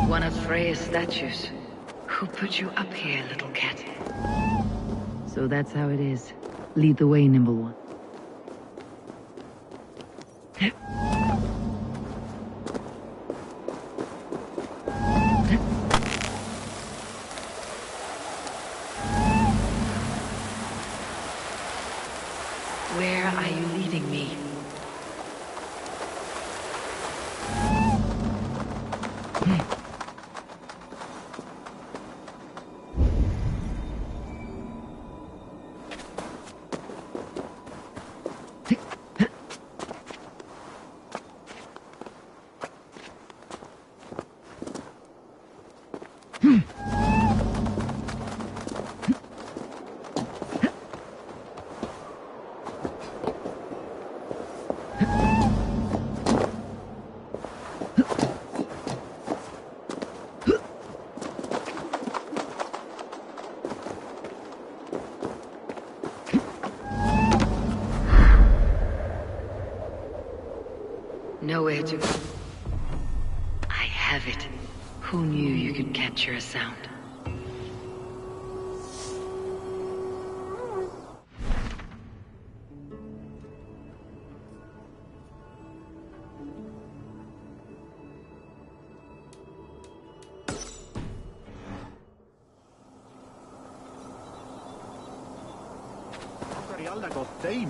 One of Freya's statues. Who put you up here, little cat? So that's how it is. Lead the way, nimble one. Where are you leading me? Nowhere to go. I have it. Who knew you could capture a sound?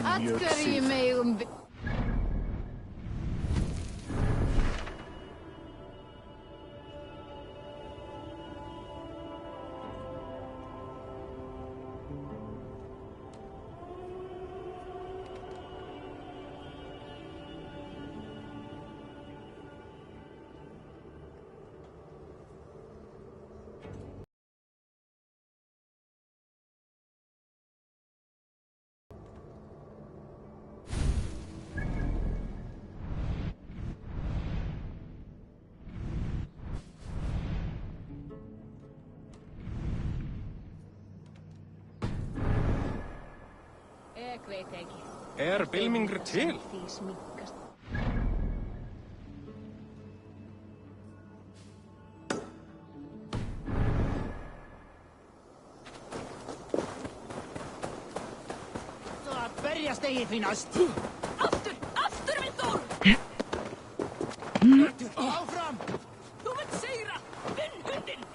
Atkerju mig Bylmingr til? Það berjast eigið því næst. Aftur! Aftur, minn Þór! Áfram! Þú munt sigra! Vinn hundinn!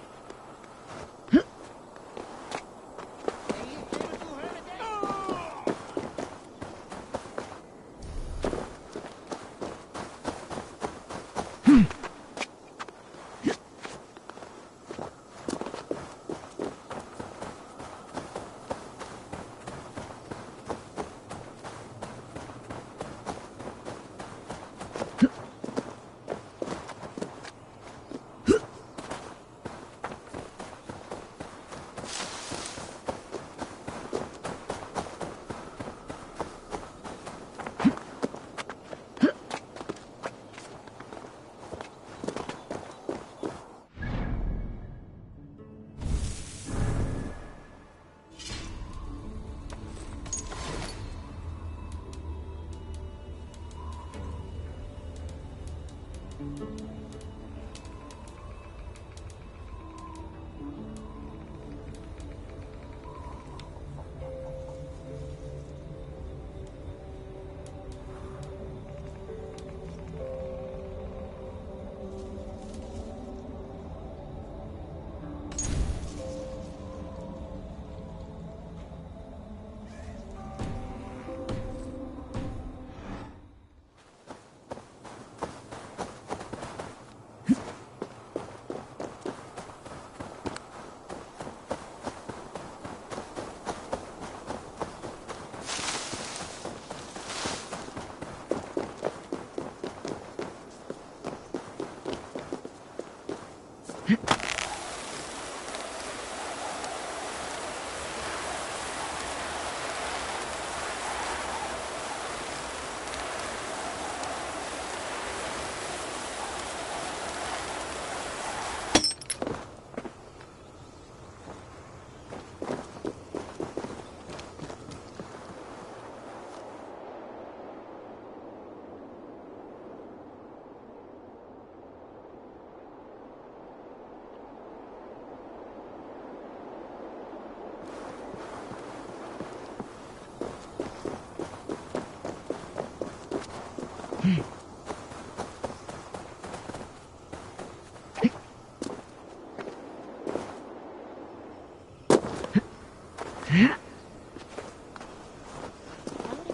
Aðrið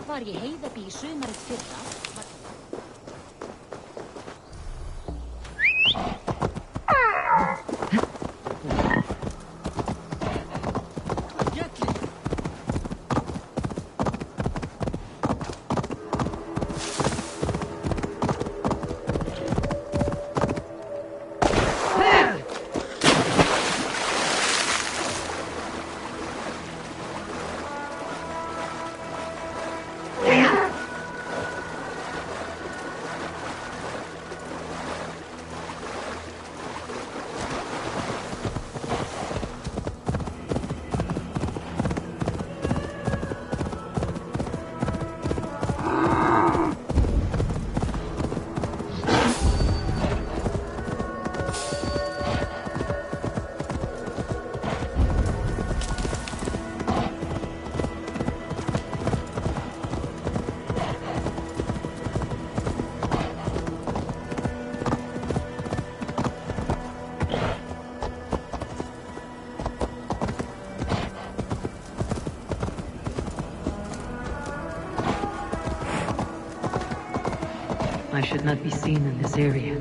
var ég heiðabí í sumarið fyrra. I should not be seen in this area.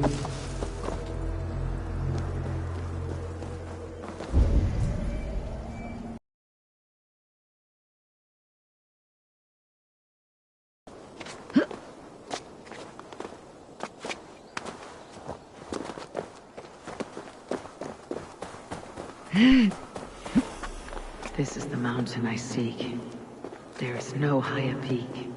This is the mountain I seek. There is no higher peak.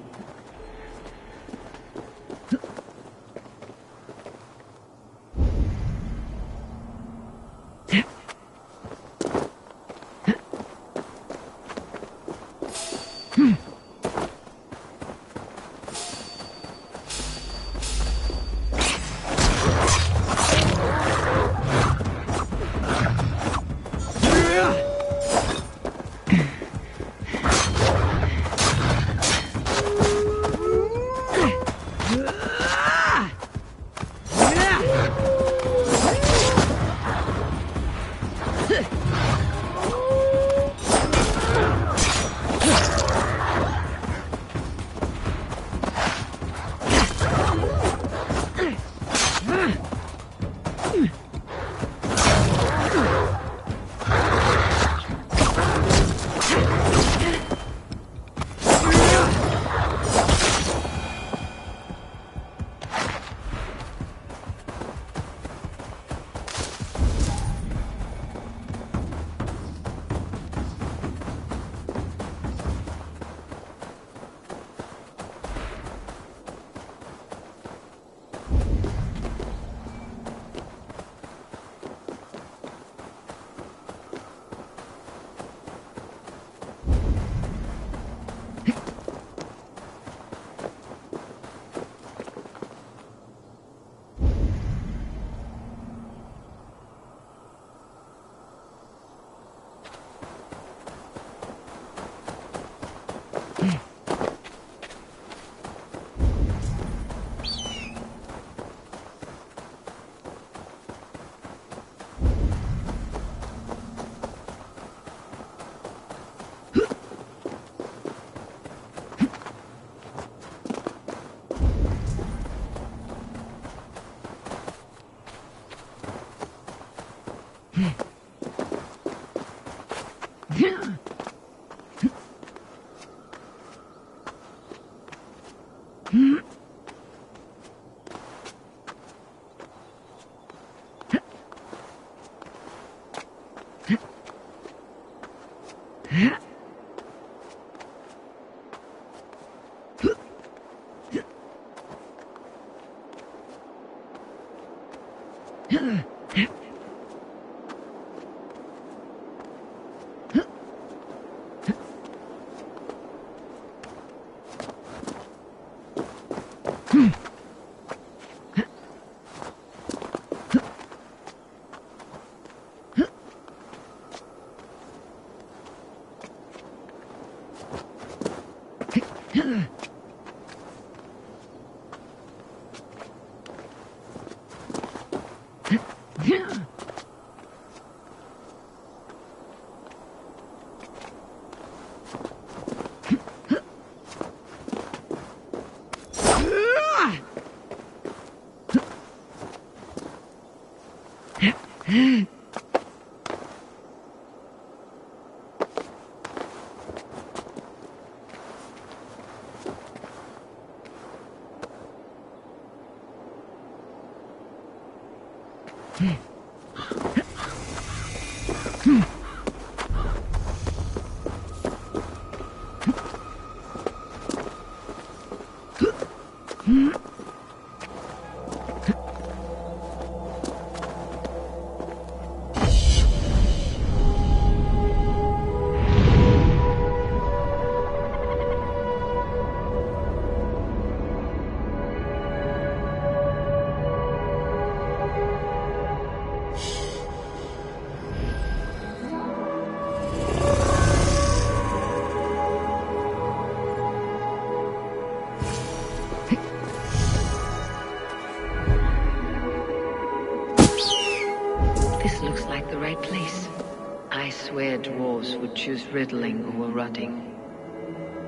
riddling or rotting.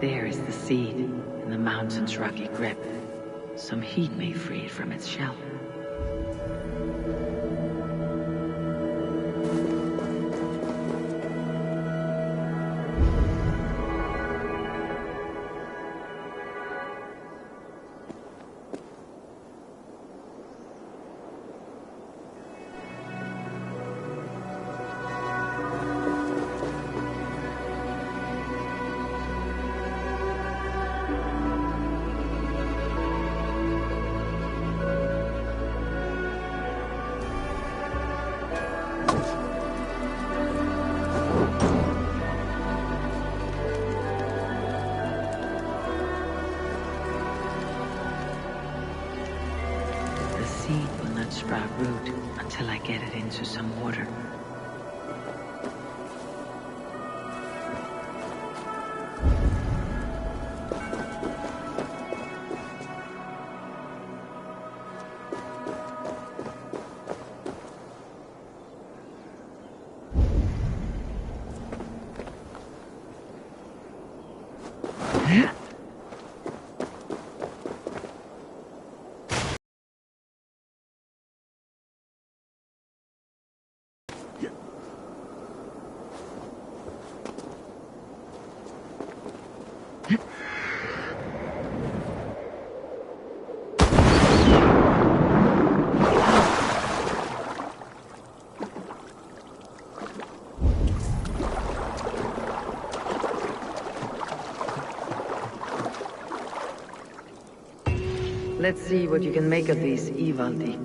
There is the seed in the mountain's rocky grip. Some heat may free it from its shell. The seed will not sprout root until I get it into some water. Let's see what you can make of these, Ivaldi.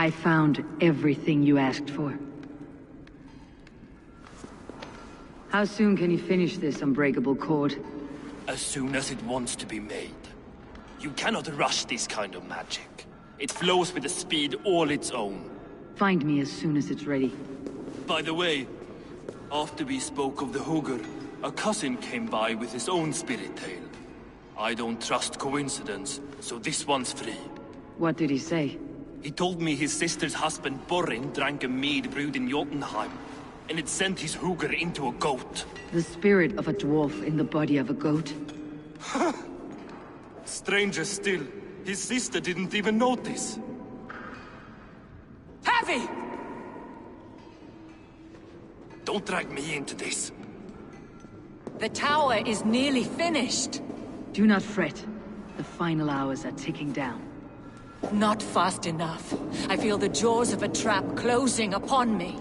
I found everything you asked for. How soon can you finish this unbreakable cord? As soon as it wants to be made. You cannot rush this kind of magic. It flows with a speed all its own. Find me as soon as it's ready. By the way, after we spoke of the Hugr, a cousin came by with his own spirit tale. I don't trust coincidence, so this one's free. What did he say? He told me his sister's husband Borin drank a mead brewed in Jotunheim, and it sent his Hugr into a goat. The spirit of a dwarf in the body of a goat? Stranger still, His sister didn't even notice. Heavy! Don't drag me into this. The tower is nearly finished. Do not fret. The final hours are ticking down. Not fast enough. I feel the jaws of a trap closing upon me.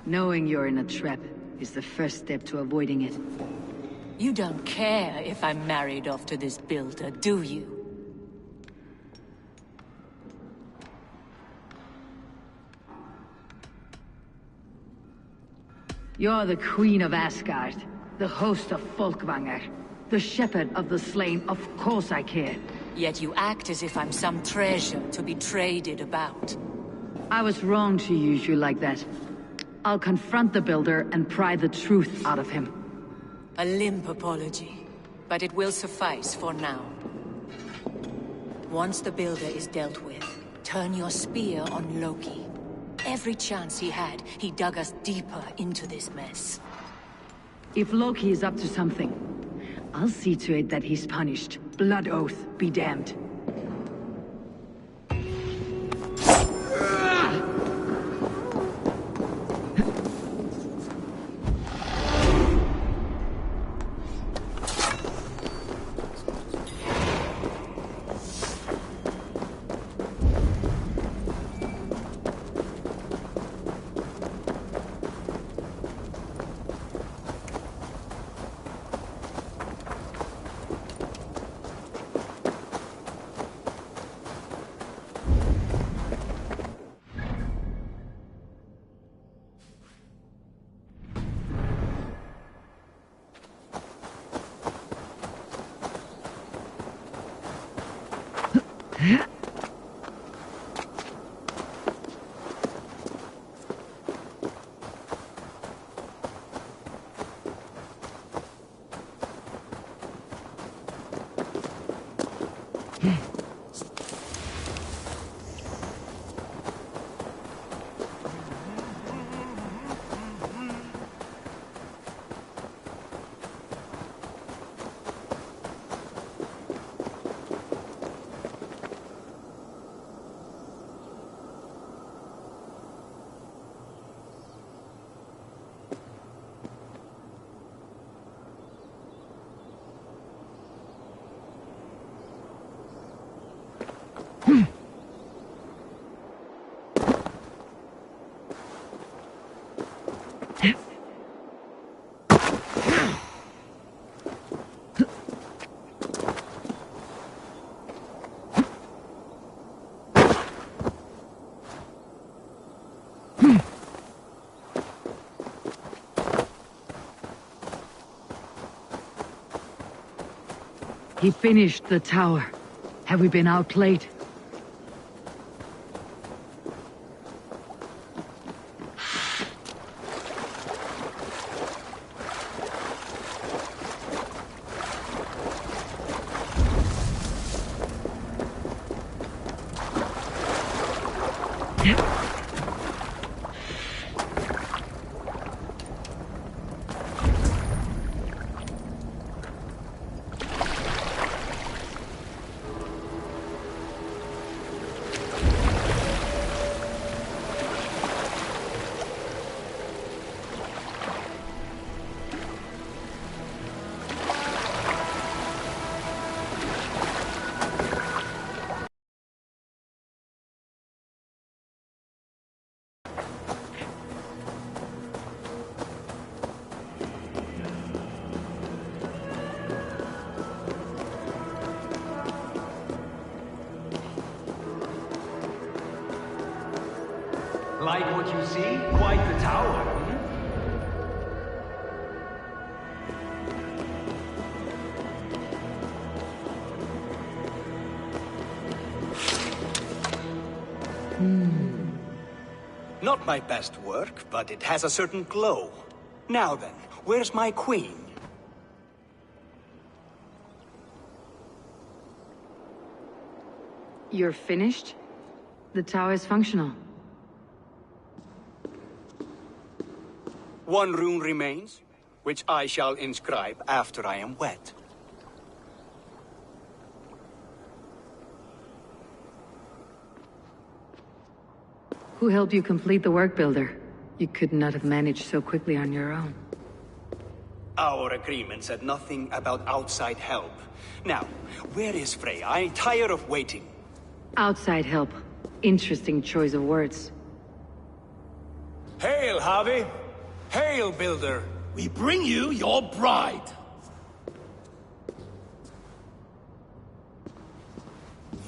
Knowing you're in a trap is the first step to avoiding it. You don't care if I'm married off to this builder, do you? You're the Queen of Asgard, the host of Folkvanger, the shepherd of the slain. Of course I care. Yet you act as if I'm some treasure to be traded about. I was wrong to use you like that. I'll confront the builder and pry the truth out of him. A limp apology, but it will suffice for now. Once the builder is dealt with, turn your spear on Loki. Every chance he had, he dug us deeper into this mess. If Loki is up to something, I'll see to it that he's punished. Blood oath be damned. He finished the tower. Have we been outplayed? Like what you see? Quite the tower, Not my best work, but it has a certain glow. Now then, where's my queen? You're finished? The tower is functional. One rune remains, which I shall inscribe after I am wed. Who helped you complete the work, Builder? You could not have managed so quickly on your own. Our agreement said nothing about outside help. Now, where is Freya? I'm tired of waiting. Outside help. Interesting choice of words. Hail, Javi! Hail, Builder! We bring you your bride.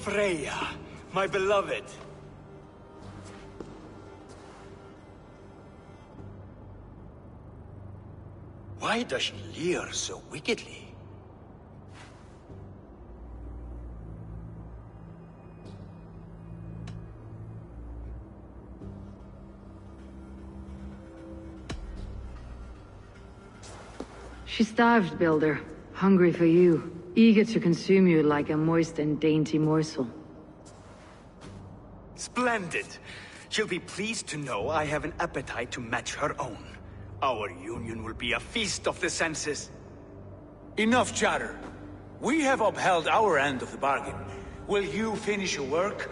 Freya, my beloved. Why does she leer so wickedly? She starved, Builder. Hungry for you. Eager to consume you like a moist and dainty morsel. Splendid. She'll be pleased to know I have an appetite to match her own. Our union will be a feast of the senses. Enough chatter. We have upheld our end of the bargain. Will you finish your work?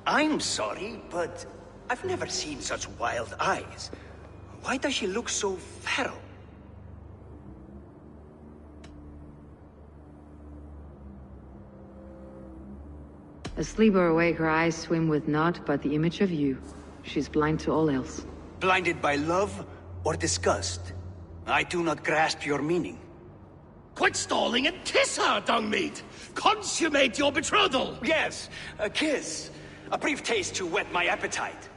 I'm sorry, but I've never seen such wild eyes. Why does she look so feral? Asleep or awake, her eyes swim with naught but the image of you. She's blind to all else. Blinded by love or disgust? I do not grasp your meaning. Quit stalling and kiss her, Dungmeat! Consummate your betrothal! Yes, a kiss. A brief taste to whet my appetite.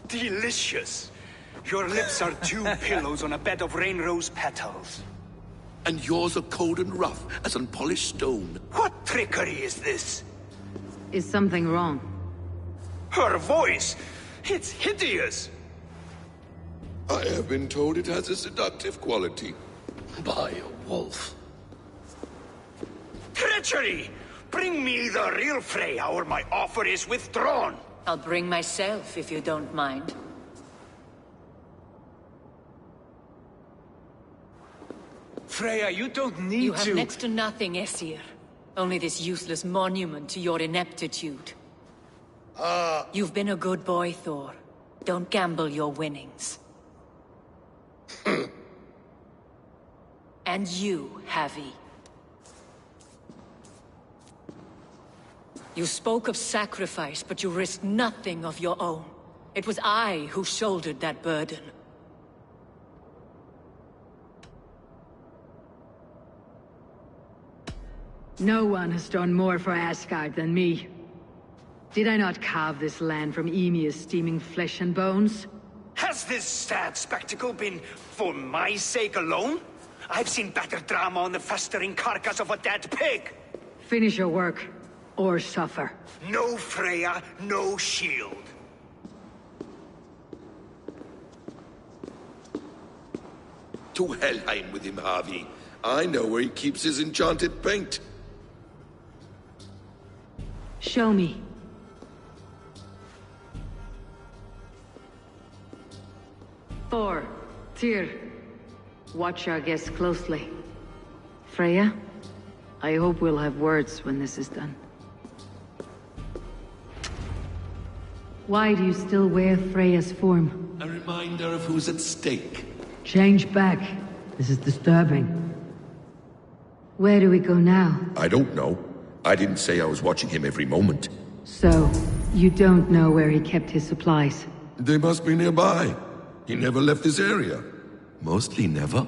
Delicious. Your lips are two pillows on a bed of rain rose petals. And yours are cold and rough as unpolished stone. What trickery is this? Is something wrong? Her voice! It's hideous! I have been told it has a seductive quality. By a wolf. Treachery! Bring me the real Freya or my offer is withdrawn! I'll bring myself if you don't mind. Freya, you don't need You have to... next to nothing, Aesir. Only this useless monument to your ineptitude. You've been a good boy, Thor. Don't gamble your winnings. And you, Havi. You spoke of sacrifice, but you risked nothing of your own. It was I who shouldered that burden. No one has done more for Asgard than me. Did I not carve this land from Ymir's steaming flesh and bones? Has this sad spectacle been for my sake alone? I've seen better drama on the festering carcass of a dead pig! Finish your work, or suffer. No Freya, no shield. To Helheim with him, Harvey. I know where he keeps his enchanted paint. Show me. Thor, Tyr, watch our guests closely. Freya, I hope we'll have words when this is done. Why do you still wear Freya's form? A reminder of who's at stake. Change back. This is disturbing. Where do we go now? I don't know. I didn't say I was watching him every moment. So, you don't know where he kept his supplies? They must be nearby. He never left this area. Mostly never.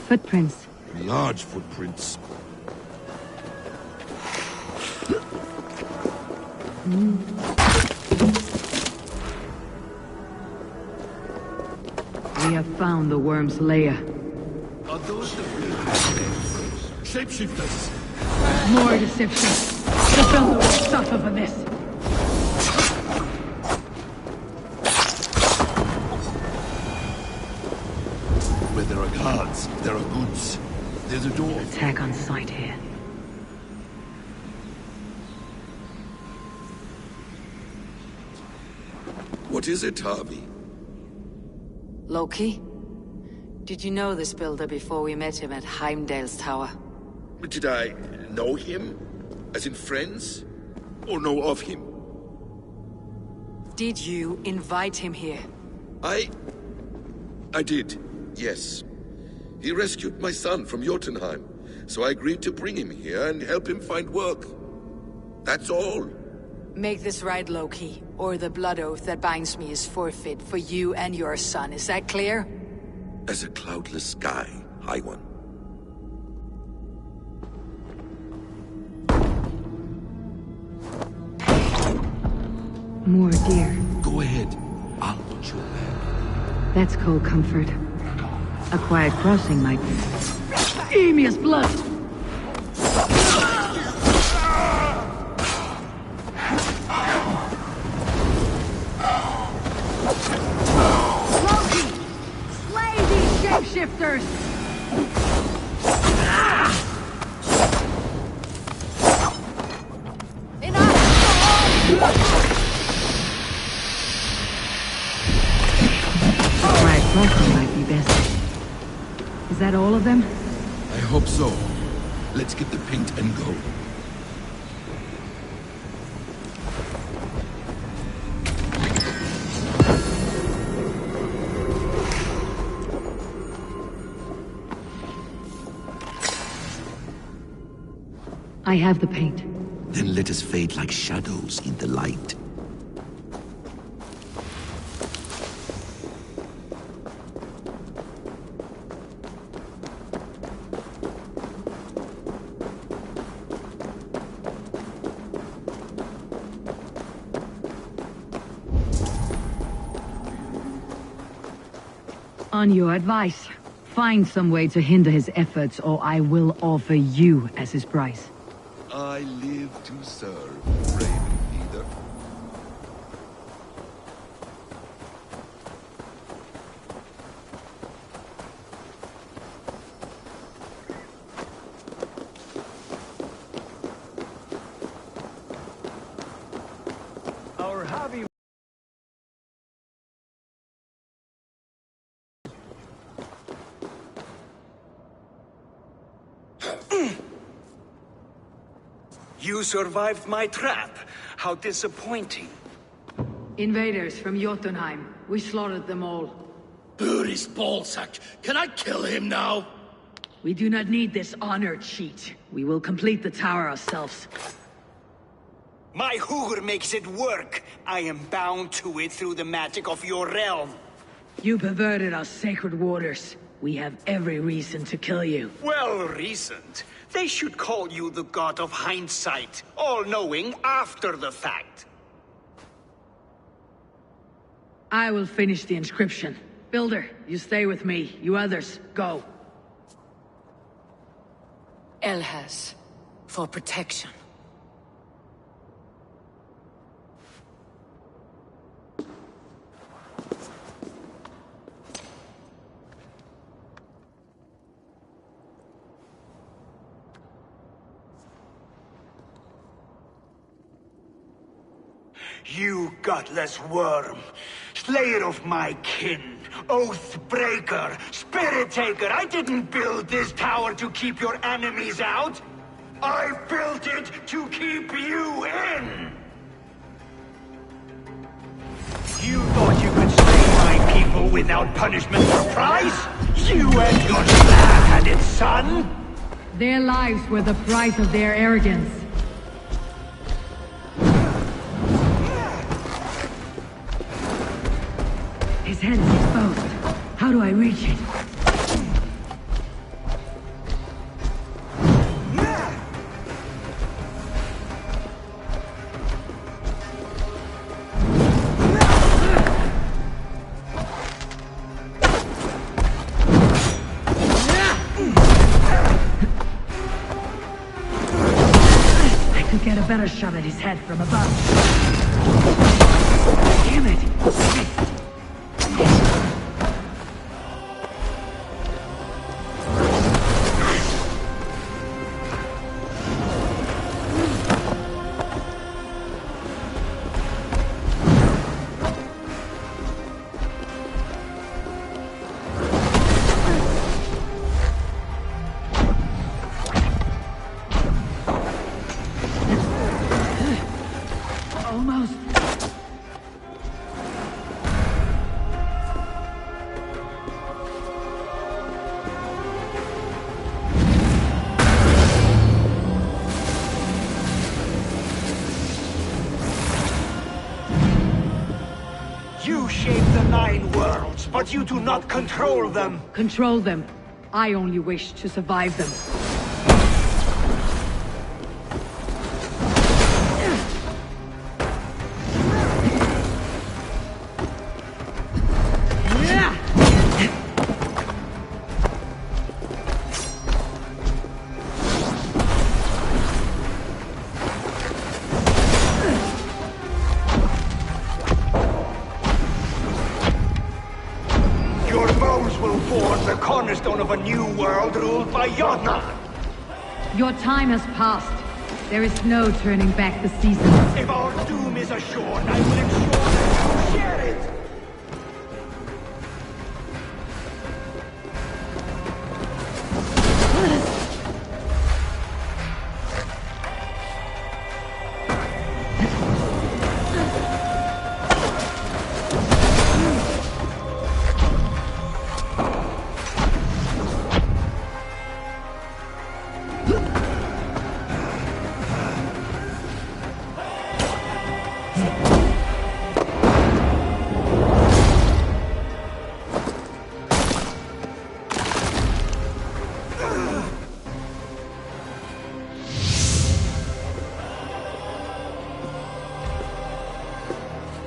Footprints. Large footprints. We have found the worm's lair. Are those the real shapeshifters? More deception. The builder will suffer for this. Where there are guards, there are goods. There's a door. Attack on sight here. What is it, Harvey? Loki? Did you know this builder before we met him at Heimdall's tower? Did I know him? As in friends? Or know of him? Did you invite him here? I did, yes. He rescued my son from Jotunheim, so I agreed to bring him here and help him find work. That's all. Make this right, Loki, or the blood oath that binds me is forfeit for you and your son. Is that clear? As a cloudless sky, High One. More deer. Go ahead. I'll watch your back. That's cold comfort. A quiet crossing might... Eemia's blood! Loki! Slay these shapeshifters! Crossing might be best. Is that all of them? I hope so. Let's get the paint and go. I have the paint. Then let us fade like shadows in the light. On your advice, find some way to hinder his efforts, or I will offer you as his price. I live to serve, Raven Leader. Our hobby. You survived my trap. How disappointing. Invaders from Jotunheim. We slaughtered them all. Buri's ballsack. Can I kill him now? We do not need this honor cheat. We will complete the tower ourselves. My Hugr makes it work. I am bound to it through the magic of your realm. You perverted our sacred waters. We have every reason to kill you. Well reasoned. They should call you the god of hindsight, all-knowing after the fact. I will finish the inscription. Builder, you stay with me. You others, go. Elhas, for protection. You gutless worm, slayer of my kin, oath breaker, spirit taker. I didn't build this tower to keep your enemies out. I built it to keep you in. You thought you could slay my people without punishment or prize? You and your slab-headed son? Their lives were the price of their arrogance. His head is exposed. How do I reach it? better shot at his head from above. Damn it! Almost. You shape the 9 worlds, but you do not control them. Control them. I only wish to survive them. Your bones will form the cornerstone of a new world ruled by Jotnar. Your time has passed. There is no turning back the seasons. If our doom is assured, I will ensure that you share it.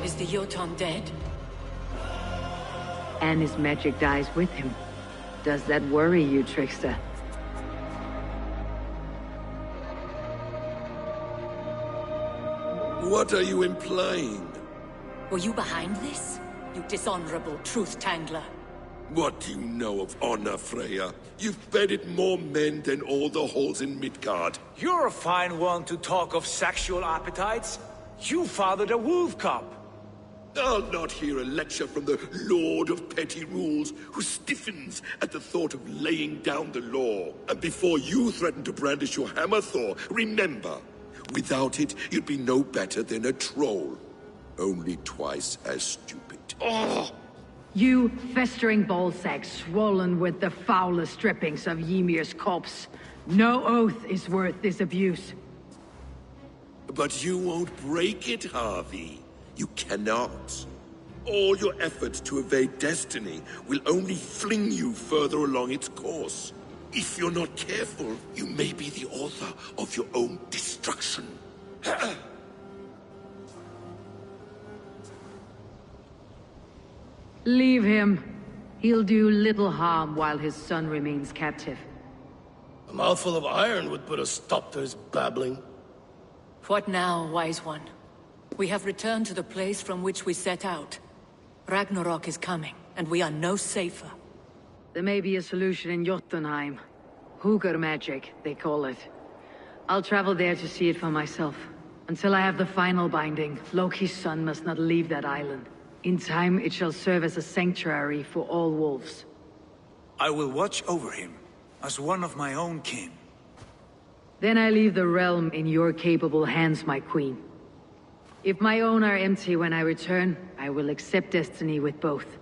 Is the Jotun dead? And his magic dies with him. Does that worry you, trickster? What are you implying? Were you behind this? You dishonorable truth-tangler. What do you know of honor, Freya? You've bedded more men than all the halls in Midgard. You're a fine one to talk of sexual appetites. You fathered a wolf cub. I'll not hear a lecture from the Lord of Petty Rules, who stiffens at the thought of laying down the law. And before you threaten to brandish your hammer, Thor, remember, without it, you'd be no better than a troll. Only twice as stupid. Oh! You festering ballsack swollen with the foulest drippings of Ymir's corpse. No oath is worth this abuse. But you won't break it, Harvey. You cannot. All your efforts to evade destiny will only fling you further along its course. If you're not careful, you may be the author of your own destruction. Leave him. He'll do little harm while his son remains captive. A mouthful of iron would put a stop to his babbling. What now, wise one? We have returned to the place from which we set out. Ragnarok is coming, and we are no safer. There may be a solution in Jotunheim. Hugr magic, they call it. I'll travel there to see it for myself. Until I have the final binding, Loki's son must not leave that island. In time, it shall serve as a sanctuary for all wolves. I will watch over him, as one of my own kin. Then I leave the realm in your capable hands, my queen. If my own are empty when I return, I will accept destiny with both.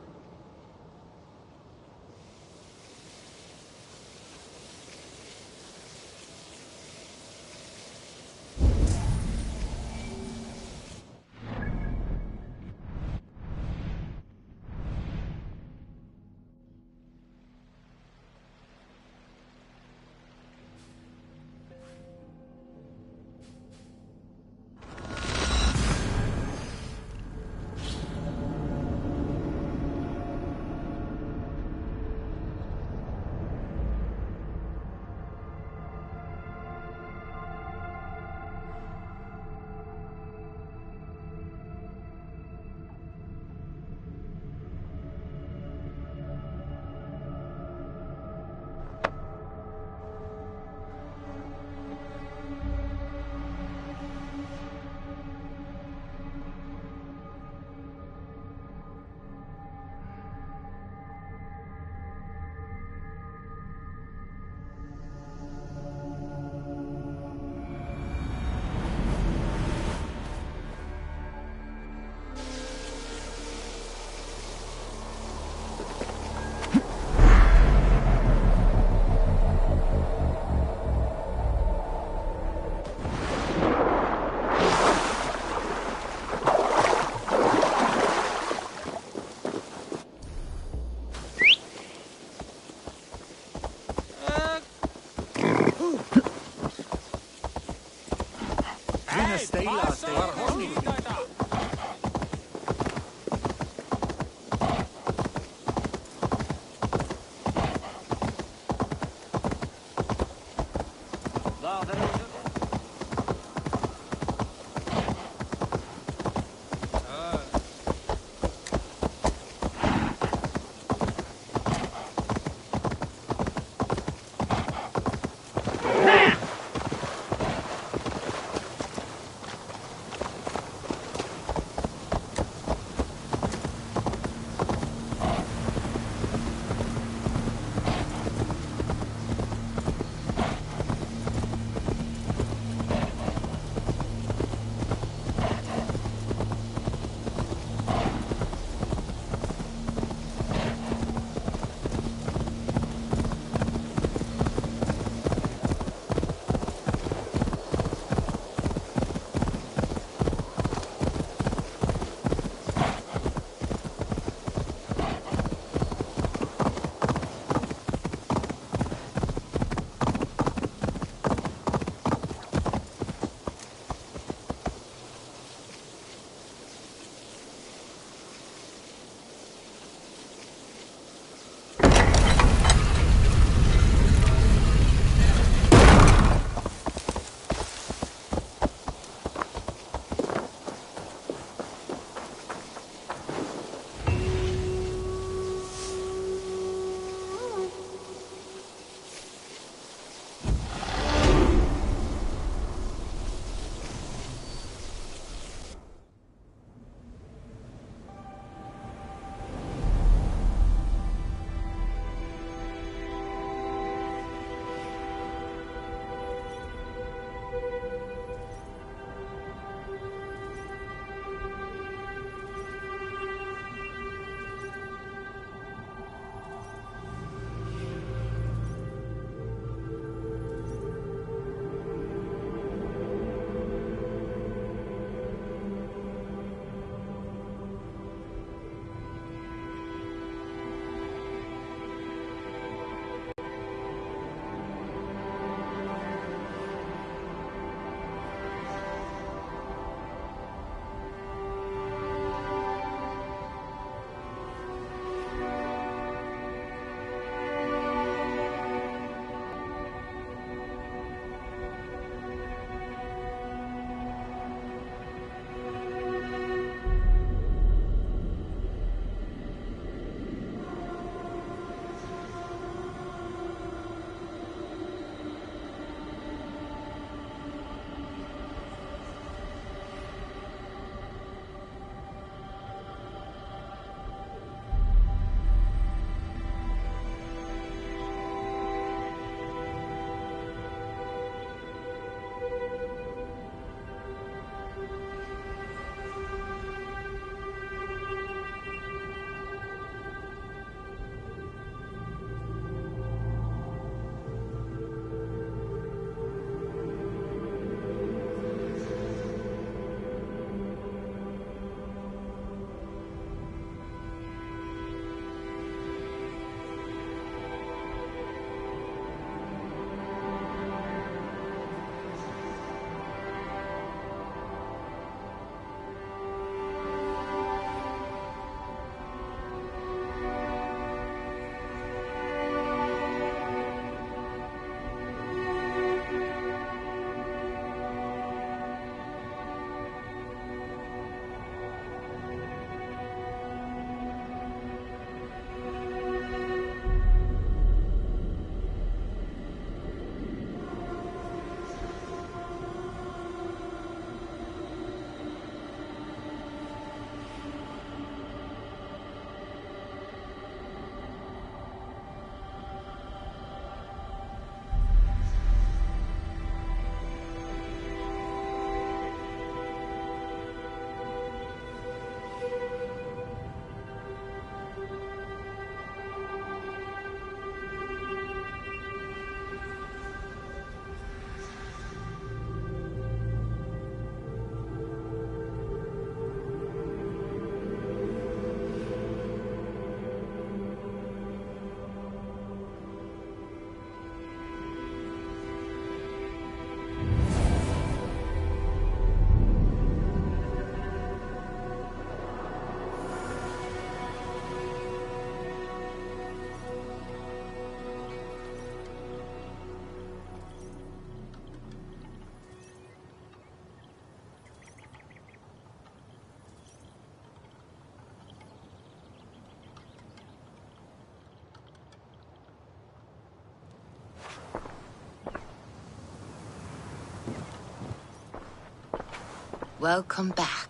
Welcome back.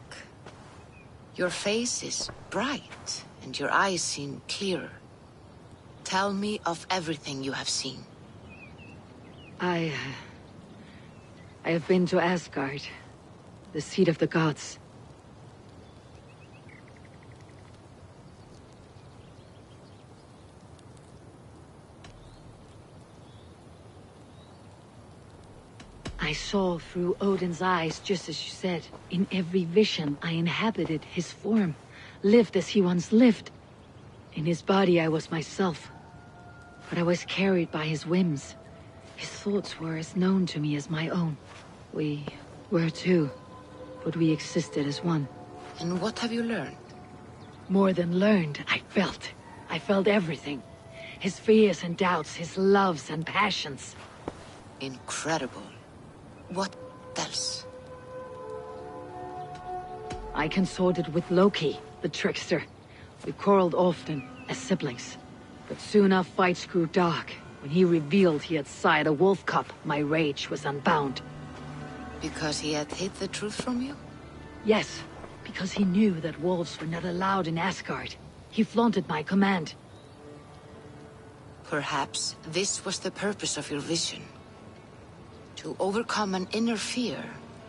Your face is bright, and your eyes seem clearer. Tell me of everything you have seen. I have been to Asgard, the seat of the gods. I saw through Odin's eyes, just as you said. In every vision, I inhabited his form, lived as he once lived. In his body, I was myself. But I was carried by his whims. His thoughts were as known to me as my own. We were two, but we existed as one. And what have you learned? More than learned, I felt. I felt everything. His fears and doubts, his loves and passions. Incredible. What else? I consorted with Loki, the trickster. We quarreled often, as siblings. But soon our fights grew dark. When he revealed he had sired a wolf cub, my rage was unbound. Because he had hid the truth from you? Yes, because he knew that wolves were not allowed in Asgard. He flaunted my command. Perhaps this was the purpose of your vision. To overcome an inner fear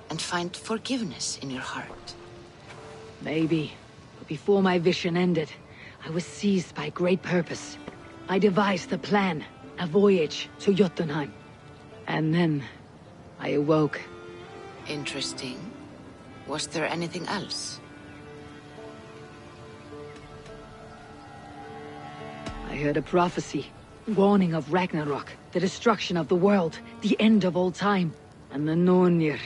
and find forgiveness in your heart. Maybe. But before my vision ended, I was seized by great purpose. I devised a plan, a voyage to Jotunheim. And then, I awoke. Interesting. Was there anything else? I heard a prophecy, warning of Ragnarok, the destruction of the world, the end of all time. And the Nornir,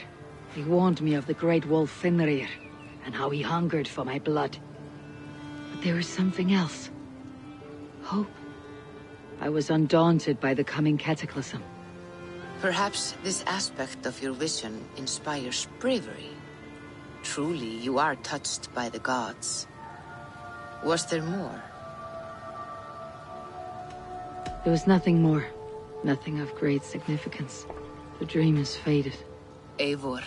they warned me of the great wolf Fenrir, and how he hungered for my blood. But there was something else. Hope. I was undaunted by the coming cataclysm. Perhaps this aspect of your vision inspires bravery. Truly, you are touched by the gods. Was there more? There was nothing more. Nothing of great significance. The dream has faded. Eivor,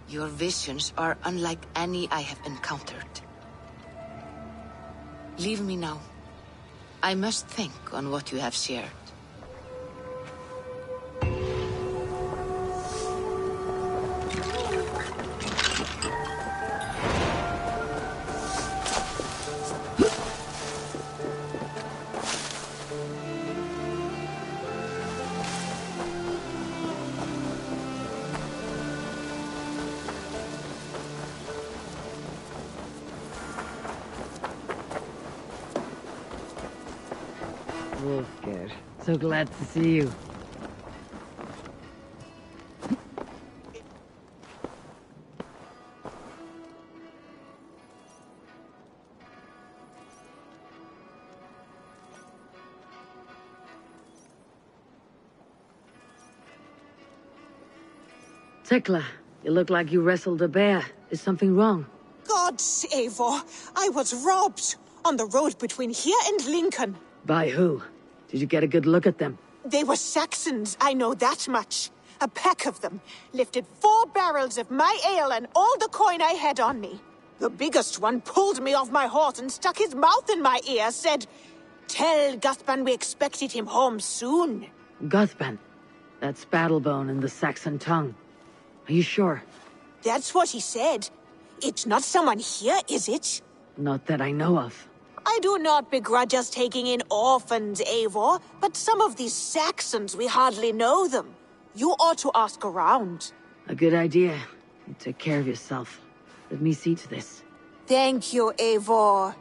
your visions are unlike any I have encountered. Leave me now. I must think on what you have shared. Wolfgar, so glad to see you. Tekla, you look like you wrestled a bear. Is something wrong? Gods, Eivor, I was robbed on the road between here and Lincoln. By who? Did you get a good look at them? They were Saxons, I know that much. A pack of them lifted 4 barrels of my ale and all the coin I had on me. The biggest one pulled me off my horse and stuck his mouth in my ear, said, "Tell Guthban we expected him home soon." Guthban? That's Battlebone in the Saxon tongue. Are you sure? That's what he said. It's not someone here, is it? Not that I know of. I do not begrudge us taking in orphans, Eivor, but some of these Saxons, we hardly know them. You ought to ask around. A good idea. You take care of yourself. Let me see to this. Thank you, Eivor.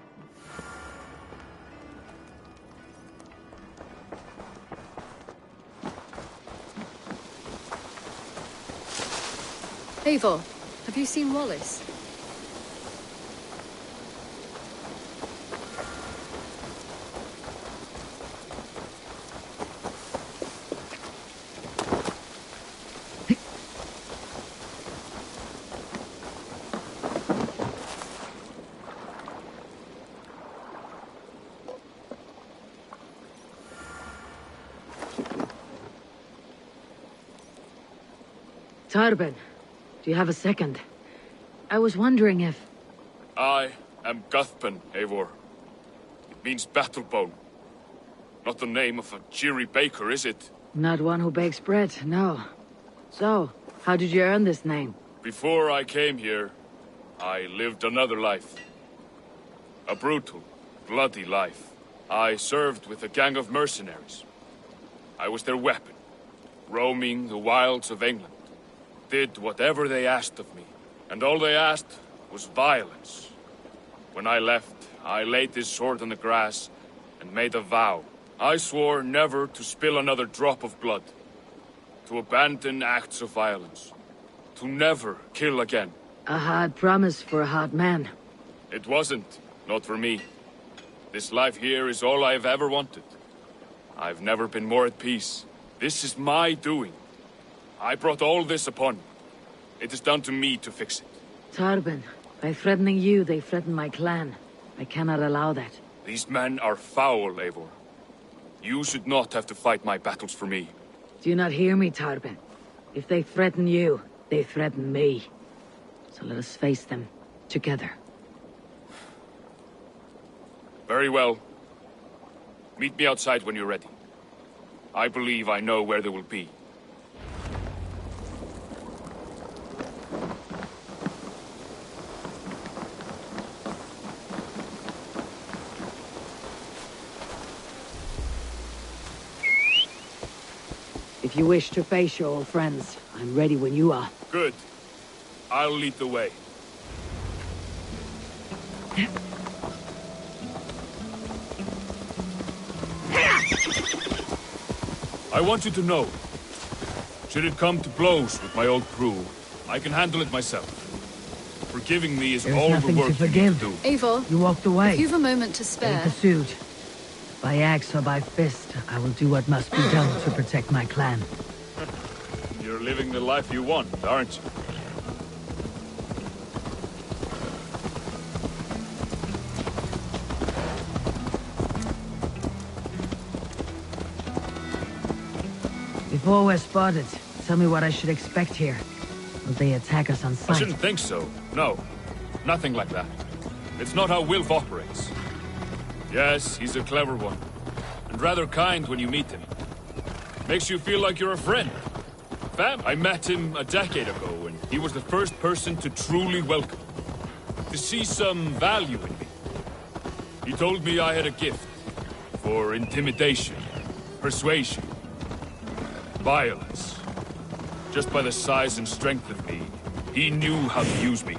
Eivor, have you seen Wallace? Tarben, do you have a second? I was wondering if... I am Guthpen, Eivor. It means battlebone. Not the name of a cheery baker, is it? Not one who bakes bread, no. So, how did you earn this name? Before I came here, I lived another life. A brutal, bloody life. I served with a gang of mercenaries. I was their weapon, roaming the wilds of England. Did whatever they asked of me, and all they asked was violence. When I left, I laid this sword on the grass and made a vow. I swore never to spill another drop of blood, to abandon acts of violence, to never kill again. A hard promise for a hard man. It wasn't, not for me. This life here is all I've ever wanted. I've never been more at peace. This is my doing. I brought all this upon me. It is down to me to fix it. Tarben, by threatening you, they threaten my clan. I cannot allow that. These men are foul, Eivor. You should not have to fight my battles for me. Do you not hear me, Tarben? If they threaten you, they threaten me. So let us face them, together. Very well. Meet me outside when you're ready. I believe I know where they will be. If you wish to face your old friends, I'm ready when you are. Good. I'll lead the way. I want you to know, should it come to blows with my old crew, I can handle it myself. Forgiving me is all the work you need to do. Eivor, you walked away. If you've a moment to I spare... pursued. By axe or by fist, I will do what must be done to protect my clan. You're living the life you want, aren't you? Before we're spotted, tell me what I should expect here. Will they attack us on I sight? shouldn't think so. No. Nothing like that. It's not how Wilf operates. Yes, he's a clever one. And rather kind when you meet him. Makes you feel like you're a friend. Fam, I met him a decade ago, and he was the first person to truly welcome me. To see some value in me. He told me I had a gift. For intimidation. Persuasion. Violence. Just by the size and strength of me, he knew how to use me.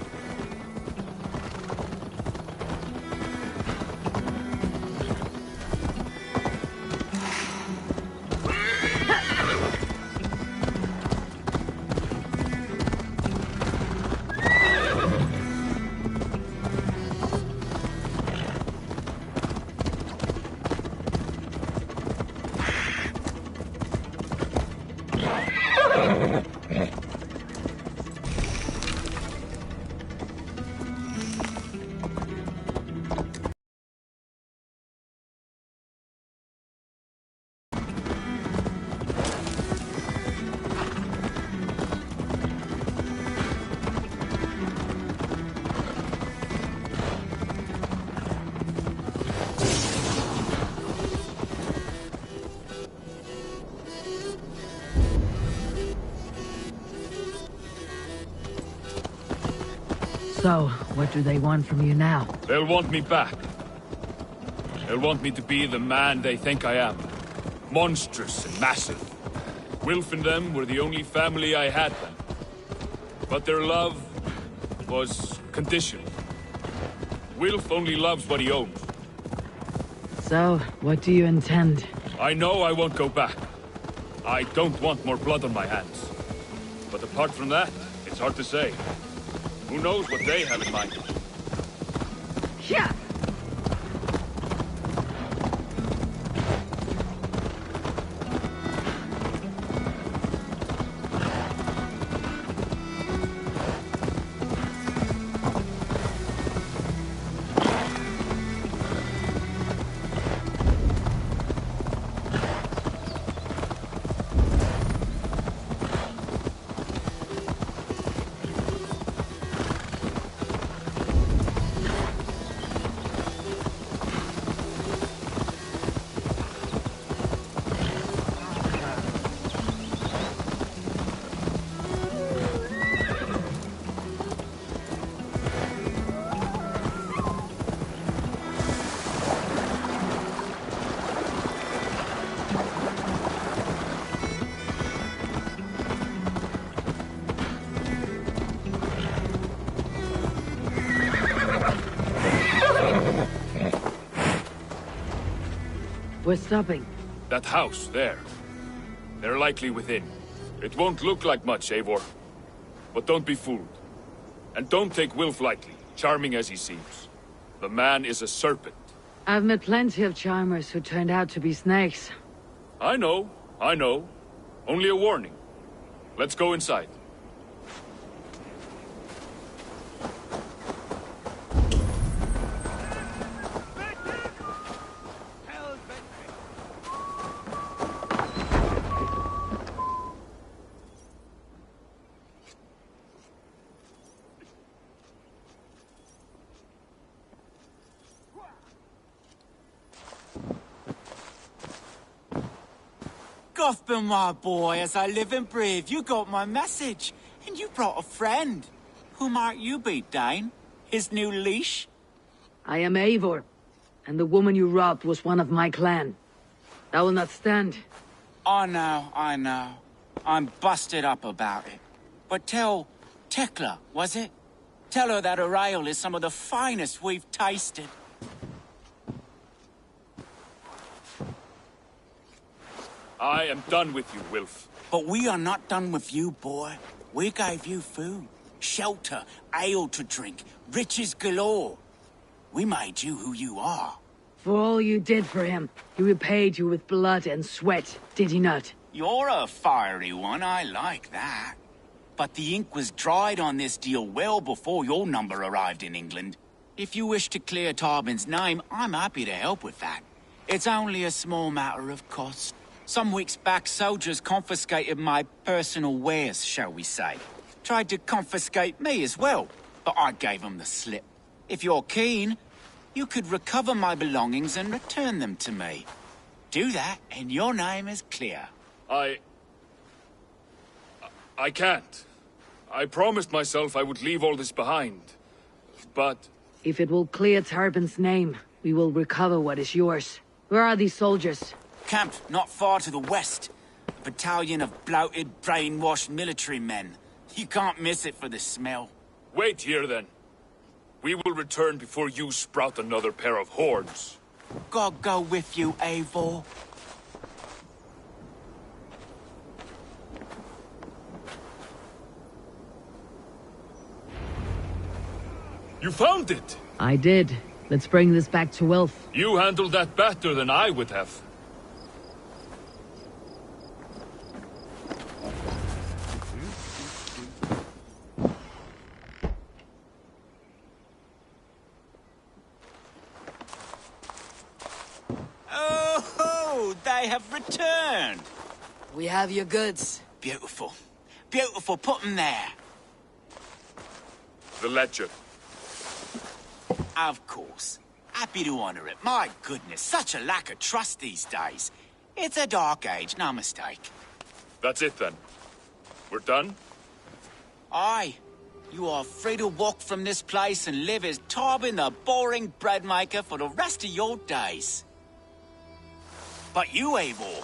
So, what do they want from you now? They'll want me back. They'll want me to be the man they think I am. Monstrous and massive. Wilf and them were the only family I had then. But their love was conditional. Wilf only loves what he owns. So, what do you intend? I know I won't go back. I don't want more blood on my hands. But apart from that, it's hard to say. Who knows what they have in mind? Yeah. We're stopping. That house, there. They're likely within. It won't look like much, Eivor. But don't be fooled. And don't take Wilf lightly, charming as he seems. The man is a serpent. I've met plenty of charmers who turned out to be snakes. I know. Only a warning. Let's go inside. Gotham, my boy, as I live and breathe, you got my message. And you brought a friend. Who might you be, Dane? His new leash? I am Eivor, and the woman you robbed was one of my clan. That will not stand. I know. I'm busted up about it. But tell Tekla, was it? Tell her that her ale is some of the finest we've tasted. I am done with you, Wilf. But we are not done with you, boy. We gave you food, shelter, ale to drink, riches galore. We made you who you are. For all you did for him, he repaid you with blood and sweat, did he not? You're a fiery one, I like that. But the ink was dried on this deal well before your number arrived in England. If you wish to clear Tarbin's name, I'm happy to help with that. It's only a small matter of cost. Some weeks back, soldiers confiscated my personal wares, shall we say. Tried to confiscate me as well, but I gave them the slip. If you're keen, you could recover my belongings and return them to me. Do that, and your name is clear. I can't. I promised myself I would leave all this behind. But... If it will clear Tarbin's name, we will recover what is yours. Where are these soldiers? Camped not far to the west. A battalion of bloated, brainwashed military men. You can't miss it for the smell. Wait here, then. We will return before you sprout another pair of horns. God go with you, Eivor. You found it! I did. Let's bring this back to Wilf. You handled that better than I would have. Oh, they have returned. We have your goods. Beautiful. Beautiful, put them there. The ledger. Of course. Happy to honor it. My goodness, such a lack of trust these days. It's a dark age, no mistake. That's it, then. We're done? Aye. You are free to walk from this place and live as Tarbin the boring bread maker for the rest of your days. But you, Eivor,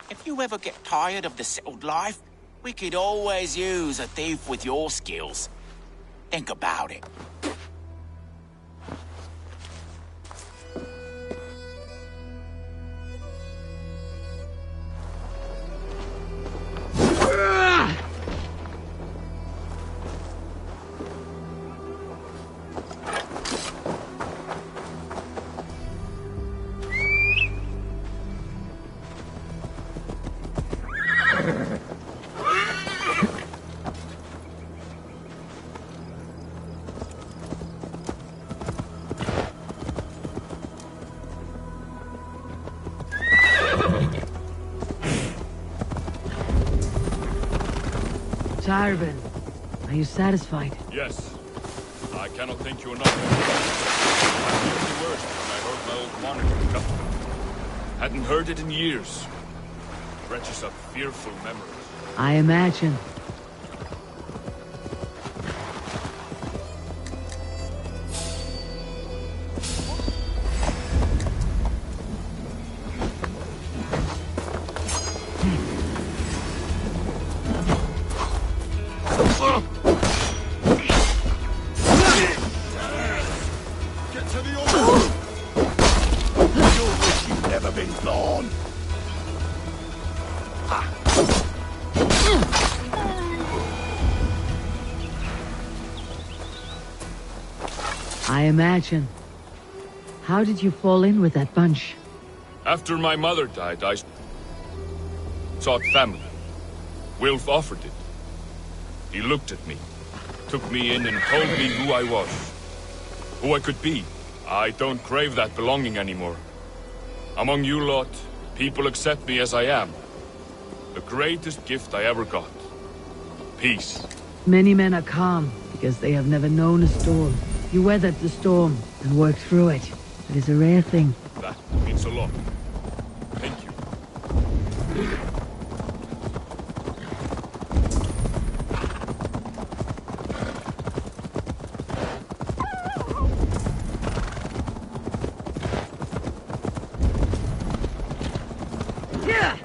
if you ever get tired of the settled life, we could always use a thief with your skills. Think about it. Tarbin, are you satisfied? Yes. I cannot thank you enough. I feel the worst when I heard my old monitor cut them. Hadn't heard it in years. Dredges up fearful memories. I imagine. Never been Thorn! I imagine. How did you fall in with that bunch? After my mother died, I sought family. Wilf offered it. He looked at me, took me in and told me who I was. Who I could be. I don't crave that belonging anymore. Among you lot, people accept me as I am. The greatest gift I ever got. Peace. Many men are calm because they have never known a storm. You weathered the storm and worked through it. It is a rare thing. That means a lot. Thank you. Yeah.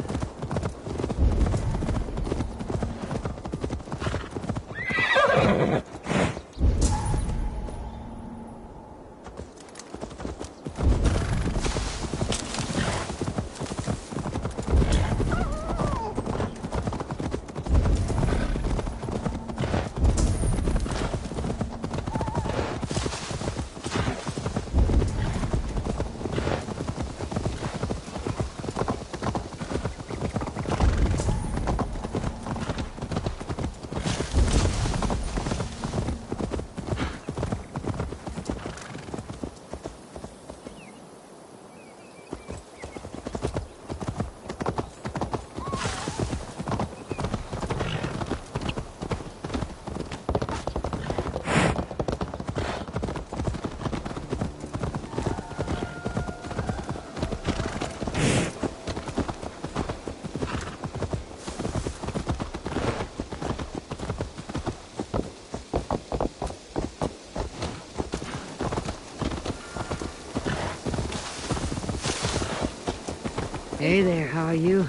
Hey there, how are you?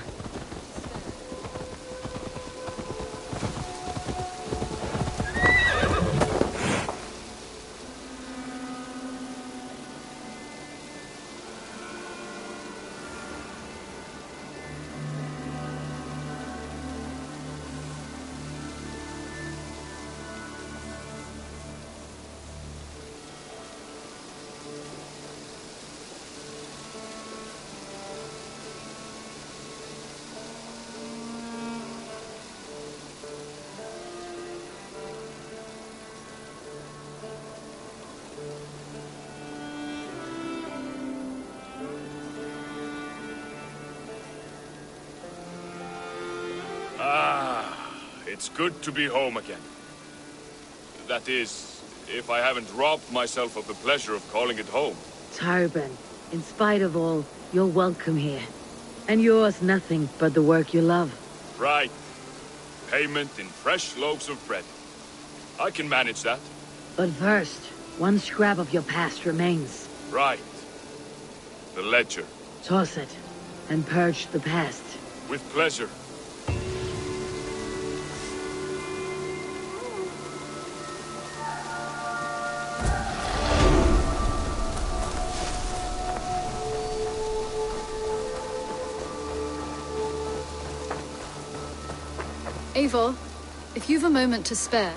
It's good to be home again. That is, if I haven't robbed myself of the pleasure of calling it home. Tarban, in spite of all, you're welcome here. And yours nothing but the work you love. Right. Payment in fresh loaves of bread. I can manage that. But first, one scrap of your past remains. Right. The ledger. Toss it, and purge the past. With pleasure. Eivor, if you've a moment to spare.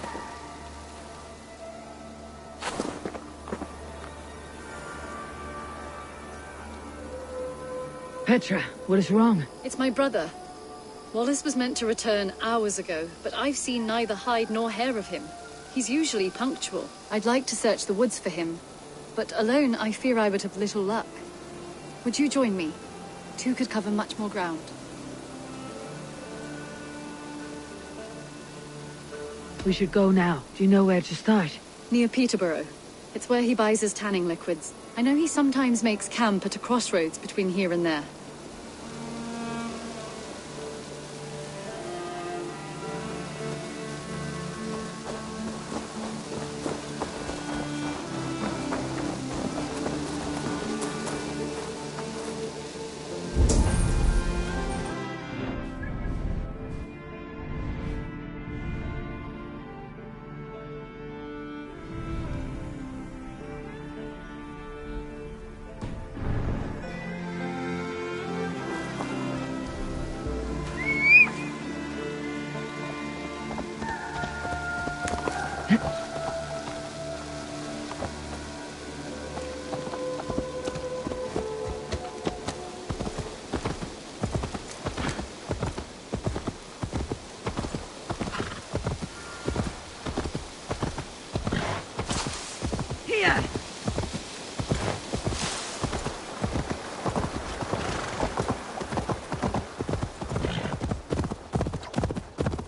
Petra, what is wrong? It's my brother. Wallace was meant to return hours ago, but I've seen neither hide nor hair of him. He's usually punctual. I'd like to search the woods for him, but alone I fear I would have little luck. Would you join me? Two could cover much more ground. We should go now. Do you know where to start? Near Peterborough. It's where he buys his tanning liquids. I know he sometimes makes camp at a crossroads between here and there.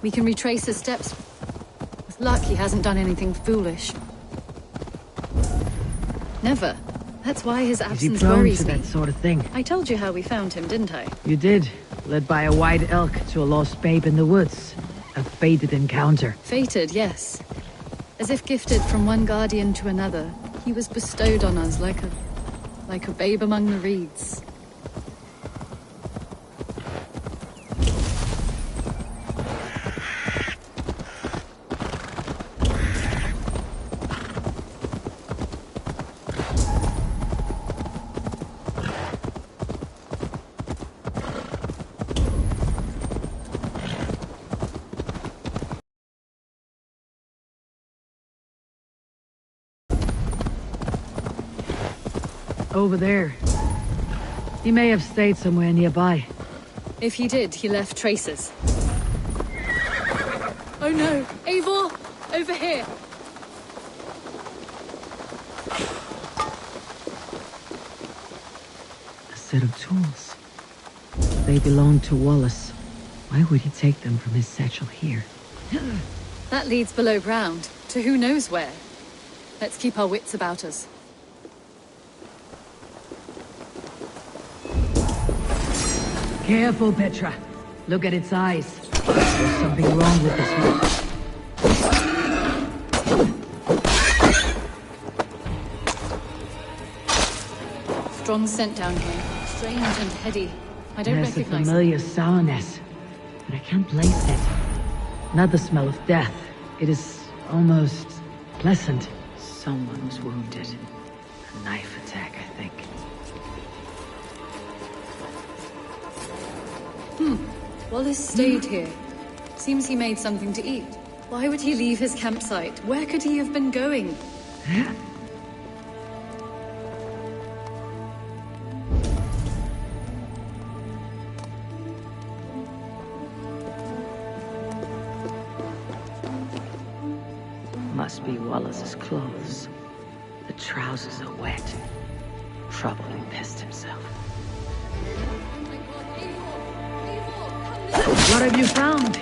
We can retrace his steps. With luck, he hasn't done anything foolish. Never. That's why his absence Is he prone worries to me. that sort of thing? I told you how we found him, didn't I? You did. Led by a white elk to a lost babe in the woods. A fated encounter. Fated, yes. As if gifted from one guardian to another, he was bestowed on us like a babe among the reeds. Over there. He may have stayed somewhere nearby. If he did, he left traces. Oh no! Eivor! Over here! A set of tools. They belonged to Wallace. Why would he take them from his satchel here? That leads below ground, to who knows where. Let's keep our wits about us. Careful, Petra. Look at its eyes. There's something wrong with this one. Strong scent down here. Strange and heady. I don't There's a recognize familiar sourness, but I can't place it. Not the smell of death. It is almost pleasant. Someone was wounded. A knife attack, I think. Wallace stayed here. Seems he made something to eat. Why would he leave his campsite? Where could he have been going? Must be Wallace's clothes. The trousers are wet. Probably pissed himself. What have you found?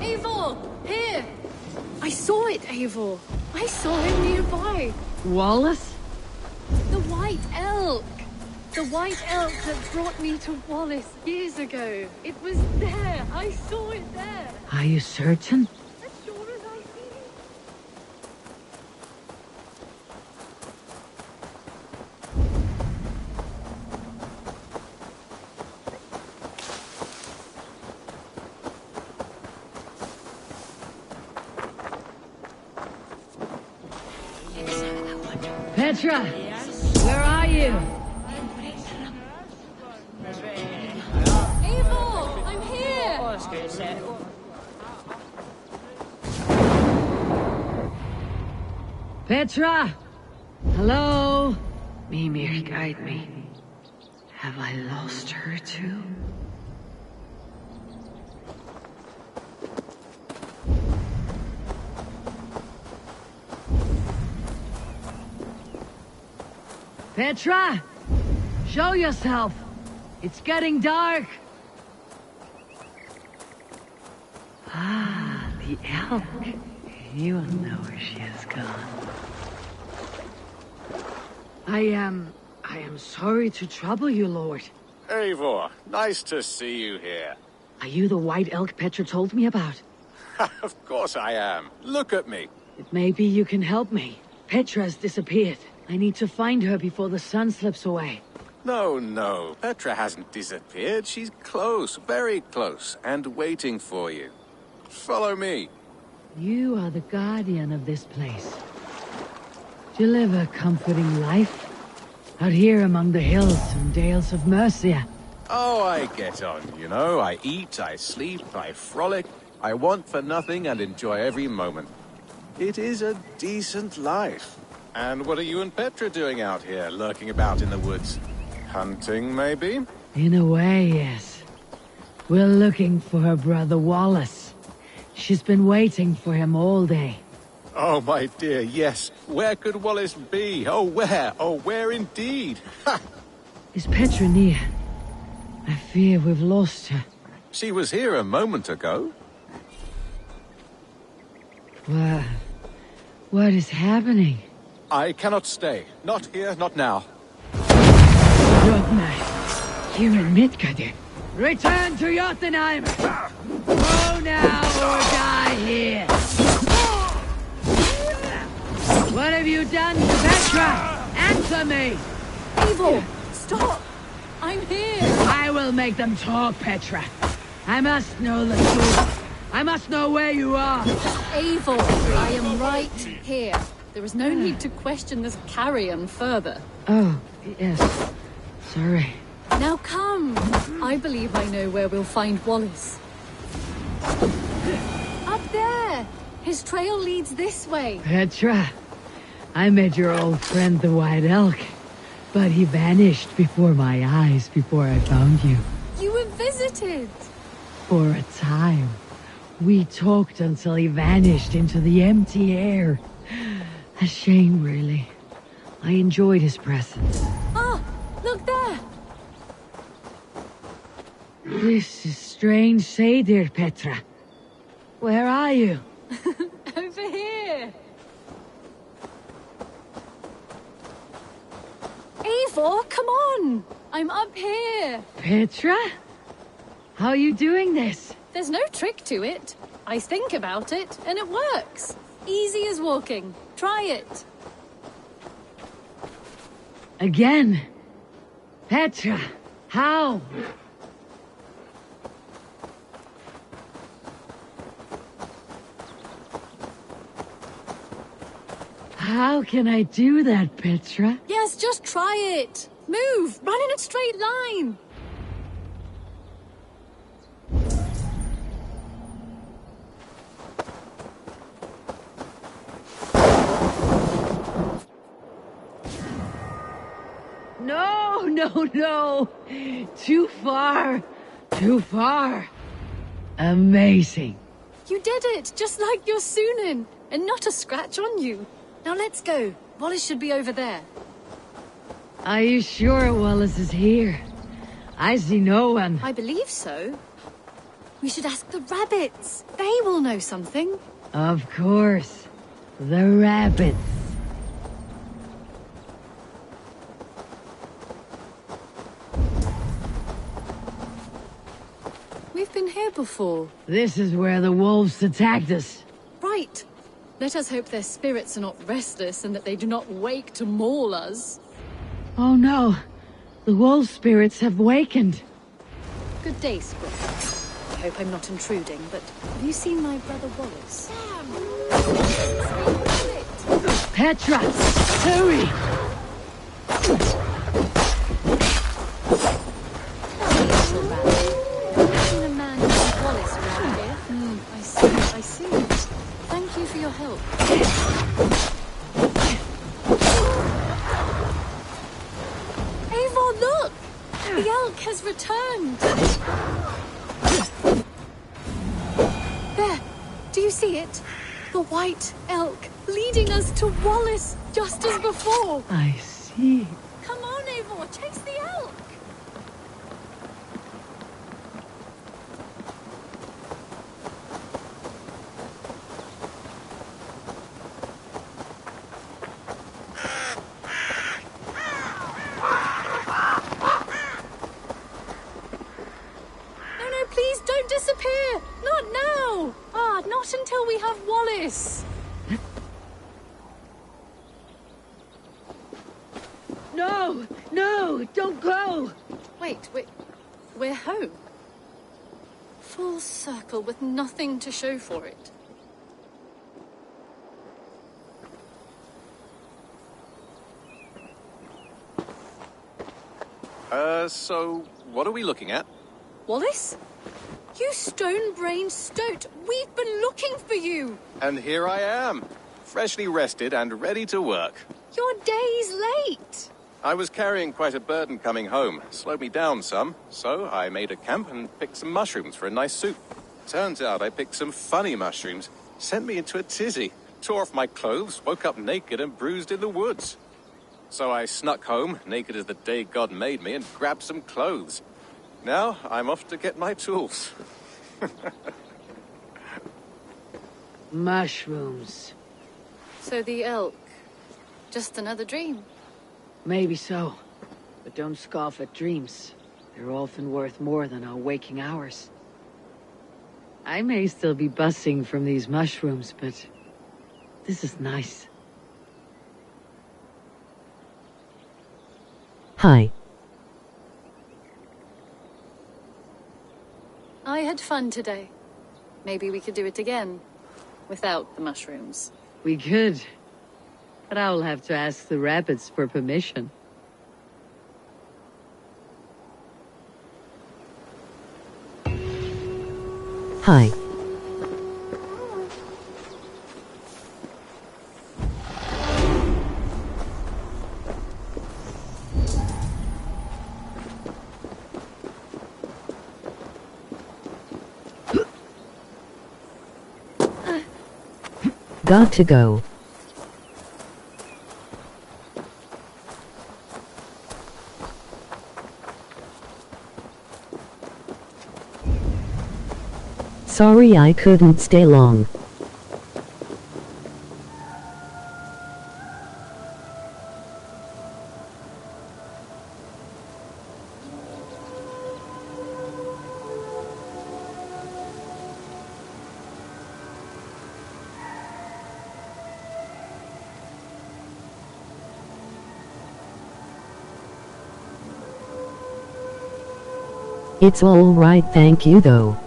Eivor! Here! I saw it, Eivor! I saw him nearby! Wallace? The white elk! The white elk that brought me to Wallace years ago. It was there! I saw it there! Are you certain? As sure as I see it. Petra! Where are you? Eivor! I'm here! Petra! Hello? Mimir, guide me. Have I lost her too? Petra! Show yourself! It's getting dark! Ah, the elk. You will know where she has gone. I am sorry to trouble you, Lord. Eivor, nice to see you here. Are you the white elk Petra told me about? Of course I am. Look at me. It may be you can help me. Petra's disappeared. I need to find her before the sun slips away. No. Petra hasn't disappeared. She's close, very close, and waiting for you. Follow me. You are the guardian of this place. Do you live a comforting life? Out here among the hills and dales of Mercia. Oh, I get on, you know. I eat, I sleep, I frolic. I want for nothing and enjoy every moment. It is a decent life. And what are you and Petra doing out here, lurking about in the woods? Hunting, maybe? In a way, yes. We're looking for her brother Wallace. She's been waiting for him all day. Oh, my dear, yes. Where could Wallace be? Oh, where? Oh, where indeed? Ha! Is Petra near? I fear we've lost her. She was here a moment ago. What is happening? I cannot stay. Not here, not now. Jotunheim, here in Midgard. Return to Jotunheim! Go now or die here! What have you done to Petra? Answer me! Eivor, stop! I'm here! I will make them talk, Petra. I must know the truth. I must know where you are. Eivor, I am right here. There is no need to question this carrion further. Oh, yes. Sorry. Now come! I believe I know where we'll find Wallace. Up there! His trail leads this way. Petra, I met your old friend the White Elk, but he vanished before my eyes before I found you. You were visited! For a time. We talked until he vanished into the empty air. A shame, really. I enjoyed his presence. Ah! Look there! This is strange, say, dear Petra. Where are you? Over here! Eivor, come on! I'm up here! Petra? How are you doing this? There's no trick to it. I think about it, and it works. Easy as walking. Try it. Again? Petra, how? How can I do that, Petra? Yes, just try it. Move! Run in a straight line! No! Too far! Too far! Amazing! You did it, just like your Sunan, and not a scratch on you. Now let's go. Wallace should be over there. Are you sure Wallace is here? I see no one. I believe so. We should ask the rabbits. They will know something. Of course. The rabbits. We've been here before. This is where the wolves attacked us. Right. Let us hope their spirits are not restless and that they do not wake to maul us. Oh no. The wolf spirits have wakened. Good day, Squid. I hope I'm not intruding, but have you seen my brother Wallace? Petra! Hurry! I see. Thank you for your help. Eivor, look! The elk has returned! There! Do you see it? The white elk leading us to Wallace, just as before! I see. Come on, Eivor, chase the elk! Please don't disappear! Not now! Not until we have Wallace! No! Don't go! Wait, we're home. Full circle with nothing to show for it. So, what are we looking at? Wallace? You stone-brained stoat! We've been looking for you! And here I am, freshly rested and ready to work. You're days late! I was carrying quite a burden coming home. Slowed me down some, so I made a camp and picked some mushrooms for a nice soup. Turns out I picked some funny mushrooms. Sent me into a tizzy. tore off my clothes, woke up naked and bruised in the woods. So I snuck home, naked as the day God made me, and grabbed some clothes. Now I'm off to get my tools. Mushrooms. So the elk, just another dream? Maybe so. But don't scoff at dreams. They're often worth more than our waking hours. I may still be buzzing from these mushrooms, but this is nice. Hi. I had fun today. Maybe we could do it again. Without the mushrooms. We could. But I'll have to ask the rabbits for permission. Hi. Got to go. Sorry I couldn't stay long. It's all right, thank you though.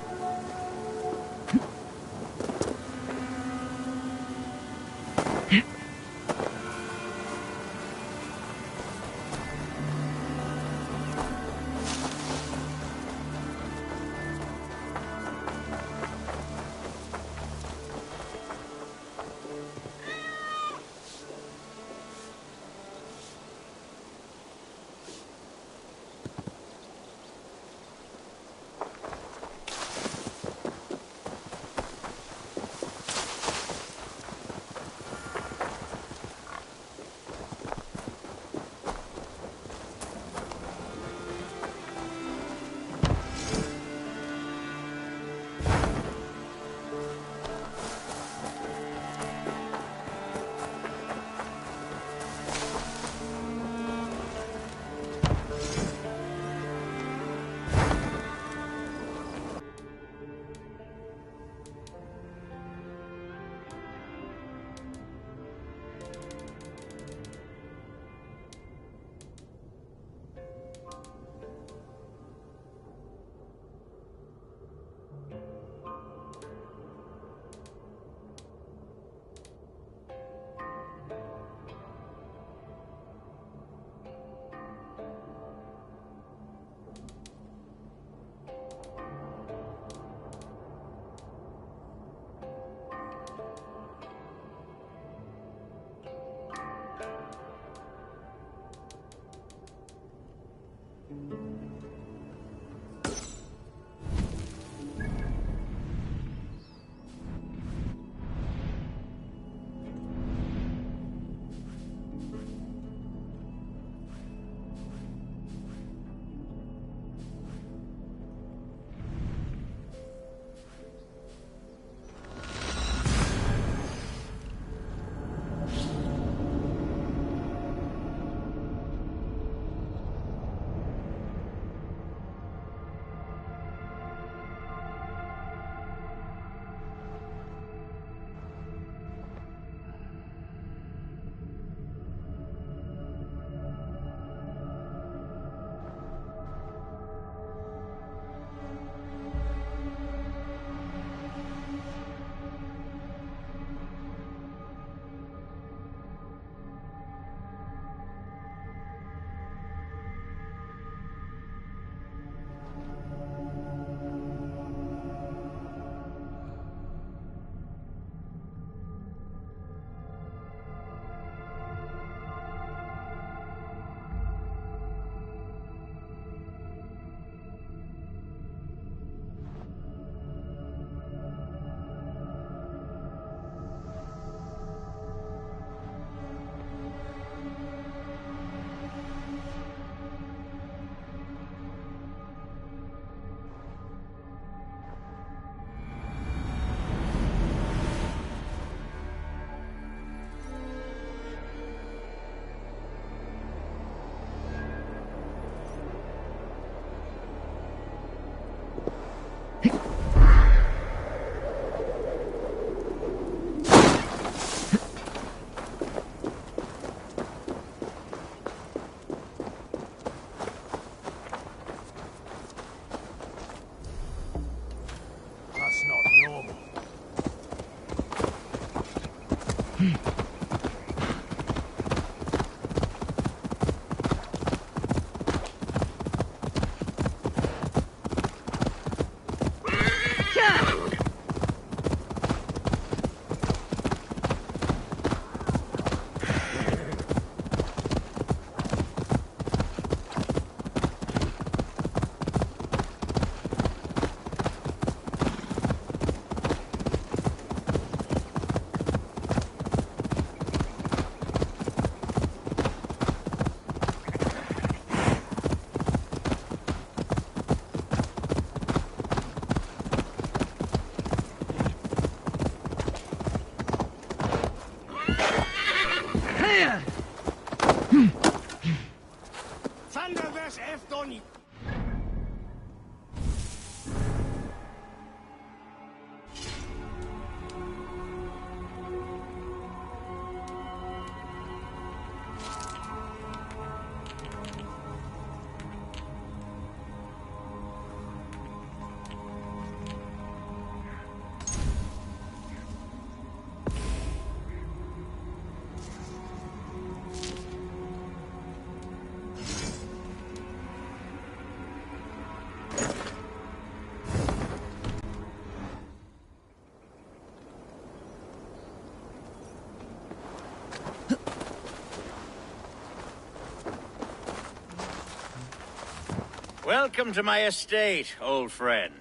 Welcome to my estate, old friend.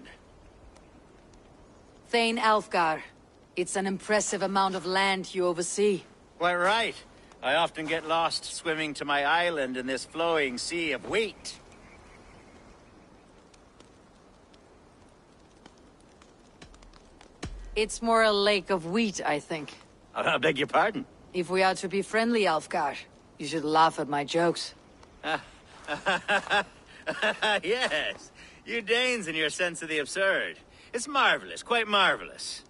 Thane Alfgar. It's an impressive amount of land you oversee. Quite right. I often get lost swimming to my island in this flowing sea of wheat. It's more a lake of wheat, I think. I beg your pardon? If we are to be friendly, Alfgar, you should laugh at my jokes. Yes, you Danes and your sense of the absurd. It's marvelous, quite marvelous.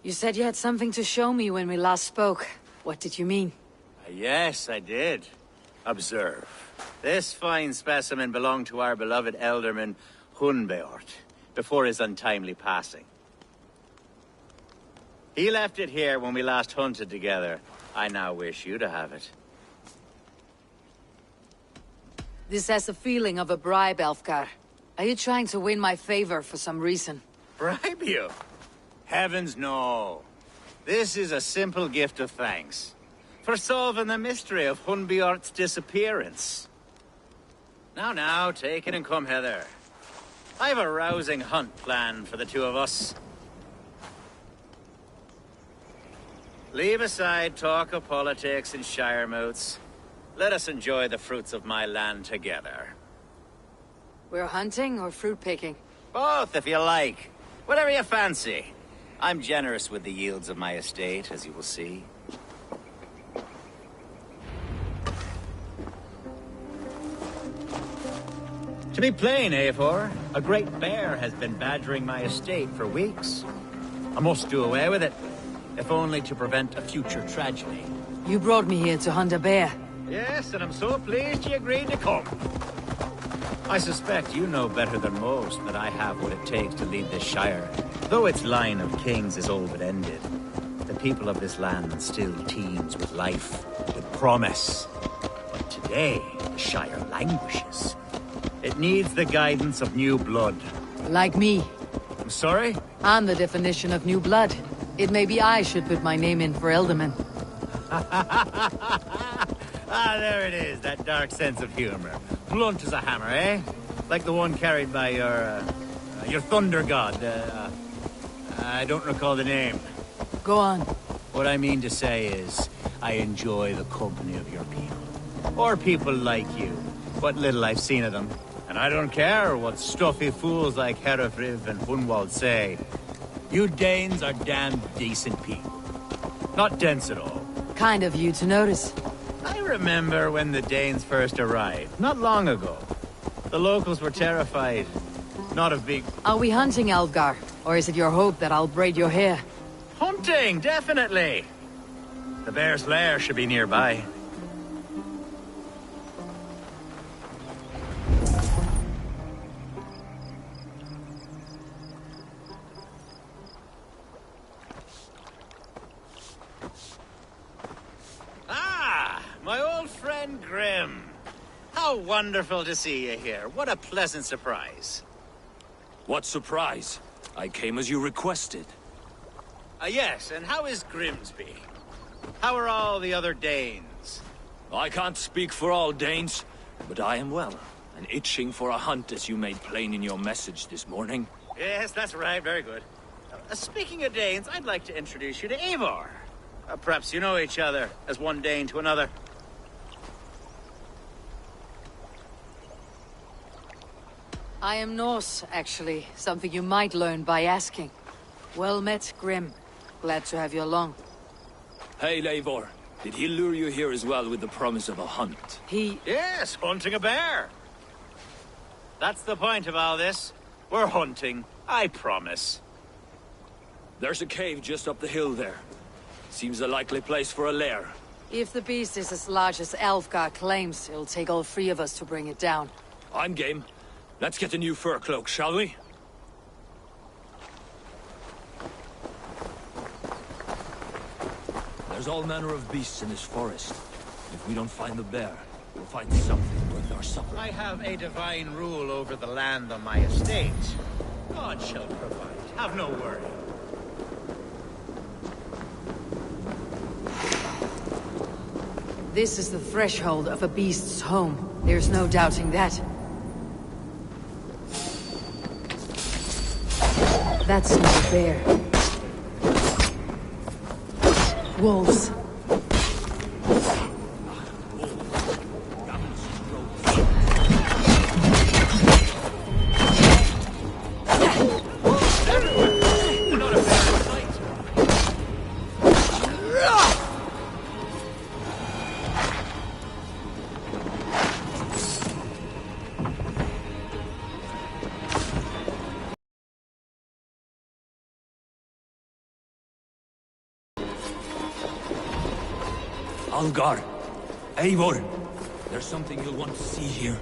You said you had something to show me when we last spoke. What did you mean? Yes, I did. Observe. This fine specimen belonged to our beloved elderman, Hunbeort, before his untimely passing. He left it here when we last hunted together. I now wish you to have it. This has a feeling of a bribe, Alfgar. Are you trying to win my favor for some reason? Bribe you? Heavens no. This is a simple gift of thanks. For solving the mystery of Hunbeort's disappearance. Now, take it and come hither. I've a rousing hunt planned for the two of us. Leave aside talk of politics and shire moots. Let us enjoy the fruits of my land together. We're hunting or fruit picking? Both, if you like. Whatever you fancy. I'm generous with the yields of my estate, as you will see. To be plain, Eivor, a great bear has been badgering my estate for weeks. I must do away with it, if only to prevent a future tragedy. You brought me here to hunt a bear. Yes, and I'm so pleased you agreed to come. I suspect you know better than most that I have what it takes to lead this shire. Though its line of kings is all but ended, the people of this land still teems with life, with promise. But today, the shire languishes. It needs the guidance of new blood. Like me. I'm sorry? I'm the definition of new blood. It may be I should put my name in for Elderman. Ah, there it is, that dark sense of humor. Blunt as a hammer, eh? Like the one carried by your thunder god. I don't recall the name. Go on. What I mean to say is, I enjoy the company of your people. Or people like you. What little I've seen of them. And I don't care what stuffy fools like Herefriv and Hunwald say. You Danes are damn decent people. Not dense at all. Kind of you to notice. I remember when the Danes first arrived, not long ago. The locals were terrified. Not of big... Are we hunting, Alfgar? Or is it your hope that I'll braid your hair? Hunting, definitely! The bear's lair should be nearby. How wonderful to see you here. What a pleasant surprise. What surprise? I came as you requested. Yes, and how is Grimsby? How are all the other Danes? I can't speak for all Danes, but I am well, and itching for a hunt as you made plain in your message this morning. Yes, that's right. Very good. Speaking of Danes, I'd like to introduce you to Eivor. Perhaps you know each other, as one Dane to another. I am Norse, actually. Something you might learn by asking. Well met, Grim. Glad to have you along. Hey, Eivor. Did he lure you here as well with the promise of a hunt? Yes, hunting a bear. That's the point of all this. We're hunting, I promise. There's a cave just up the hill there. Seems a likely place for a lair. If the beast is as large as Alfgar claims, it'll take all three of us to bring it down. I'm game. Let's get a new fur cloak, shall we? There's all manner of beasts in this forest. If we don't find the bear, we'll find something worth our supper. I have a divine rule over the land on my estate. God shall provide. Have no worry. This is the threshold of a beast's home. There's no doubting that. That's not a bear. Wolves. Algar! Eivor! There's something you'll want to see here.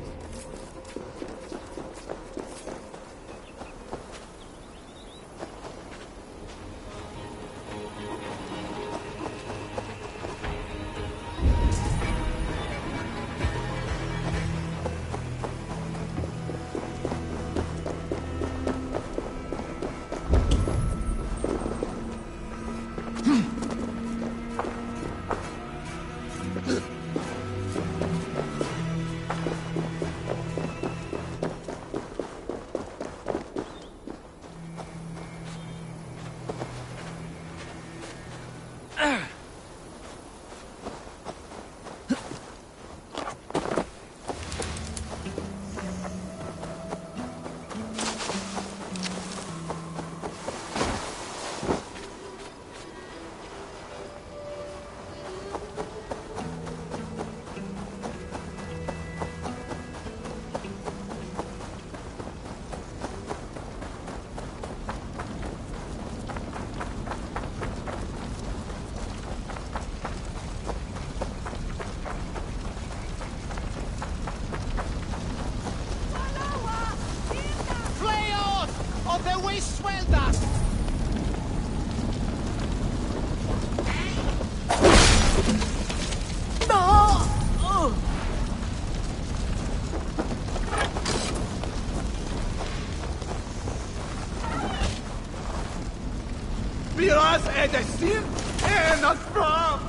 Miras edesin en akram.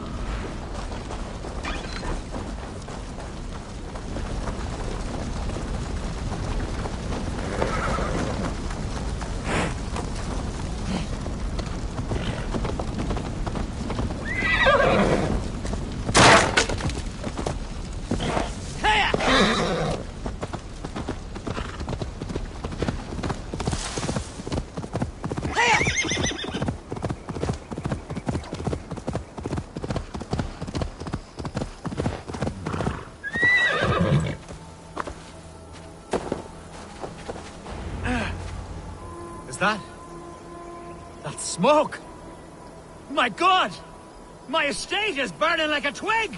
That's smoke! My God! My estate is burning like a twig!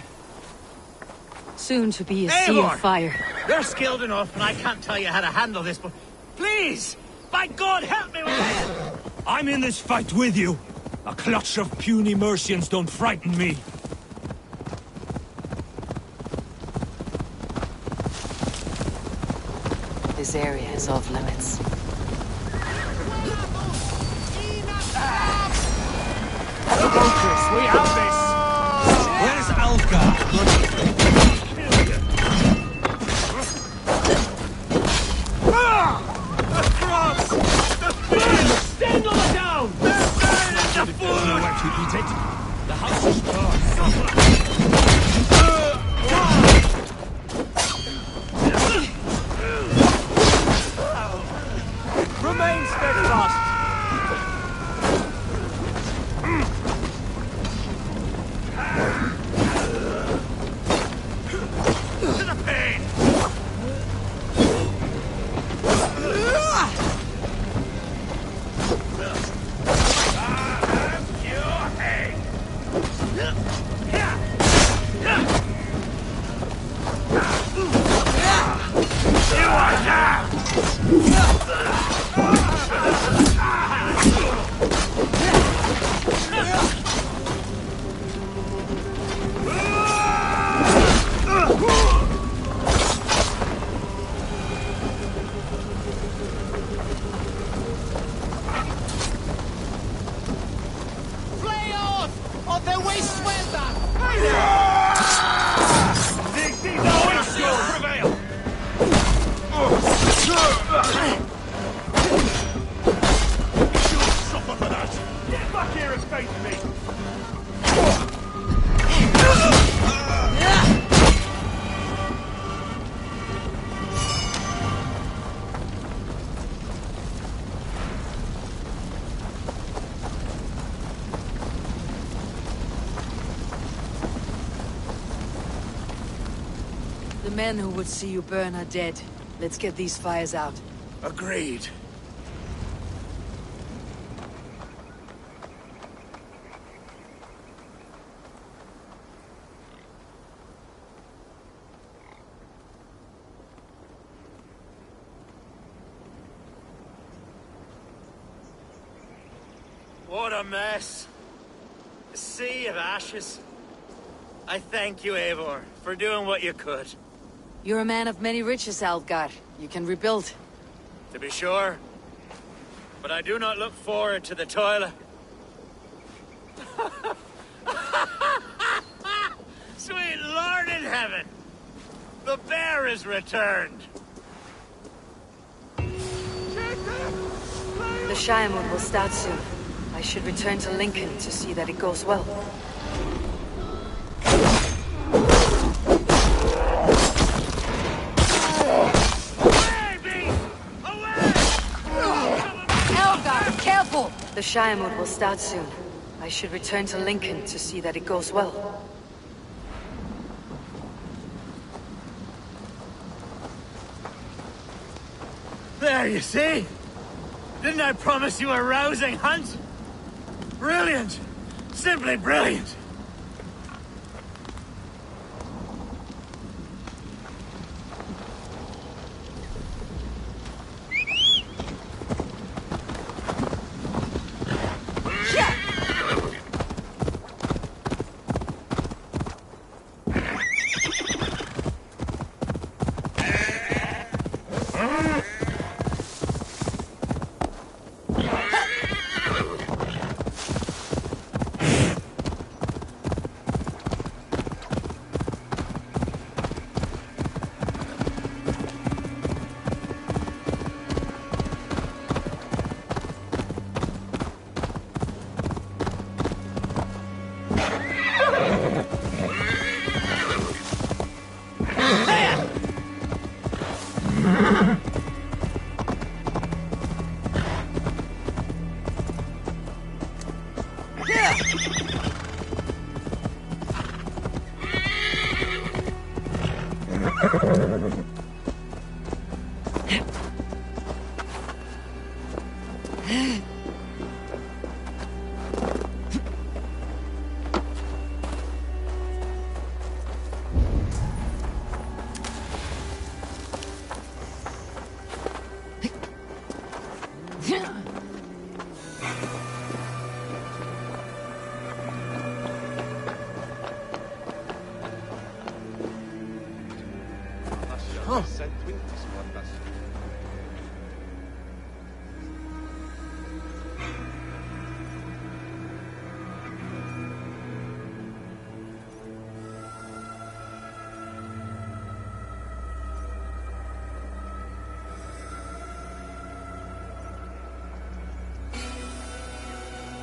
Soon to be a sea of fire. You're skilled enough, and I can't tell you how to handle this, but please! By God, help me with this! I'm in this fight with you! A clutch of puny Mercians don't frighten me! This area is off limits. Focus, we have this! Where's Alka? The cross! The field! Stand on down! The stone and the food! Know where to eat it? The house is yours. Remain steadfast! To the pain! The men who would see you burn are dead. Let's get these fires out. Agreed. What a mess. A sea of ashes. I thank you, Eivor, for doing what you could. You're a man of many riches, Algar. You can rebuild. To be sure. But I do not look forward to the toil. Sweet Lord in heaven! The bear is returned! The Shiremoon will start soon. I should return to Lincoln to see that it goes well. Elgar, careful! The Shiremoon will start soon. I should return to Lincoln to see that it goes well. There, you see? Didn't I promise you a rousing hunt? Brilliant! Simply brilliant!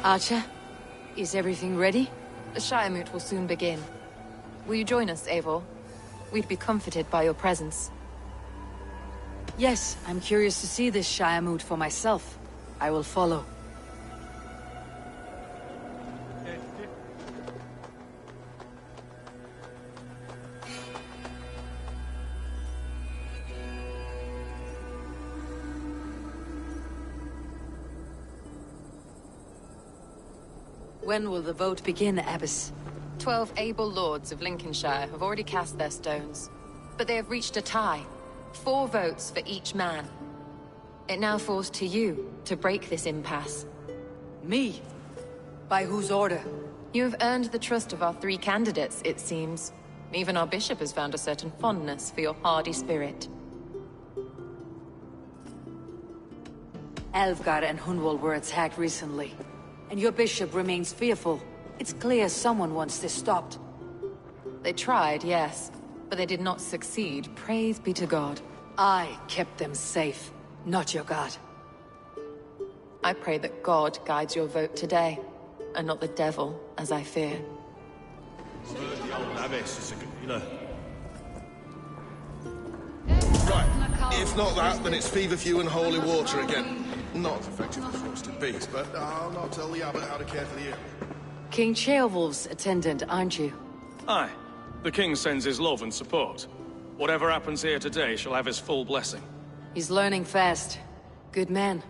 Archer, is everything ready? The Shire Moot will soon begin. Will you join us, Eivor? We'd be comforted by your presence. Yes, I'm curious to see this Shire Moot for myself. I will follow. When will the vote begin, Abbess? 12 able lords of Lincolnshire have already cast their stones, but they have reached a tie. 4 votes for each man. It now falls to you to break this impasse. Me? By whose order? You have earned the trust of our 3 candidates, it seems. Even our bishop has found a certain fondness for your hardy spirit. Alfgar and Hunwald were attacked recently, and your bishop remains fearful. It's clear someone wants this stopped. They tried, yes, but they did not succeed, praise be to God. I kept them safe, not your god. I pray that God guides your vote today, and not the devil, as I fear. The old abbess is a good, you know. Right, if not that, then it's feverfew and holy water again. Not as effective as roasted bees, but I'll not tell the abbot how to care for the ill. King Ceolwulf's attendant, aren't you? Aye. The king sends his love and support. Whatever happens here today shall have his full blessing. He's learning fast. Good man.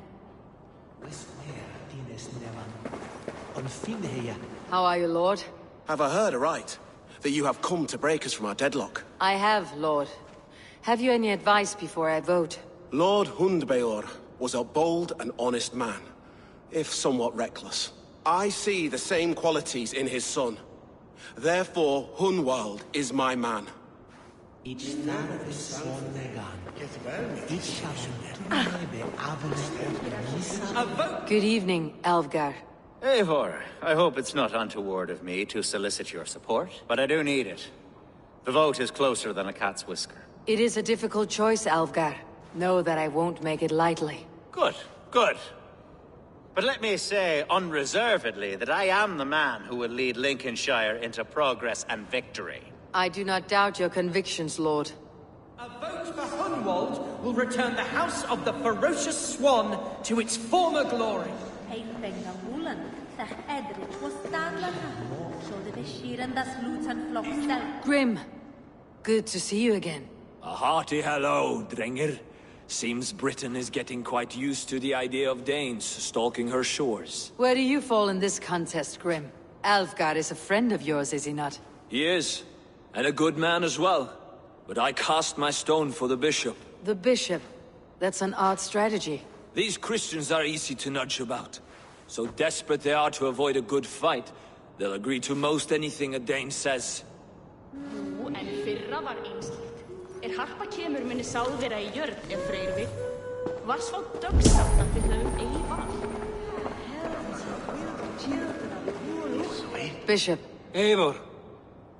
How are you, Lord? Have I heard aright? That you have come to break us from our deadlock? I have, Lord. Have you any advice before I vote? Lord Hundbeor was a bold and honest man, if somewhat reckless. I see the same qualities in his son. Therefore, Hunwald is my man. Good evening, Alfgar. Eivor, I hope it's not untoward of me to solicit your support, but I do need it. The vote is closer than a cat's whisker. It is a difficult choice, Alfgar. Know that I won't make it lightly. Good, good. But let me say unreservedly that I am the man who will lead Lincolnshire into progress and victory. I do not doubt your convictions, Lord. A vote for Hunwald will return the House of the Ferocious Swan to its former glory. Grim, good to see you again. A hearty hello, Drenger. Seems Britain is getting quite used to the idea of Danes stalking her shores. Where do you fall in this contest, Grim? Alfgar is a friend of yours, is he not? He is, and a good man as well. But I cast my stone for the bishop. The bishop? That's an odd strategy. These Christians are easy to nudge about. So desperate they are to avoid a good fight, they'll agree to most anything a Dane says. Harpa kemur minni sál þeirra í jörð Freyr við. Var svo dögsamt að við höfum eigi val. Bishop. Eivor,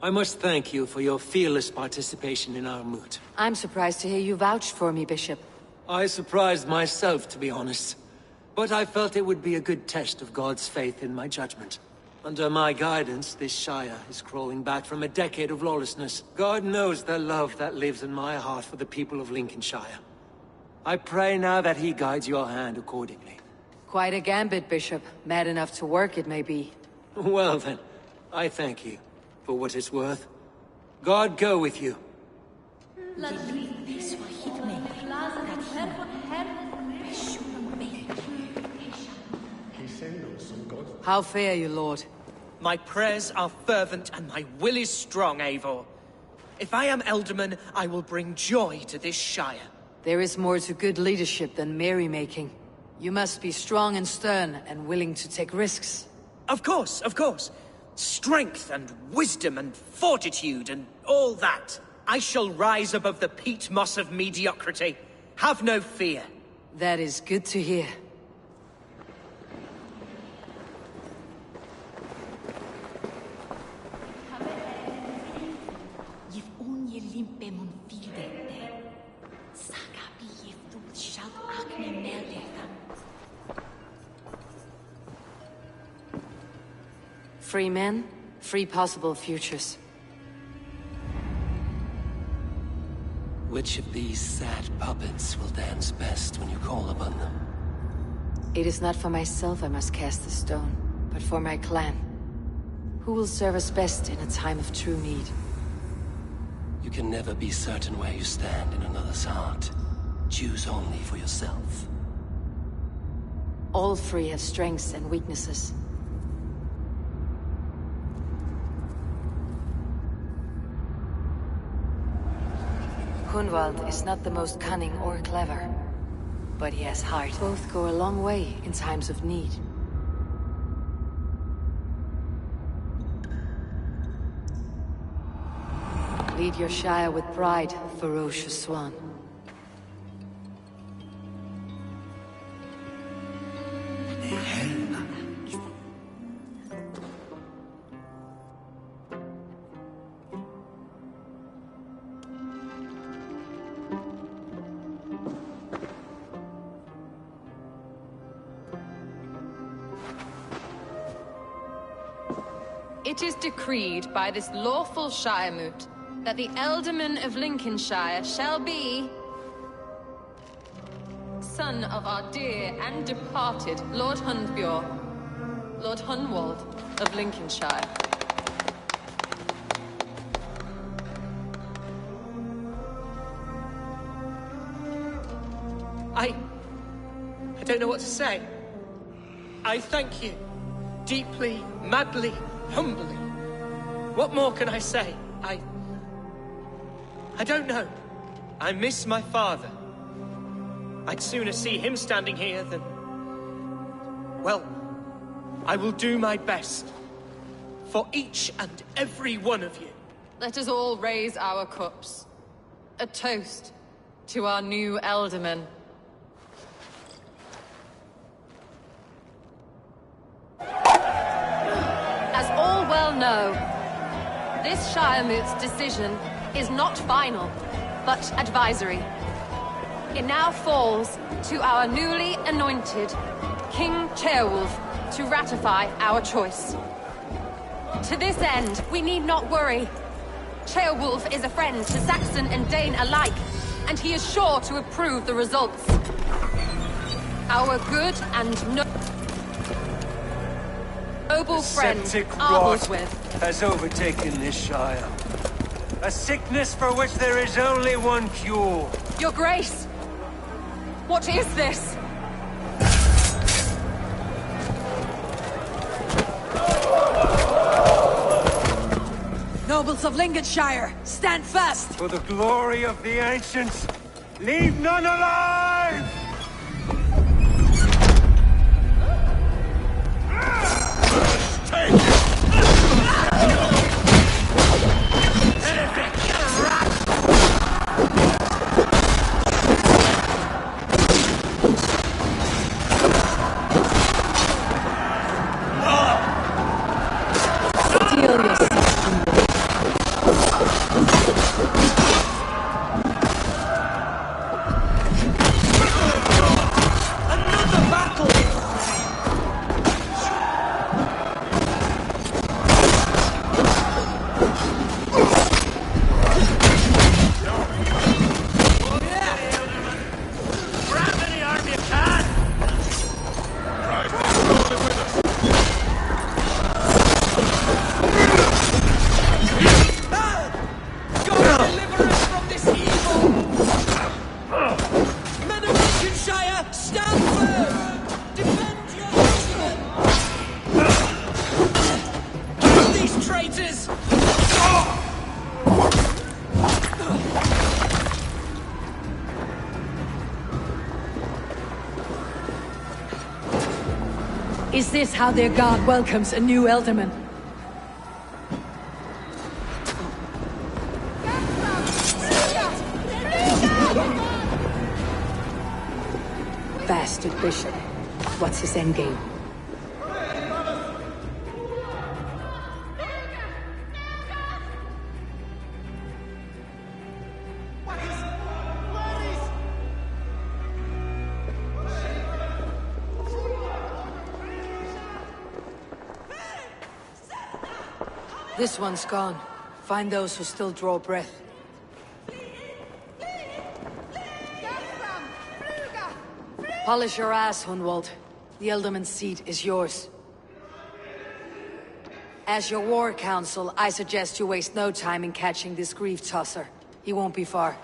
I must thank you for your fearless participation in our moot. I'm surprised to hear you vouched for me, Bishop. I surprised myself, to be honest. But I felt it would be a good test of God's faith in my judgment. Under my guidance, this Shire is crawling back from a decade of lawlessness. God knows the love that lives in my heart for the people of Lincolnshire. I pray now that he guides your hand accordingly. Quite a gambit, Bishop. Mad enough to work, it may be. Well then, I thank you, for what it's worth. God go with you. How fare you, Lord? My prayers are fervent and my will is strong, Eivor. If I am Elderman, I will bring joy to this Shire. There is more to good leadership than merrymaking. You must be strong and stern and willing to take risks. Of course, of course. Strength and wisdom and fortitude and all that. I shall rise above the peat moss of mediocrity. Have no fear. That is good to hear. Free men, free possible futures. Which of these sad puppets will dance best when you call upon them? It is not for myself I must cast the stone, but for my clan. Who will serve us best in a time of true need? You can never be certain where you stand in another's heart. Choose only for yourself. All three have strengths and weaknesses. Hunwald is not the most cunning or clever, but he has heart. Both go a long way in times of need. Lead your Shire with pride, ferocious swan. It is decreed by this lawful Shiremoot that the Ealdorman of Lincolnshire shall be son of our dear and departed Lord Hundbjorn, Lord Hunwald of Lincolnshire. I don't know what to say. I thank you. Deeply, madly, humbly. What more can I say? I don't know. I miss my father. I'd sooner see him standing here than... Well, I will do my best. For each and every one of you. Let us all raise our cups. A toast to our new Ealdorman. As all well know, this Shiremoot's decision is not final, but advisory. It now falls to our newly anointed King Ceolwulf to ratify our choice. To this end, we need not worry. Ceolwulf is a friend to Saxon and Dane alike, and he is sure to approve the results. Our good and noble friend, Septic rot Arthurwith, has overtaken this Shire. A sickness for which there is only one cure. Your Grace! What is this? Nobles of Lincolnshire, stand fast! For the glory of the ancients, leave none alive! Is this how their god welcomes a new Ealdorman? Bastard bishop. What's his endgame? This one's gone. Find those who still draw breath. Polish your ass, Hunwald. The Elderman's seat is yours. As your war council, I suggest you waste no time in catching this grief tosser. He won't be far.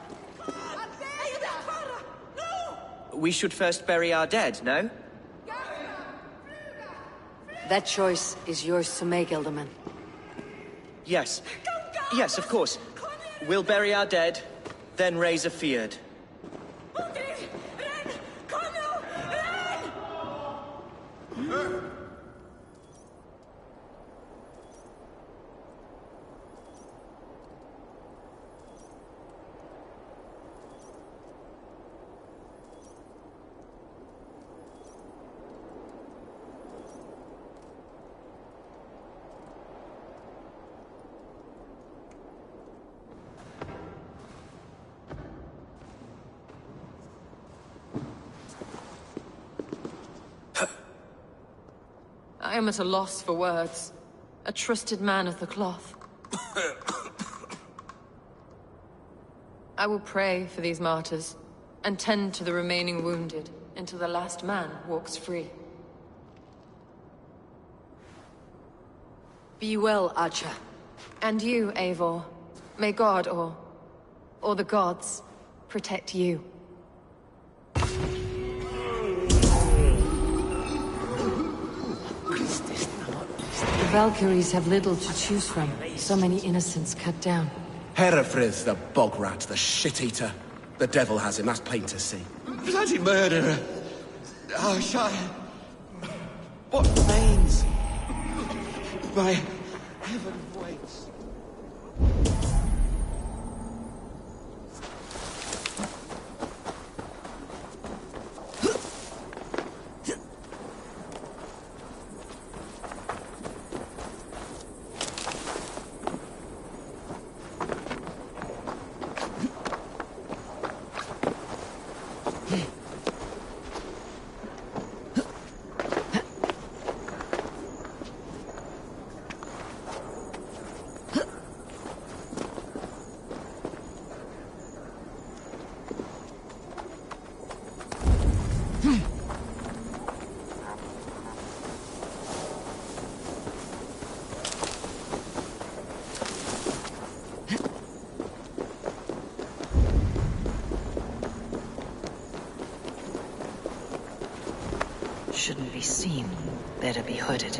We should first bury our dead, no? That choice is yours to make, Elderman. Yes. Yes, of course. We'll bury our dead, then raise a feared. I am at a loss for words. A trusted man of the cloth. I will pray for these martyrs, and tend to the remaining wounded, until the last man walks free. Be well, Archer. And you, Eivor. May God, or the gods, protect you. The Valkyries have little to choose from. So many innocents cut down. Herefrith, the bog rat, the shit-eater. The devil has him, that's plain to see. Bloody murderer! Oh, Shire! What remains? My heaven waits. Shouldn't be seen. Better be hooded.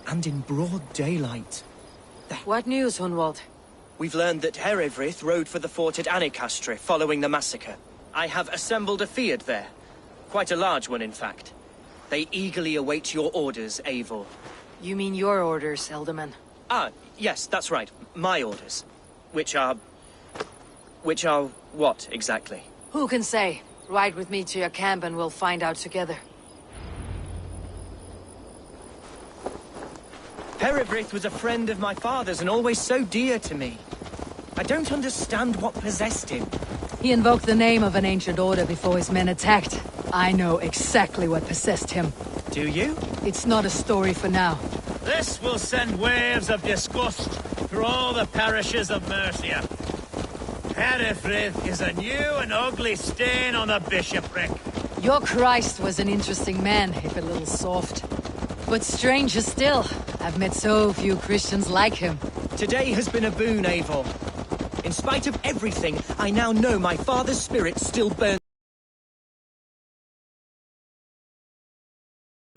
And in broad daylight. What news, Hunwald? We've learned that Herefrith rode for the fort at Annikastre following the massacre. I have assembled a Fiat there. Quite a large one, in fact. They eagerly await your orders, Eivor. You mean your orders, Elderman? Ah, yes, that's right. My orders. Which are what, exactly? Who can say? Ride with me to your camp and we'll find out together. Herefrith was a friend of my father's and always so dear to me. I don't understand what possessed him. He invoked the name of an ancient order before his men attacked. I know exactly what possessed him. Do you? It's not a story for now. This will send waves of disgust through all the parishes of Mercia. Herefrith is a new and ugly stain on the bishopric. Your Christ was an interesting man, if a little soft. But stranger still, I've met so few Christians like him. Today has been a boon, Eivor. In spite of everything, I now know my father's spirit still burns.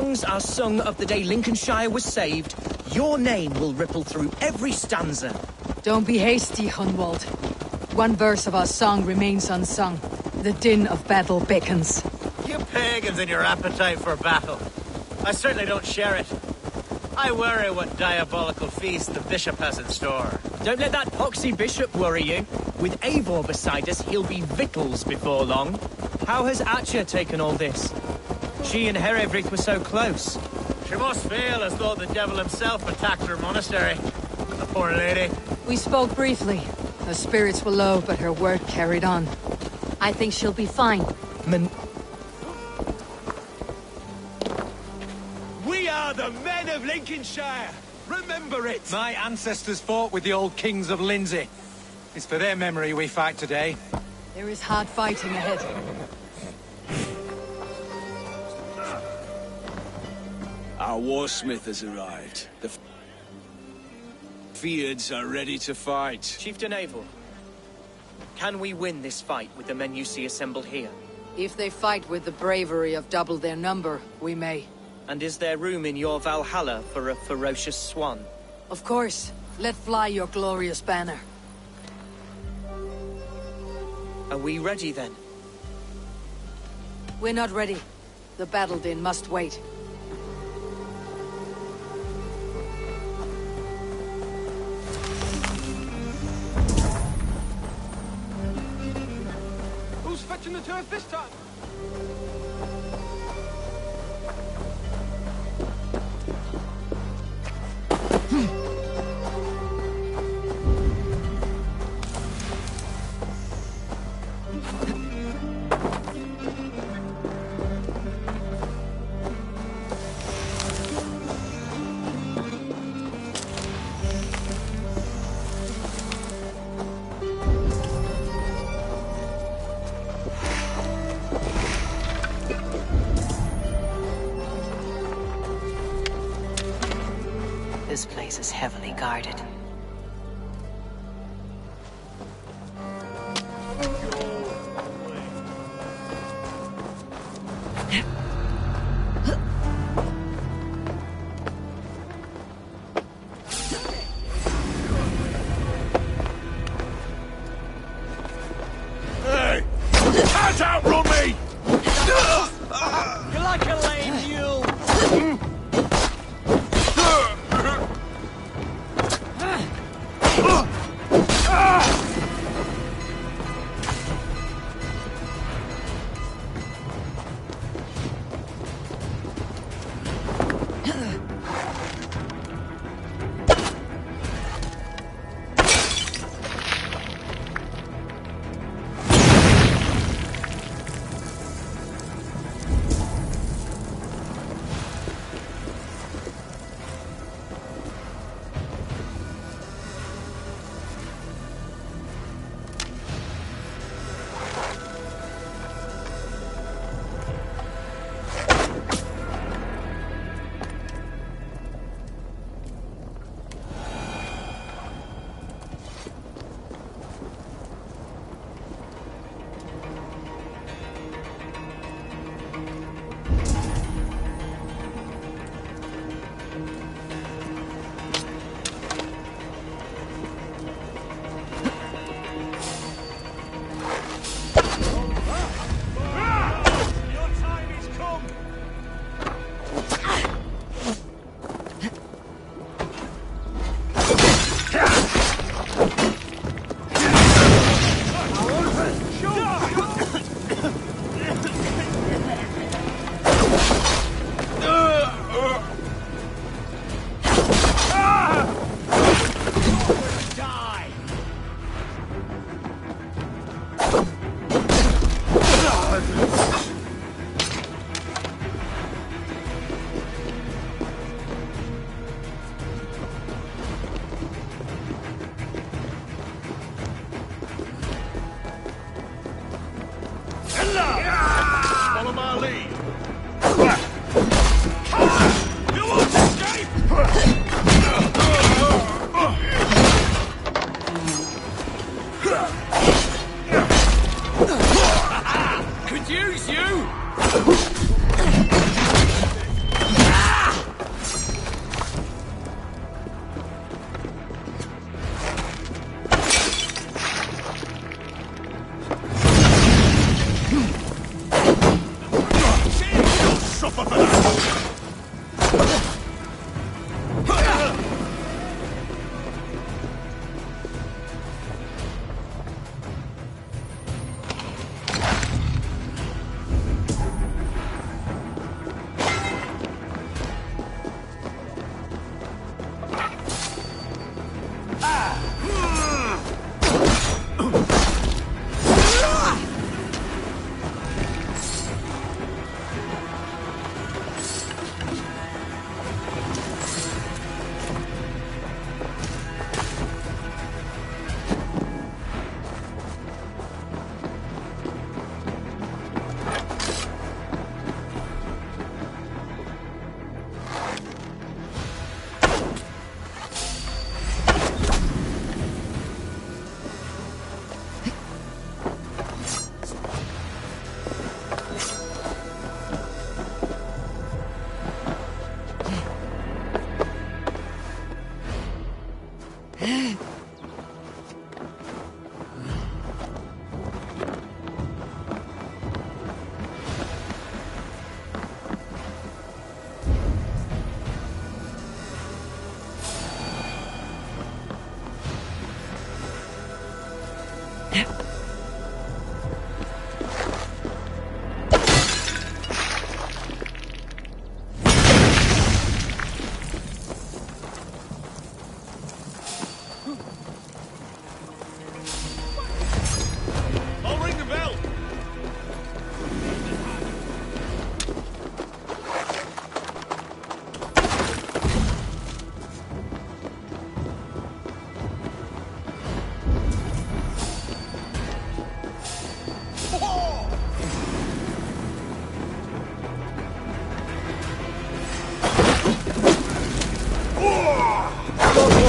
Songs are sung of the day Lincolnshire was saved. Your name will ripple through every stanza. Don't be hasty, Hunwald. One verse of our song remains unsung. The din of battle beckons. You pagans and your appetite for battle. I certainly don't share it. I worry what diabolical feast the bishop has in store. Don't let that poxy bishop worry you. With Eivor beside us, he'll be victuals before long. How has Atcha taken all this? She and Herefrith were so close. She must feel as though the devil himself attacked her monastery. The poor lady. We spoke briefly. Her spirits were low, but her work carried on. I think she'll be fine. We are the men of Lincolnshire! Remember it! My ancestors fought with the old kings of Lindsey. It's for their memory we fight today. There is hard fighting ahead. Our warsmith has arrived. The Feards are ready to fight. Chieftain Eivor, can we win this fight with the men you see assembled here? If they fight with the bravery of double their number, we may. And is there room in your Valhalla for a ferocious swan? Of course. Let fly your glorious banner. Are we ready then? We're not ready. The battle din must wait. Who's fetching the turf this time? This place is heavily guarded. Hey! Can't outrun me! You're like a lame mule!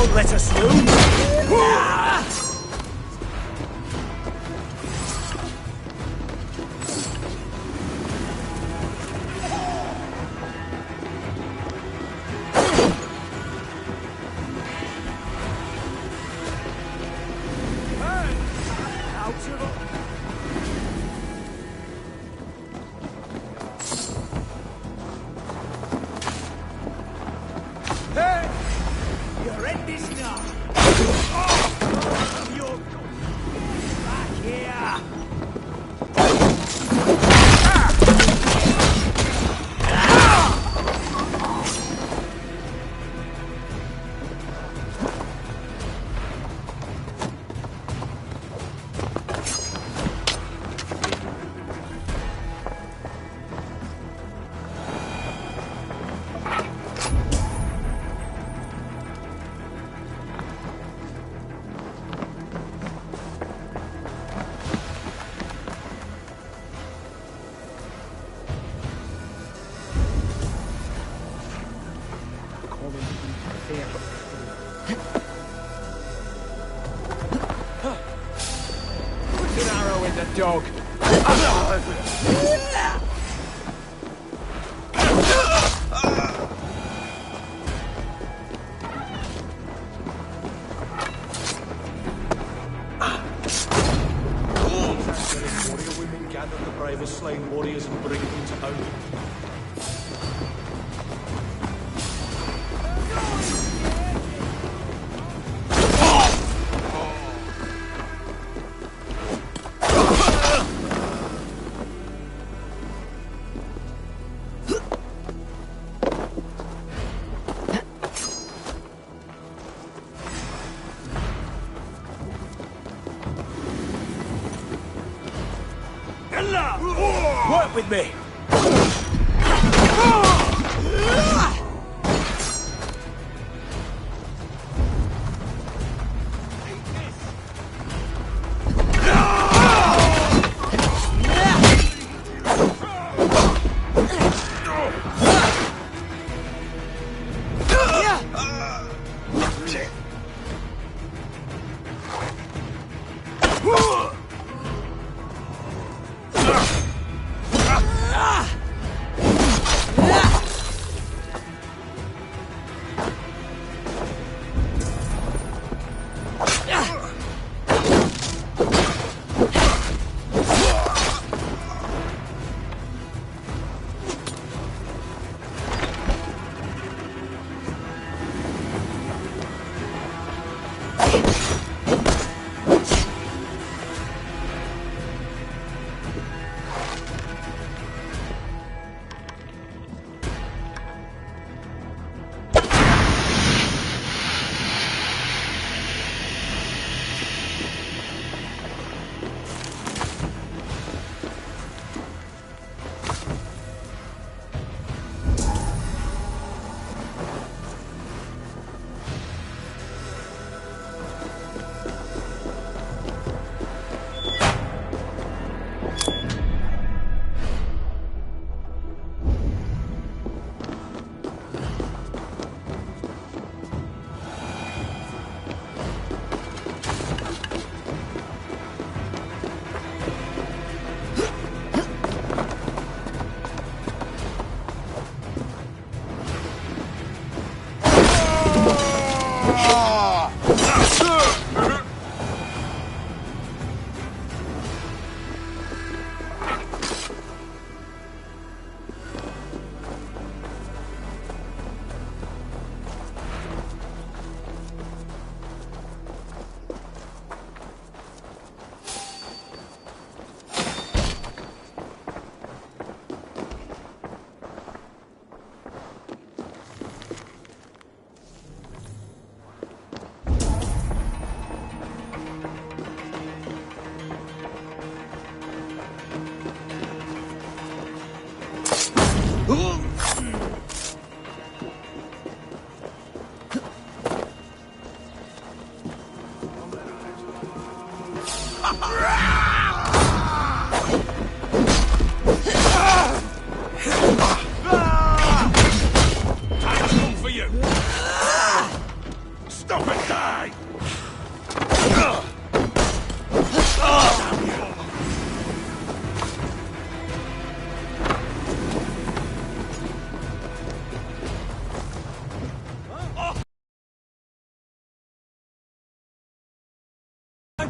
won't let us through! Dog. Warrior women gather the bravest slain warriors and bring them to Odin. Work with me!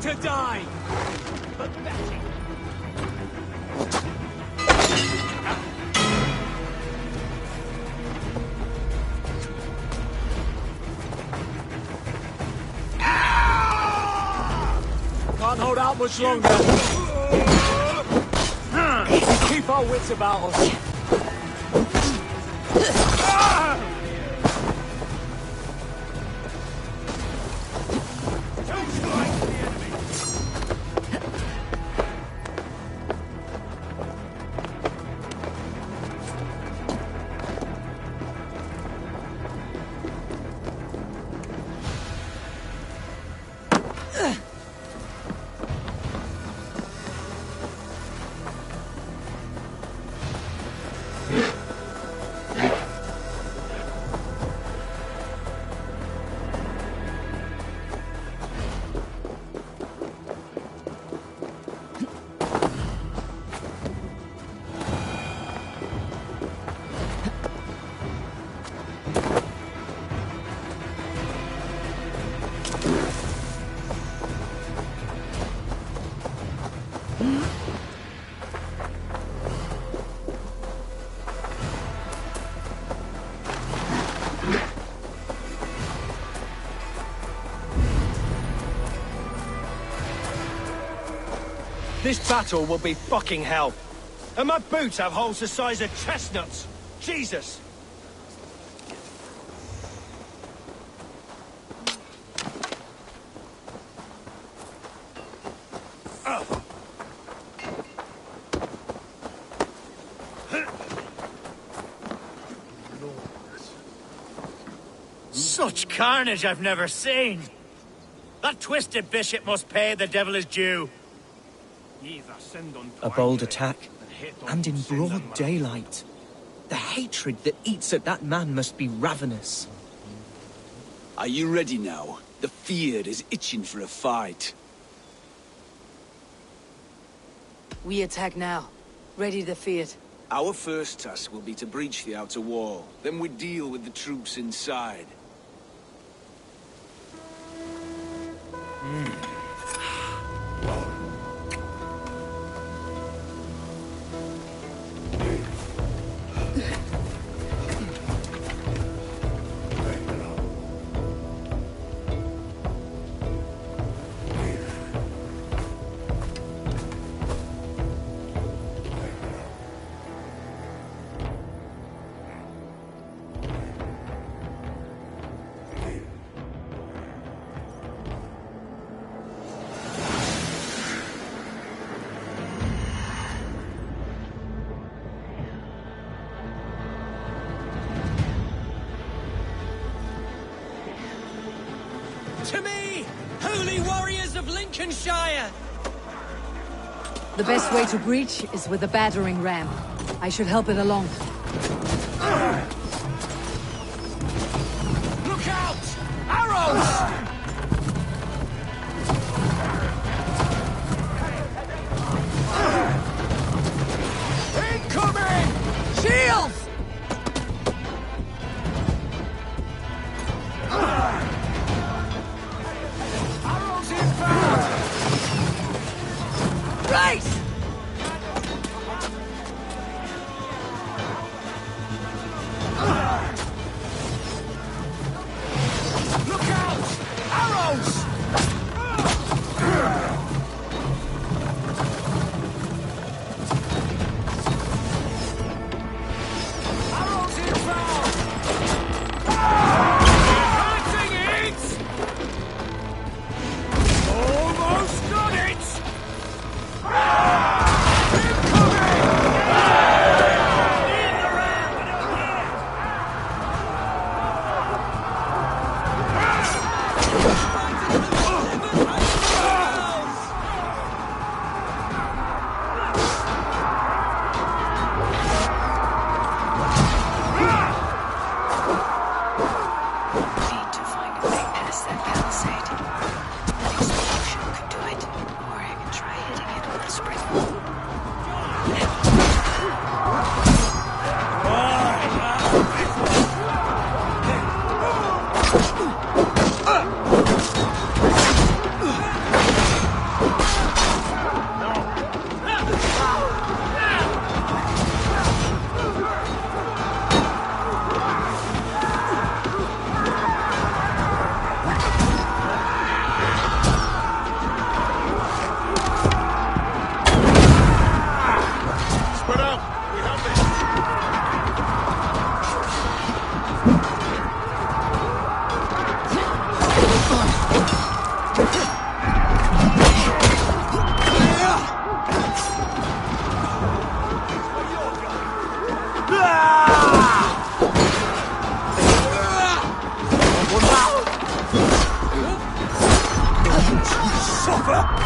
to die! Pathetic! Can't hold out much longer. We keep our wits about us. This battle will be fucking hell. And my boots have holes the size of chestnuts. Jesus! Such carnage I've never seen! That twisted bishop must pay the devil his due. A bold attack, and in broad daylight. The hatred that eats at that man must be ravenous. Are you ready now? The Feared is itching for a fight. We attack now. Ready the Feared. Our first task will be to breach the outer wall. Then we deal with the troops inside. To me, holy warriors of Lincolnshire! The best way to breach is with a battering ram. I should help it along. Look out! Arrows! Incoming! Shields! Arrows inbound! Right! suffer!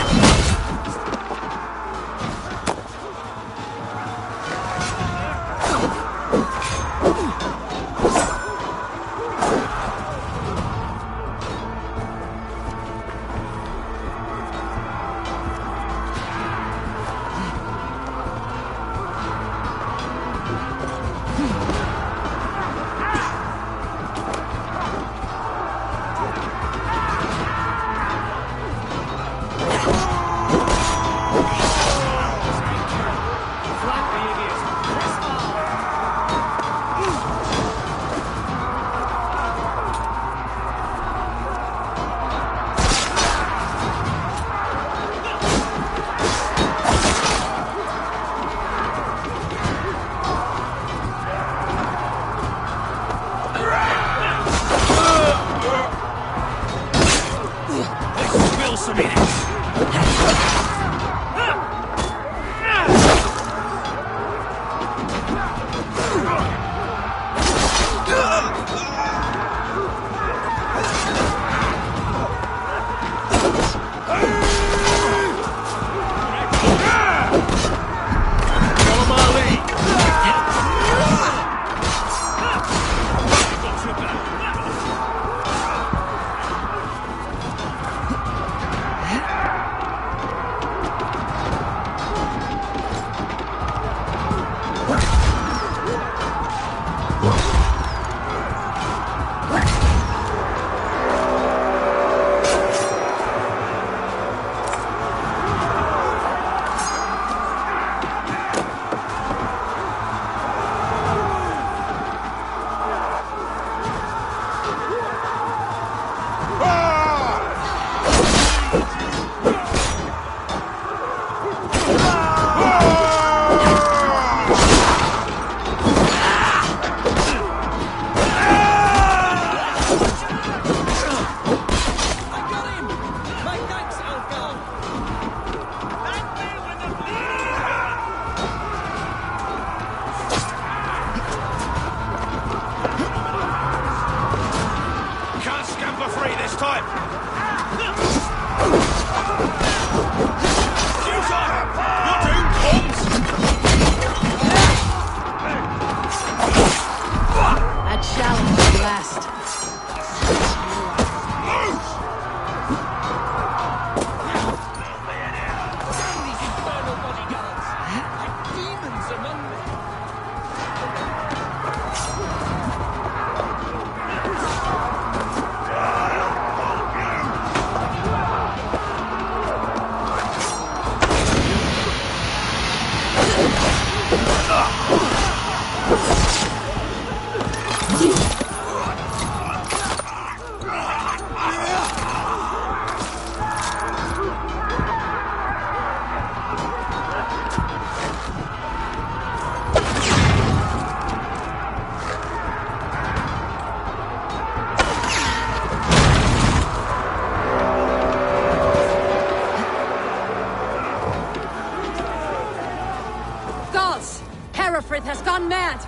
Has gone mad!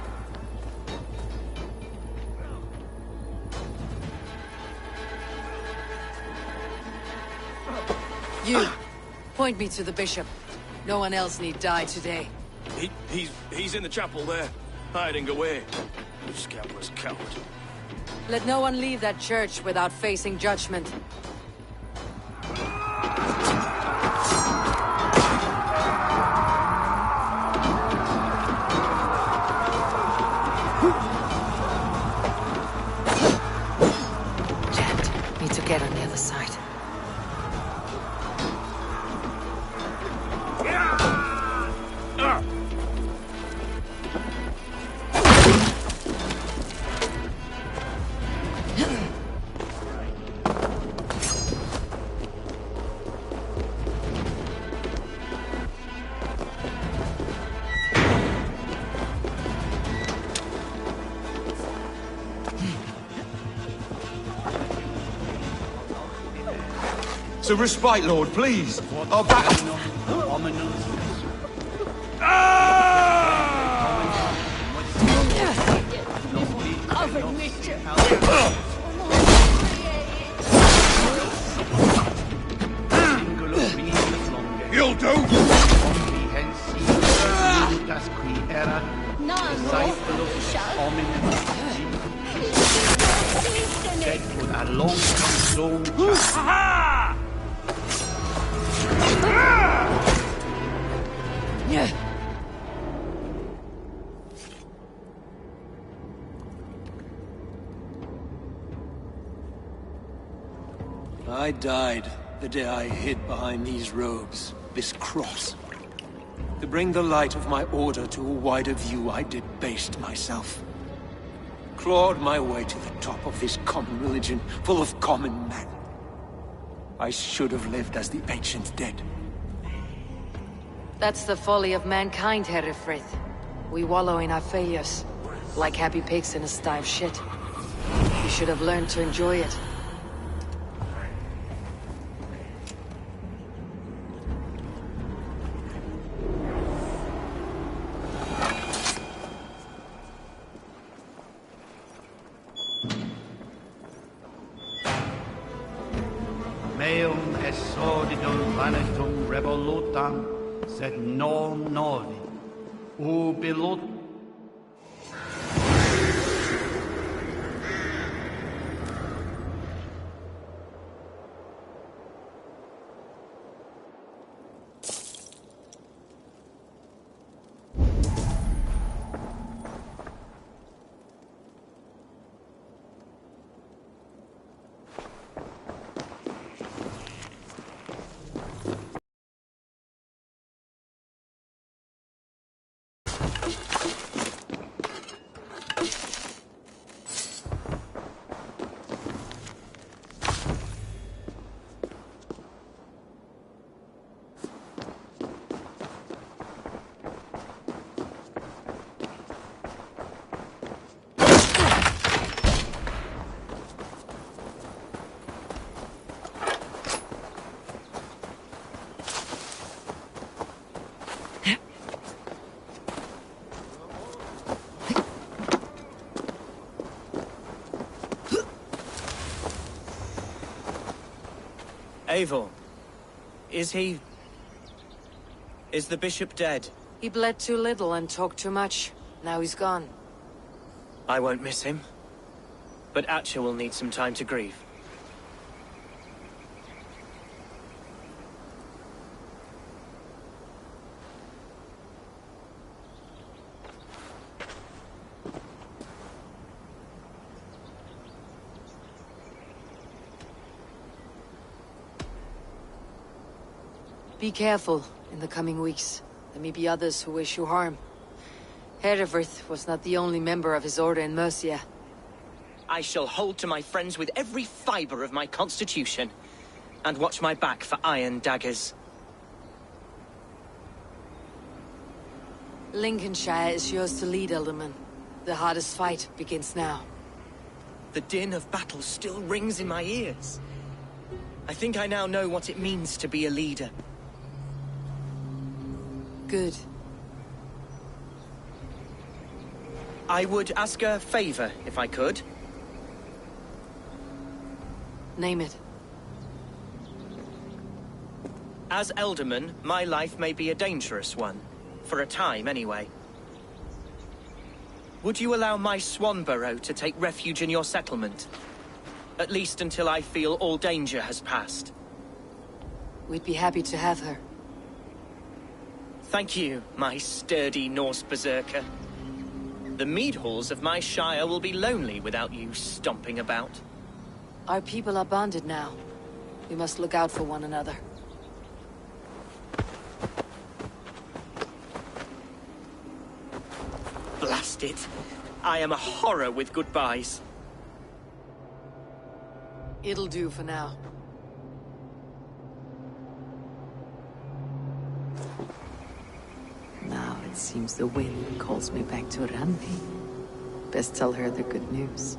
You, point me to the bishop. No one else need die today. He's in the chapel there, hiding away. You scandalous coward. Let no one leave that church without facing judgment. Need to get on the other side. A respite, Lord, please. Our battle. I died the day I hid behind these robes, this cross. To bring the light of my order to a wider view, I debased myself. Clawed my way to the top of this common religion, full of common men. I should have lived as the ancient dead. That's the folly of mankind, Herefrith. We wallow in our failures, like happy pigs in a sty of shit. We should have learned to enjoy it. Meum exordidum planetum revolutam, sed non novi, ubilut. Eivor, is the bishop dead? He bled too little and talked too much. Now he's gone. I won't miss him. But Atcha will need some time to grieve. Be careful in the coming weeks. There may be others who wish you harm. Herefrith was not the only member of his order in Mercia. I shall hold to my friends with every fibre of my constitution, and watch my back for iron daggers. Lincolnshire is yours to lead, Alderman. The hardest fight begins now. The din of battle still rings in my ears. I think I now know what it means to be a leader. Good. I would ask a favor, if I could. Name it. As Elderman, my life may be a dangerous one. For a time, anyway. Would you allow my Swanborough to take refuge in your settlement? At least until I feel all danger has passed. We'd be happy to have her. Thank you, my sturdy Norse berserker. The mead halls of my shire will be lonely without you stomping about. Our people are bonded now. We must look out for one another. Blast it. I am a horror with goodbyes. It'll do for now. Now it seems the wind calls me back to Randi. Best tell her the good news.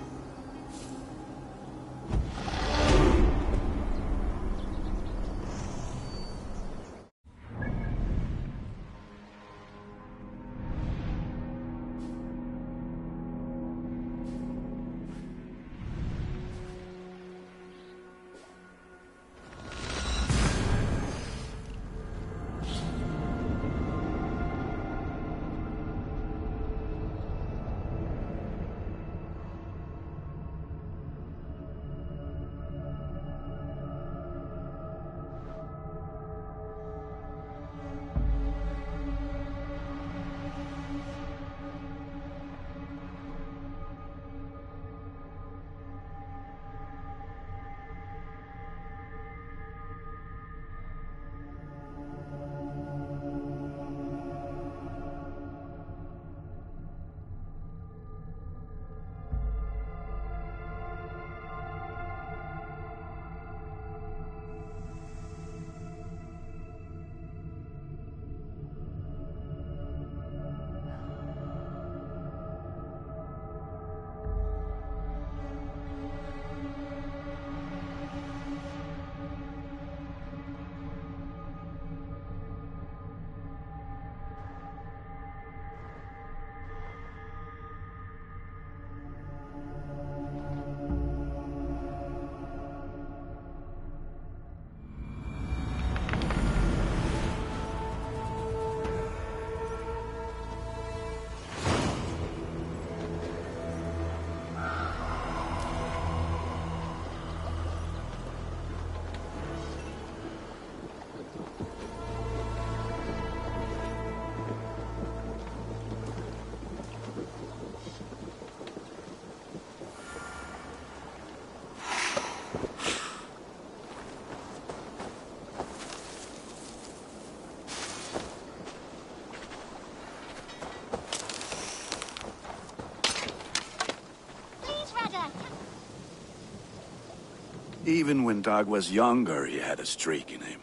Even when Dag was younger, he had a streak in him.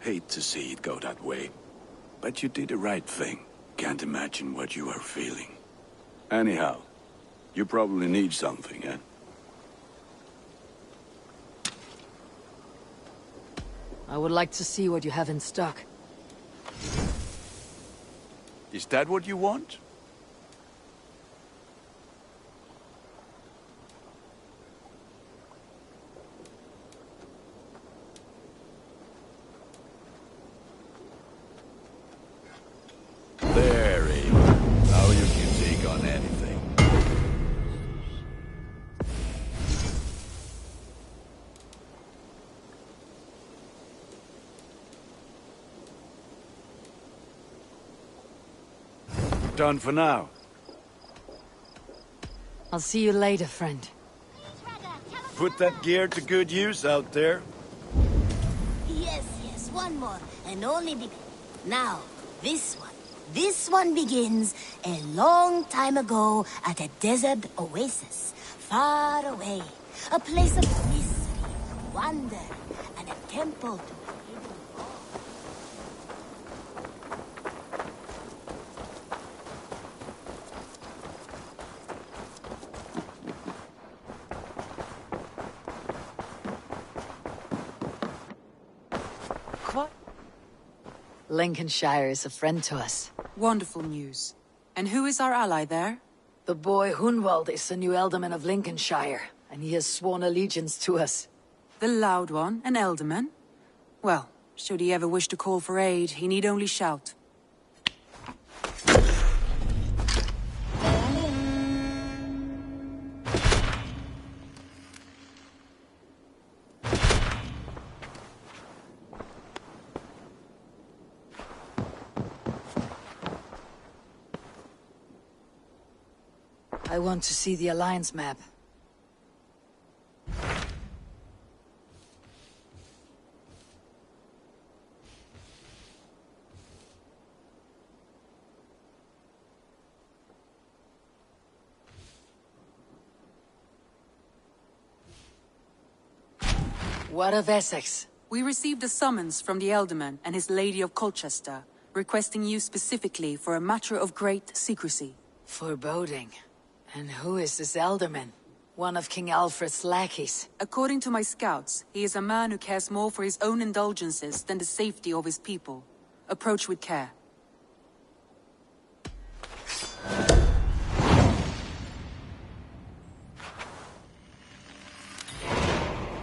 Hate to see it go that way. But you did the right thing. Can't imagine what you are feeling. Anyhow, you probably need something, eh? I would like to see what you have in stock. Is that what you want? There, Abe. Now you can take on anything. Done for now. I'll see you later, friend. Put that gear to good use out there. Yes, yes, one more, and only now, this one. This one begins a long time ago at a desert oasis, far away. A place of mystery, wonder, and a temple to Lincolnshire is a friend to us. Wonderful news. And who is our ally there? The boy Hunwald is the new Alderman of Lincolnshire, and he has sworn allegiance to us. The Loud One, an Alderman? Well, should he ever wish to call for aid, he need only shout. I want to see the Alliance map. What of Essex? We received a summons from the Alderman and his Lady of Colchester, requesting you specifically for a matter of great secrecy. Foreboding. And who is this Alderman? One of King Alfred's lackeys. According to my scouts, he is a man who cares more for his own indulgences than the safety of his people. Approach with care.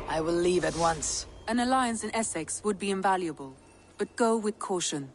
I will leave at once. An alliance in Essex would be invaluable, but go with caution.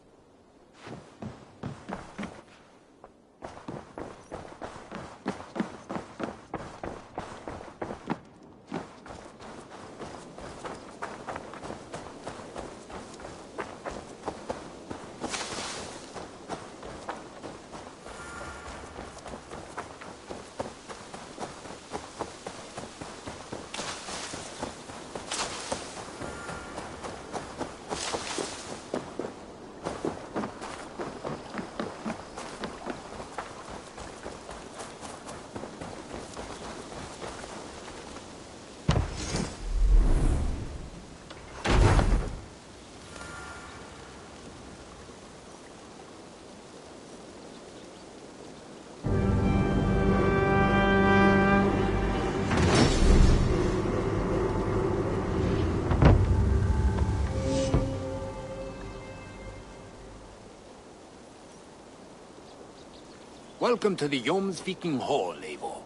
Welcome to the Jomsviking Hall, Eivor.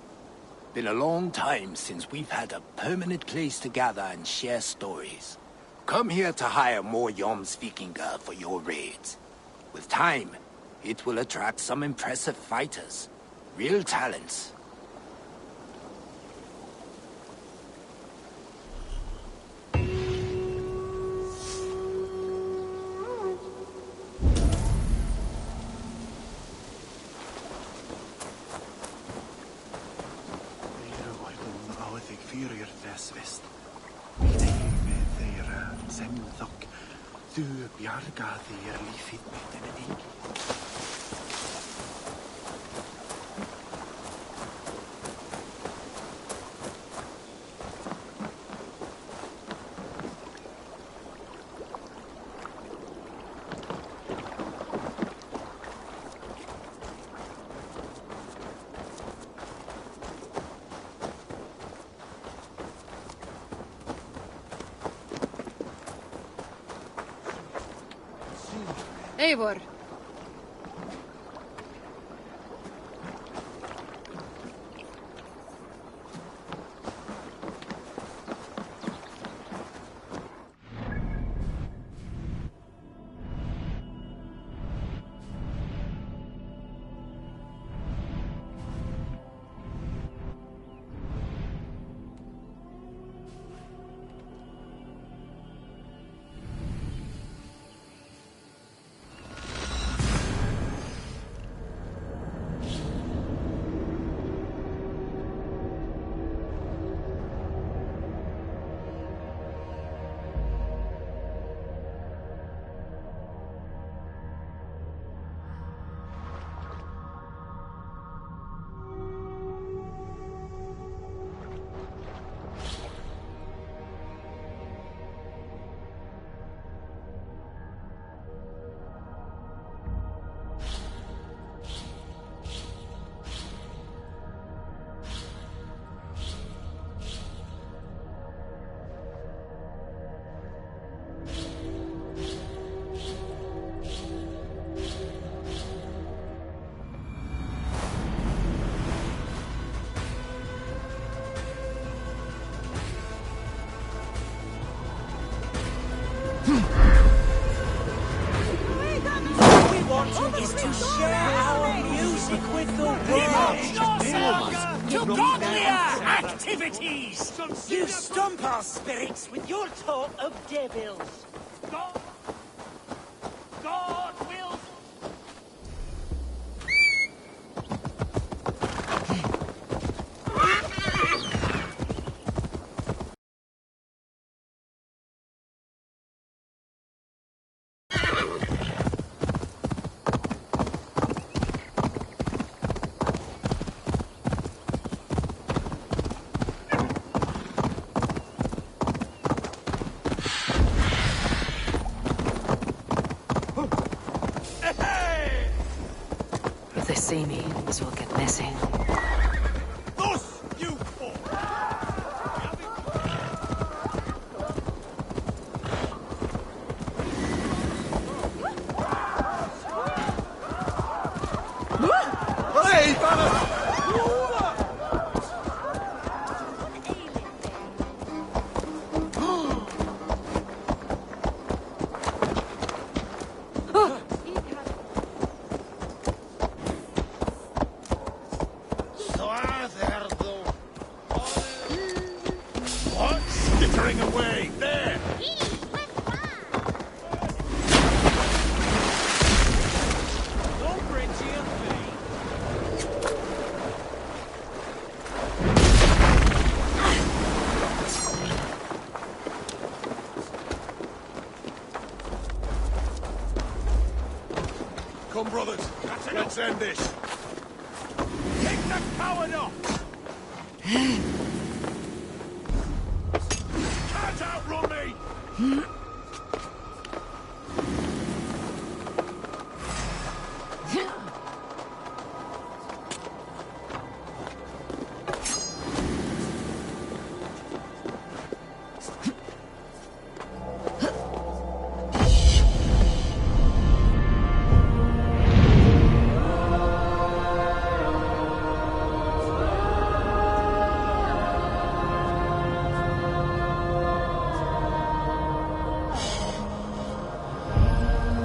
Been a long time since we've had a permanent place to gather and share stories. Come here to hire more Jomsvikinger for your raids. With time, it will attract some impressive fighters. Real talents. Eivor. Is to share our music with the world. To godlier activities! You stump our spirits with your talk of devils. God will... If they see me, this will get messy. Thus, you four! Hey, fellas! What? Skittering away! There! Come, brothers. Let's end this. Take the coward off! Can't outrun me!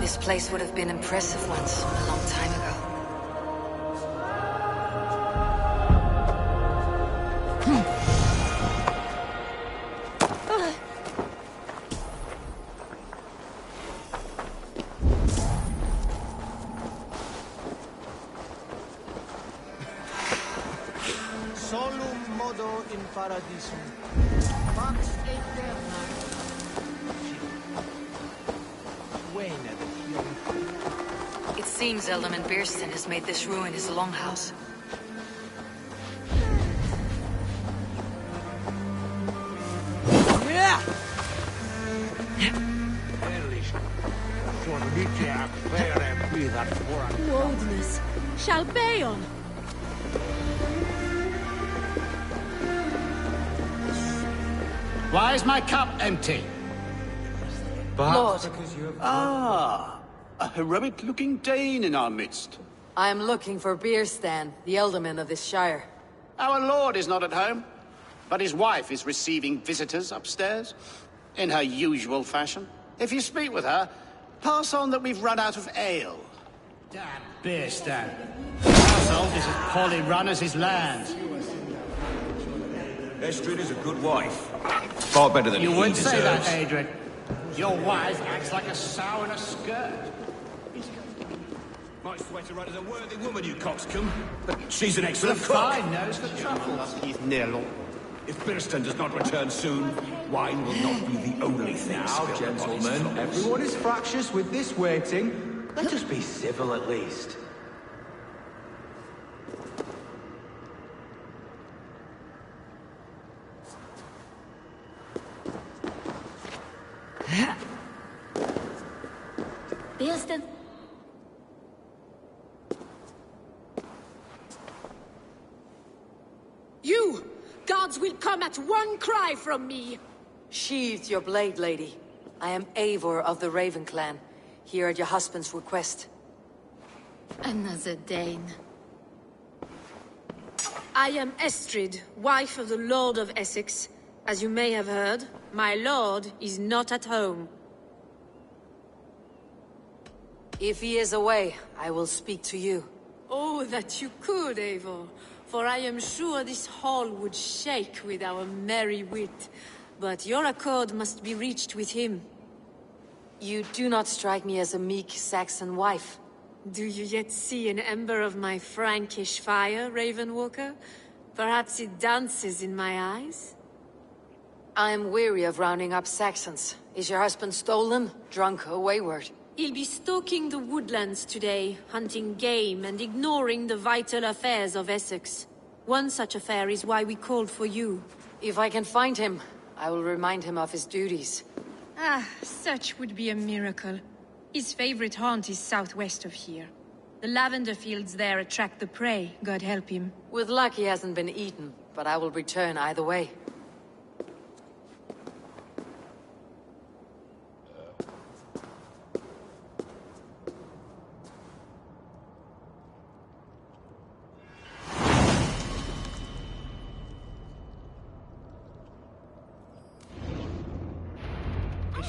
This place would have been impressive once, a long time ago. Solum modo in paradisum. Pax aeterna. It seems Eldorman Beerston has made this ruin his longhouse. Wodeness. Shall Bayon. Why is my cup empty? Lord. A heroic-looking Dane in our midst. I am looking for Beerstan, the Elderman of this shire. Our lord is not at home, but his wife is receiving visitors upstairs, in her usual fashion. If you speak with her, pass on that we've run out of ale. Damn Beerstan. Household is as poorly run as his land. Estrid is a good wife. Far better than You he would say that, deserves. Adrian. Your wife acts like a sow in a skirt. Might swear to run as a worthy woman, you coxcomb. But she's an With a excellent cook. fine nose for truffles. He's near. If Birston does not return soon, wine will not be the only thing. Now, gentlemen, everyone is fractious with this waiting. Let us be civil at least. Beerstan? You! Gods will come at one cry from me! Sheathe your blade, lady. I am Eivor of the Raven clan, here at your husband's request. Another Dane. I am Estrid, wife of the Lord of Essex. As you may have heard, my lord is not at home. If he is away, I will speak to you. Oh, that you could, Eivor. For I am sure this hall would shake with our merry wit. But your accord must be reached with him. You do not strike me as a meek Saxon wife. Do you yet see an ember of my Frankish fire, Ravenwalker? Perhaps it dances in my eyes? I am weary of rounding up Saxons. Is your husband stolen, drunk, or wayward? He'll be stalking the woodlands today, hunting game and ignoring the vital affairs of Essex. One such affair is why we called for you. If I can find him, I will remind him of his duties. Ah, such would be a miracle. His favorite haunt is southwest of here. The lavender fields there attract the prey, God help him. With luck he hasn't been eaten, but I will return either way.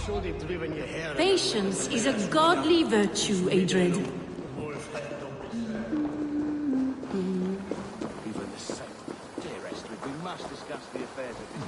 Sure they've driven your hair. Patience is a godly virtue, Adred. Even the same. Dear Estrid, we must discuss the affairs of this.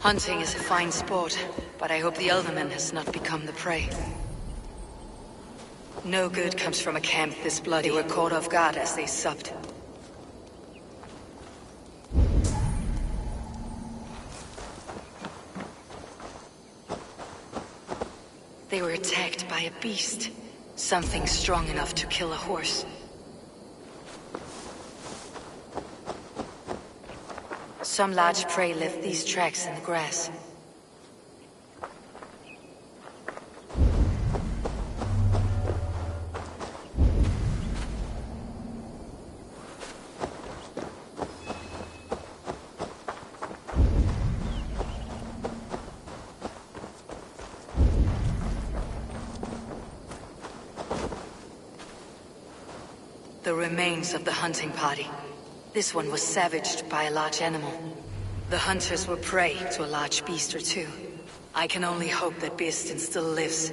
Hunting is a fine sport, but I hope the Elderman has not become the prey. No good comes from a camp this bloody. They were caught off guard as they supped. They were attacked by a beast. Something strong enough to kill a horse. Some large prey left these tracks in the grass. The remains of the hunting party. This one was savaged by a large animal. The hunters were prey to a large beast or two. I can only hope that Beastin still lives.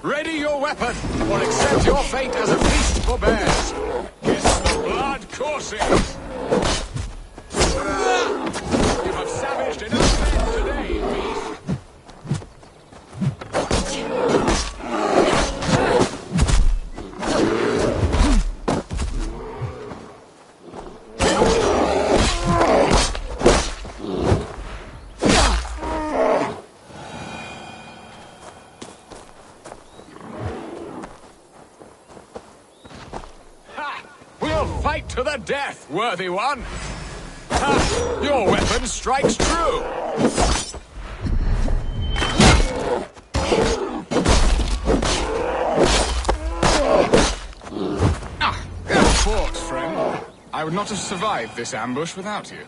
Ready your weapon, or accept your fate as a feast for bears. Kiss the blood coursing. You have savaged enough men today, beast. Fight to the death, worthy one! Ha! Your weapon strikes true! Good fought, friend. I would not have survived this ambush without you.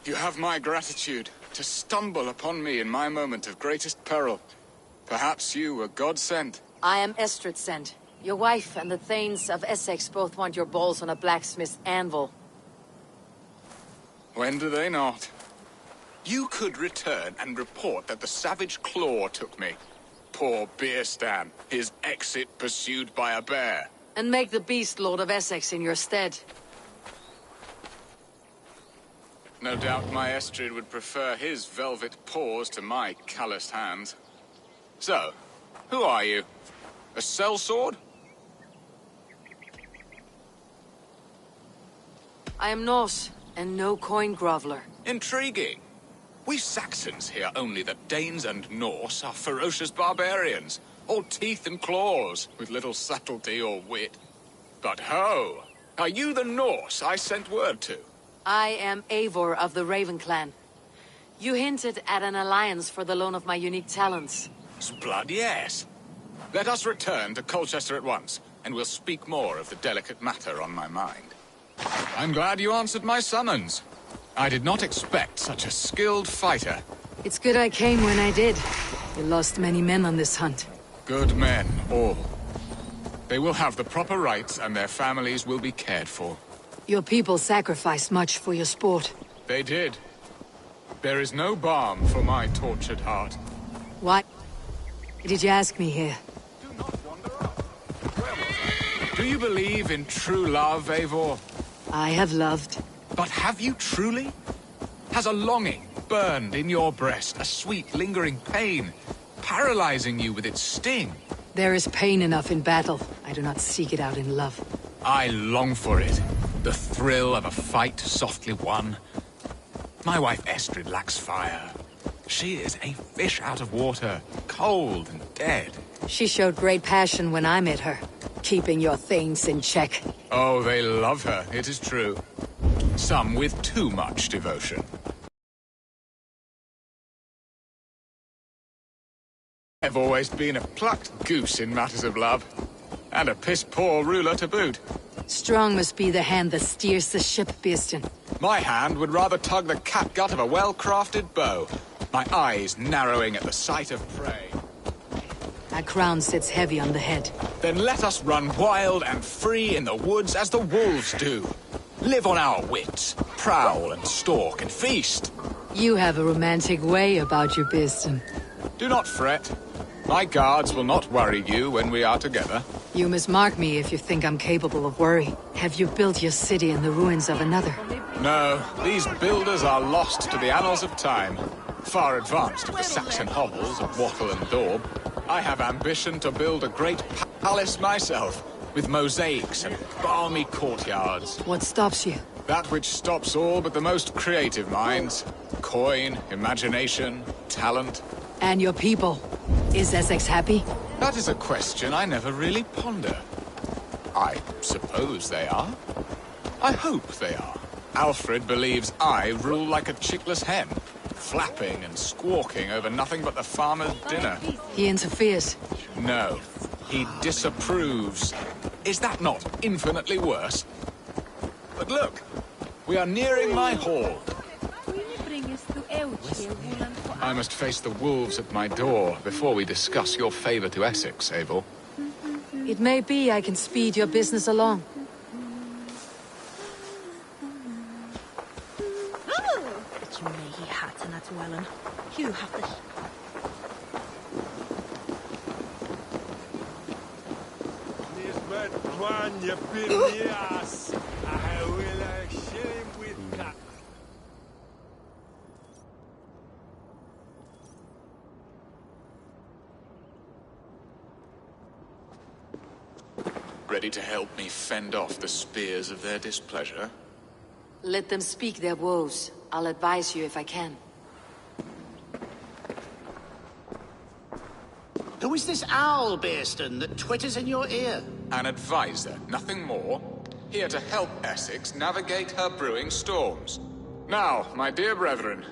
You have my gratitude. To stumble upon me in my moment of greatest peril. Perhaps you were God-sent. I am Estrid sent. Your wife and the Thanes of Essex both want your balls on a blacksmith's anvil. When do they not? You could return and report that the savage Claw took me. Poor Beerstan, his exit pursued by a bear. And make the beast Lord of Essex in your stead. No doubt my Estrid would prefer his velvet paws to my calloused hands. So, who are you? A sellsword? I am Norse, and no coin groveler. Intriguing. We Saxons hear only that Danes and Norse are ferocious barbarians, all teeth and claws, with little subtlety or wit. But ho! Are you the Norse I sent word to? I am Eivor of the Raven clan. You hinted at an alliance for the loan of my unique talents. Blood, yes. Let us return to Colchester at once, and we'll speak more of the delicate matter on my mind. I'm glad you answered my summons. I did not expect such a skilled fighter. It's good I came when I did. We lost many men on this hunt. Good men, all. They will have the proper rights, and their families will be cared for. Your people sacrificed much for your sport. They did. There is no balm for my tortured heart. Why did you ask me here? Do not wander off. Do you believe in true love, Eivor? I have loved. But have you truly? Has a longing burned in your breast, a sweet, lingering pain, paralyzing you with its sting? There is pain enough in battle. I do not seek it out in love. I long for it. The thrill of a fight softly won. My wife Estrid lacks fire. She is a fish out of water, cold and dead. She showed great passion when I met her, keeping your things in check. Oh, they love her, it is true. Some with too much devotion. I've always been a plucked goose in matters of love. And a piss-poor ruler to boot. Strong must be the hand that steers the ship, Beastin. My hand would rather tug the catgut of a well-crafted bow. My eyes narrowing at the sight of prey. Our crown sits heavy on the head. Then let us run wild and free in the woods as the wolves do. Live on our wits, prowl and stalk and feast. You have a romantic way about you, Beastin. Do not fret. My guards will not worry you when we are together. You must mark me if you think I'm capable of worry. Have you built your city in the ruins of another? No, these builders are lost to the annals of time. Far advanced of the Saxon hovels of Wattle and Daub. I have ambition to build a great palace myself, with mosaics and balmy courtyards. What stops you? That which stops all but the most creative minds. Coin, imagination, talent. And your people? Is Essex happy? That is a question I never really ponder. I suppose they are. I hope they are. Alfred believes I rule like a chickless hen, flapping and squawking over nothing but the farmer's dinner. He interferes. No, he disapproves. Is that not infinitely worse? But look, we are nearing my hall. I must face the wolves at my door before we discuss your favor to Essex, Abel. It may be I can speed your business along. Ready to help me fend off the spears of their displeasure? Let them speak their woes. I'll advise you if I can. Who is this owl, Bearston, that twitters in your ear? An advisor, nothing more. Here to help Essex navigate her brewing storms. Now, my dear brethren,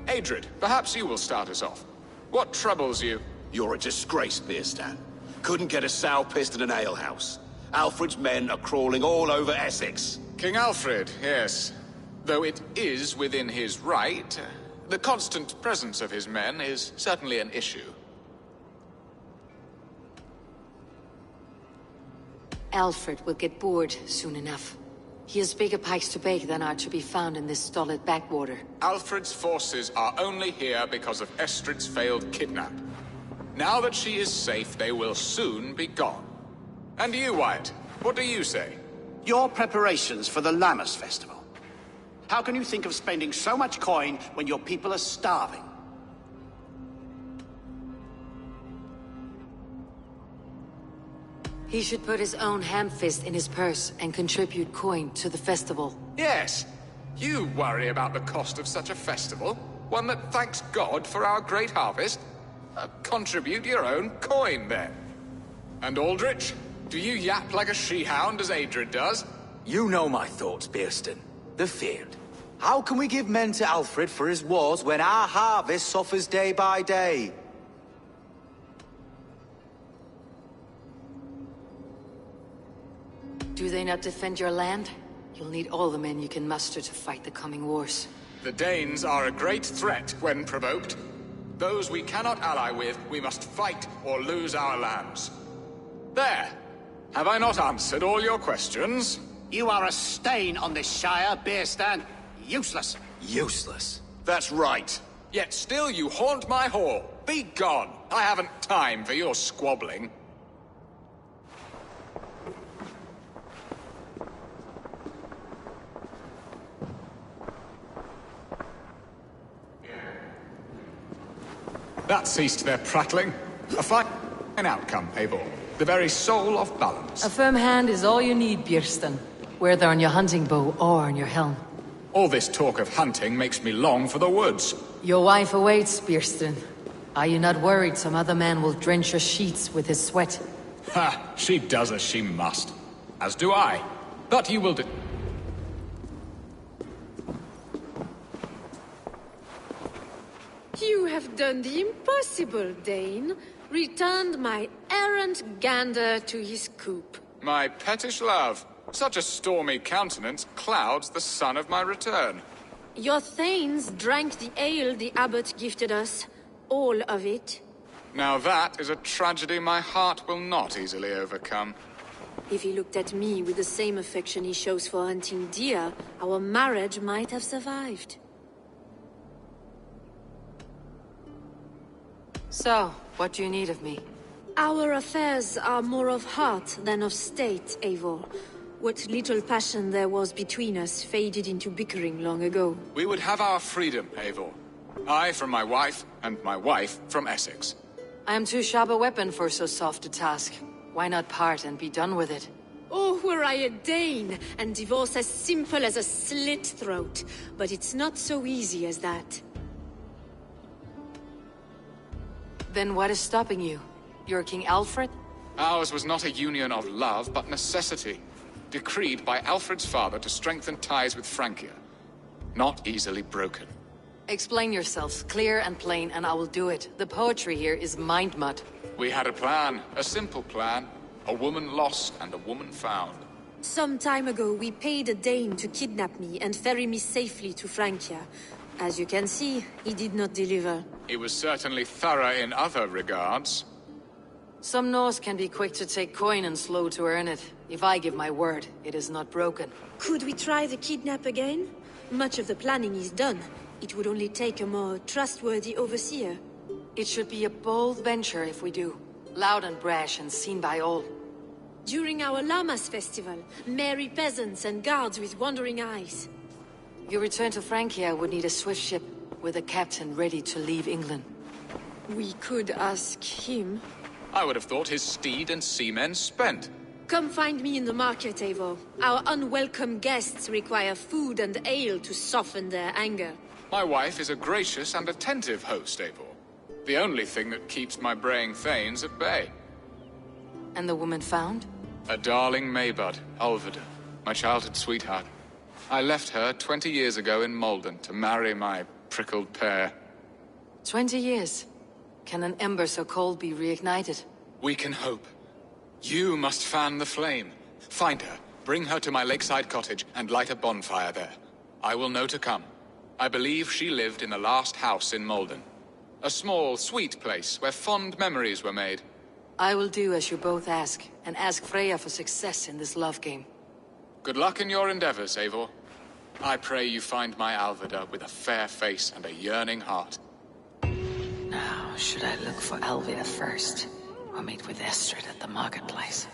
Adrid, perhaps you will start us off. What troubles you? You're a disgrace, Bearstan. Couldn't get a sow pissed in an alehouse. Alfred's men are crawling all over Essex. King Alfred, yes. Though it is within his right, the constant presence of his men is certainly an issue. Alfred will get bored soon enough. He has bigger pikes to bake than are to be found in this stolid backwater. Alfred's forces are only here because of Estrid's failed kidnap. Now that she is safe, they will soon be gone. And you, Wyatt, what do you say? Your preparations for the Lammas festival. How can you think of spending so much coin when your people are starving? He should put his own ham-fist in his purse and contribute coin to the festival. Yes. You worry about the cost of such a festival? One that thanks God for our great harvest? Contribute your own coin, then. And Aldrich? Do you yap like a she-hound as Adrid does? You know my thoughts, Bearston. The field. How can we give men to Alfred for his wars when our harvest suffers day by day? Do they not defend your land? You'll need all the men you can muster to fight the coming wars. The Danes are a great threat when provoked. Those we cannot ally with, we must fight or lose our lands. There! Have I not answered all your questions? You are a stain on this shire, Bearstan. Useless. Useless? That's right. Yet still you haunt my hall. Be gone. I haven't time for your squabbling. That ceased their prattling. A fine outcome, Abel. The very soul of balance. A firm hand is all you need, Björsten. Whether on your hunting bow or on your helm. All this talk of hunting makes me long for the woods. Your wife awaits, Björsten. Are you not worried some other man will drench your sheets with his sweat? Ha! She does as she must. As do I. But you will do... You have done the impossible, Dane. Returned my errant gander to his coop. My pettish love. Such a stormy countenance clouds the sun of my return. Your thanes drank the ale the abbot gifted us. All of it. Now that is a tragedy my heart will not easily overcome. If he looked at me with the same affection he shows for hunting deer, our marriage might have survived. So, what do you need of me? Our affairs are more of heart than of state, Eivor. What little passion there was between us faded into bickering long ago. We would have our freedom, Eivor. I from my wife, and my wife from Essex. I am too sharp a weapon for so soft a task. Why not part and be done with it? Oh, were I a Dane, and divorce as simple as a slit throat. But it's not so easy as that. Then what is stopping you? You're King Alfred? Ours was not a union of love, but necessity. Decreed by Alfred's father to strengthen ties with Francia. Not easily broken. Explain yourselves, clear and plain, and I will do it. The poetry here is mind mud. We had a plan, a simple plan. A woman lost and a woman found. Some time ago, we paid a Dane to kidnap me and ferry me safely to Francia. As you can see, he did not deliver. He was certainly thorough in other regards. Some Norse can be quick to take coin and slow to earn it. If I give my word, it is not broken. Could we try the kidnap again? Much of the planning is done. It would only take a more trustworthy overseer. It should be a bold venture if we do. Loud and brash and seen by all. During our Llamas festival, merry peasants and guards with wandering eyes. Your return to Francia would need a swift ship with a captain ready to leave England. We could ask him. I would have thought his steed and seamen spent. Come find me in the market, Eivor. Our unwelcome guests require food and ale to soften their anger. My wife is a gracious and attentive host, Eivor. The only thing that keeps my braying thanes at bay. And the woman found? A darling Maybud, Alvida, my childhood sweetheart. I left her 20 years ago in Malden to marry my prickled pear. 20 years? Can an ember so cold be reignited? We can hope. You must fan the flame. Find her, bring her to my lakeside cottage, and light a bonfire there. I will know to come. I believe she lived in the last house in Malden. A small, sweet place where fond memories were made. I will do as you both ask, and ask Freya for success in this love game. Good luck in your endeavors, Eivor. I pray you find my Alvida with a fair face and a yearning heart. Now, should I look for Alvida first, or meet with Estrid at the marketplace?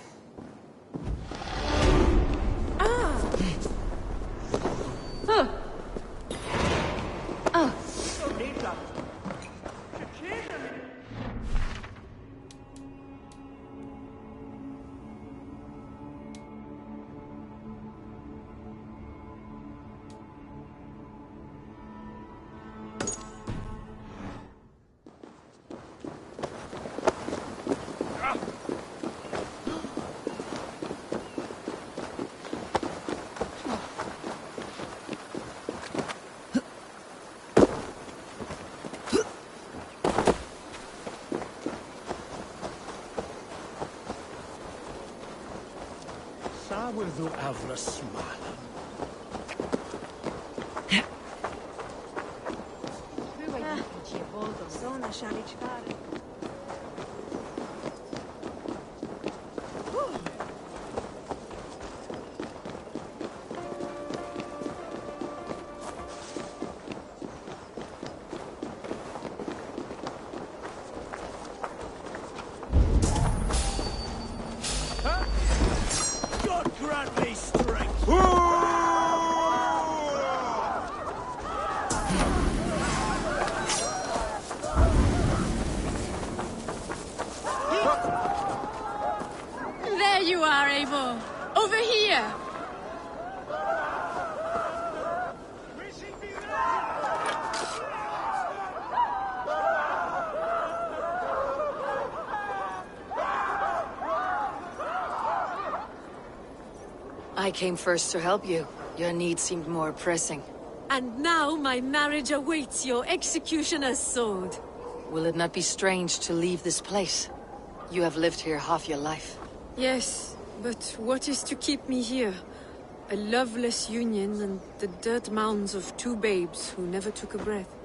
Sawerðu afra smala. Zona šaličkare. God grant me strength! There you are, Eivor. Over here. I came first to help you. Your need seemed more pressing. And now my marriage awaits your executioner's sword. Will it not be strange to leave this place? You have lived here half your life. Yes, but what is to keep me here? A loveless union and the dirt mounds of two babes who never took a breath.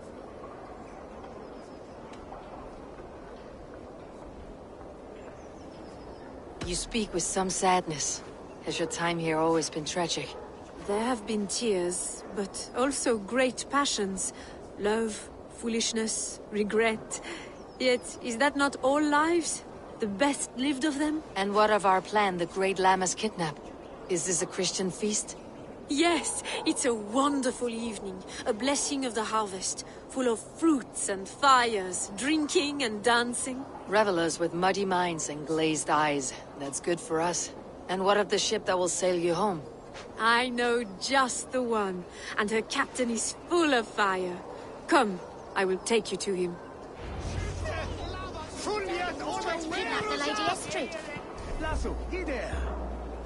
You speak with some sadness. Has your time here always been tragic? There have been tears, but also great passions. Love, foolishness, regret. Yet, is that not all lives? The best lived of them? And what of our plan, the Great Lammas kidnap? Is this a Christian feast? Yes, it's a wonderful evening. A blessing of the harvest, full of fruits and fires, drinking and dancing. Revelers with muddy minds and glazed eyes. That's good for us. And what of the ship that will sail you home? I know just the one, and her captain is full of fire. Come, I will take you to him. The Lady Estrid.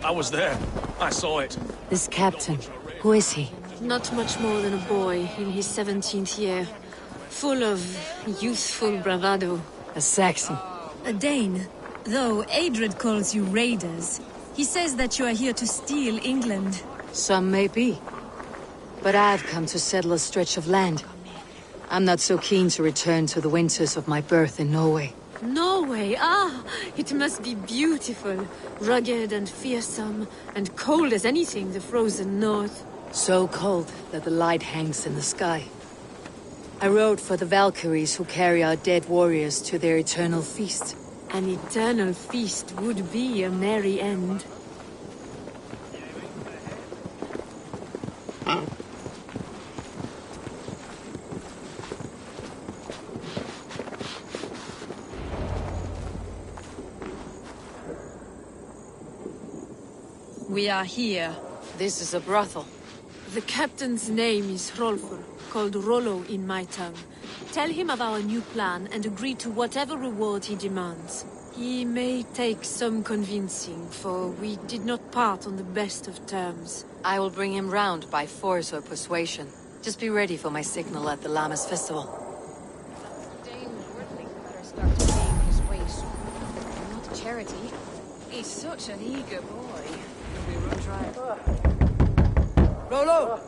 I was there. I saw it. This captain, who is he? Not much more than a boy in his 17th year. Full of youthful bravado. A Saxon. A Dane. Though Adred calls you raiders, he says that you are here to steal England. Some may be. But I've come to settle a stretch of land. I'm not so keen to return to the winters of my birth in Norway. Norway, ah! It must be beautiful. Rugged and fearsome, and cold as anything the frozen north. So cold that the light hangs in the sky. I rode for the Valkyries who carry our dead warriors to their eternal feast. An eternal feast would be a merry end. We are here. This is a brothel. The captain's name is Hrolfr, called Rollo in my tongue. Tell him of our new plan and agree to whatever reward he demands. He may take some convincing, for we did not part on the best of terms. I will bring him round by force or persuasion. Just be ready for my signal at the Lammas festival. Dane Woodley better start to paying his way soon. Not charity. He's such an eager boy. We will try it. Rollo!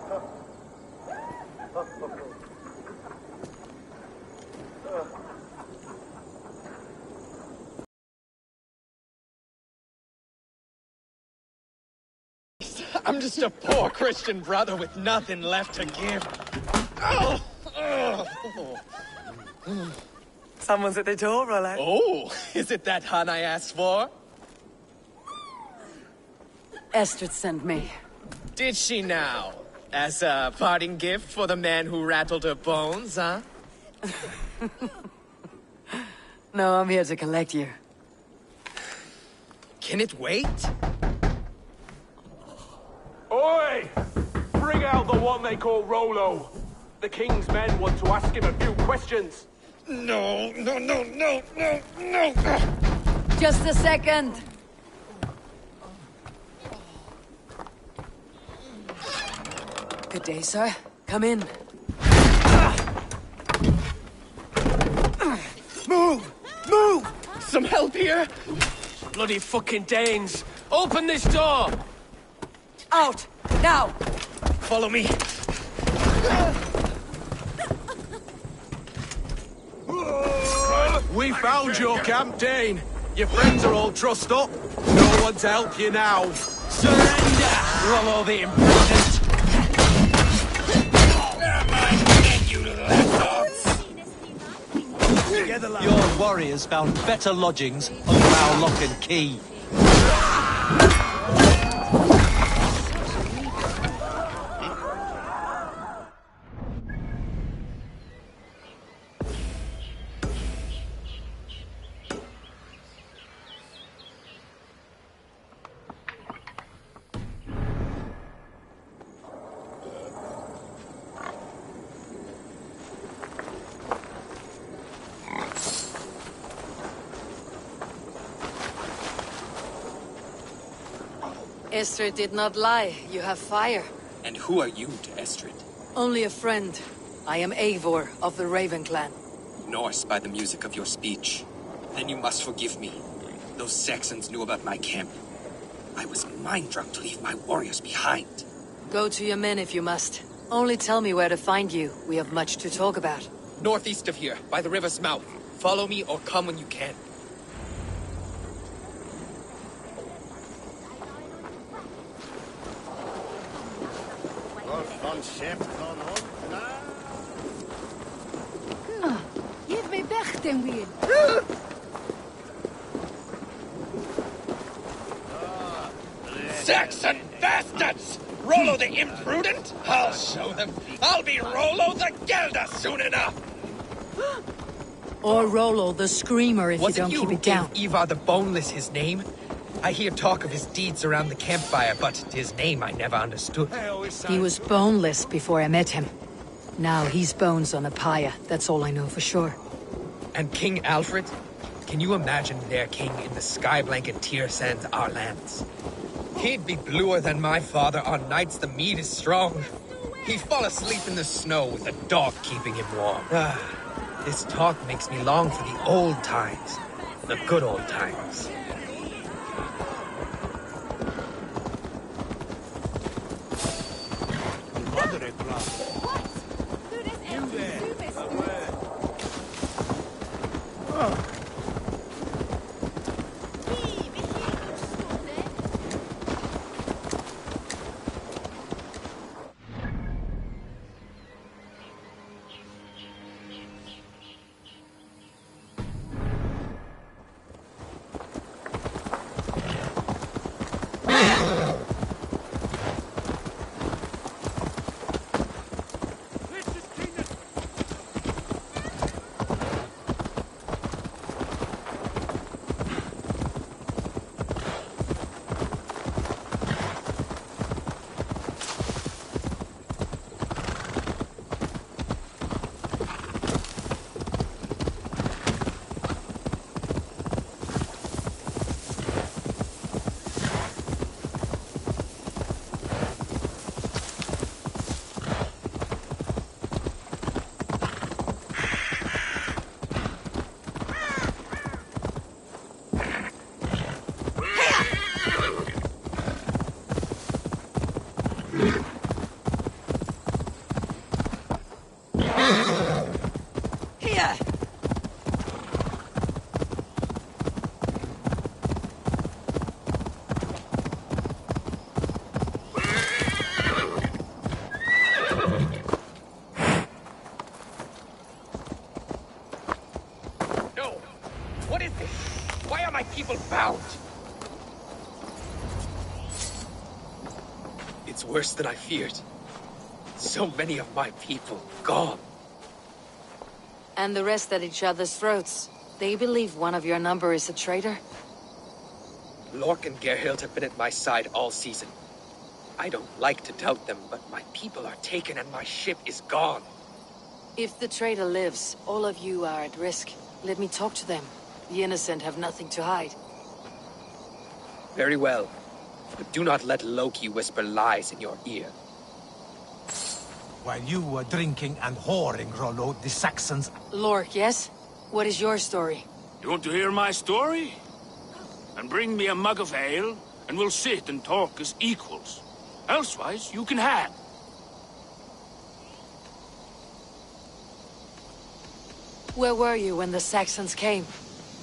I'm just a poor Christian brother with nothing left to give. Someone's at the door, Rollo. Oh, is it that hun I asked for? Estrid sent me. Did she now? As a parting gift for the man who rattled her bones, huh? No, I'm here to collect you. Can it wait? Oi! Bring out the one they call Rollo. The king's men want to ask him a few questions. No. Just a second. Good day, sir. Come in. Move! Some help here? Bloody fucking Danes! Open this door! Out! Now! Follow me. We found your camp, Dane. Your friends are all trussed up. No one to help you now. Surrender! Rollo the imprudent! Your warriors found better lodgings on Bow Lock and Key. Estrid did not lie. You have fire. And who are you to Estrid? Only a friend. I am Eivor of the Raven clan. Norse by the music of your speech. Then you must forgive me. Those Saxons knew about my camp. I was mind-drunk to leave my warriors behind. Go to your men if you must. Only tell me where to find you. We have much to talk about. Northeast of here, by the river's mouth. Follow me or come when you can. Give me back them weird. Saxon bastards! Rollo the imprudent? I'll show them. I'll be Rollo the Gelder soon enough! Or Rollo the Screamer if you don't keep it down. Ivar the Boneless his name? I hear talk of his deeds around the campfire, but his name I never understood. He was boneless before I met him. Now he's bones on a pyre, that's all I know for sure. And King Alfred? Can you imagine their king in the sky blanket Tyr sends our lands? He'd be bluer than my father on nights the meat is strong. He'd fall asleep in the snow with a dog keeping him warm. This talk makes me long for the old times. The good old times. Worse than I feared. So many of my people gone. And the rest at each other's throats. They believe one of your number is a traitor? Lork and Gerhild have been at my side all season. I don't like to doubt them, but my people are taken and my ship is gone. If the traitor lives, all of you are at risk. Let me talk to them. The innocent have nothing to hide. Very well. But do not let Loki whisper lies in your ear. While you were drinking and whoring, Rollo, the Saxons... Lork, yes? What is your story? You want to hear my story? And bring me a mug of ale, and we'll sit and talk as equals. Elsewise, you can hang. Where were you when the Saxons came?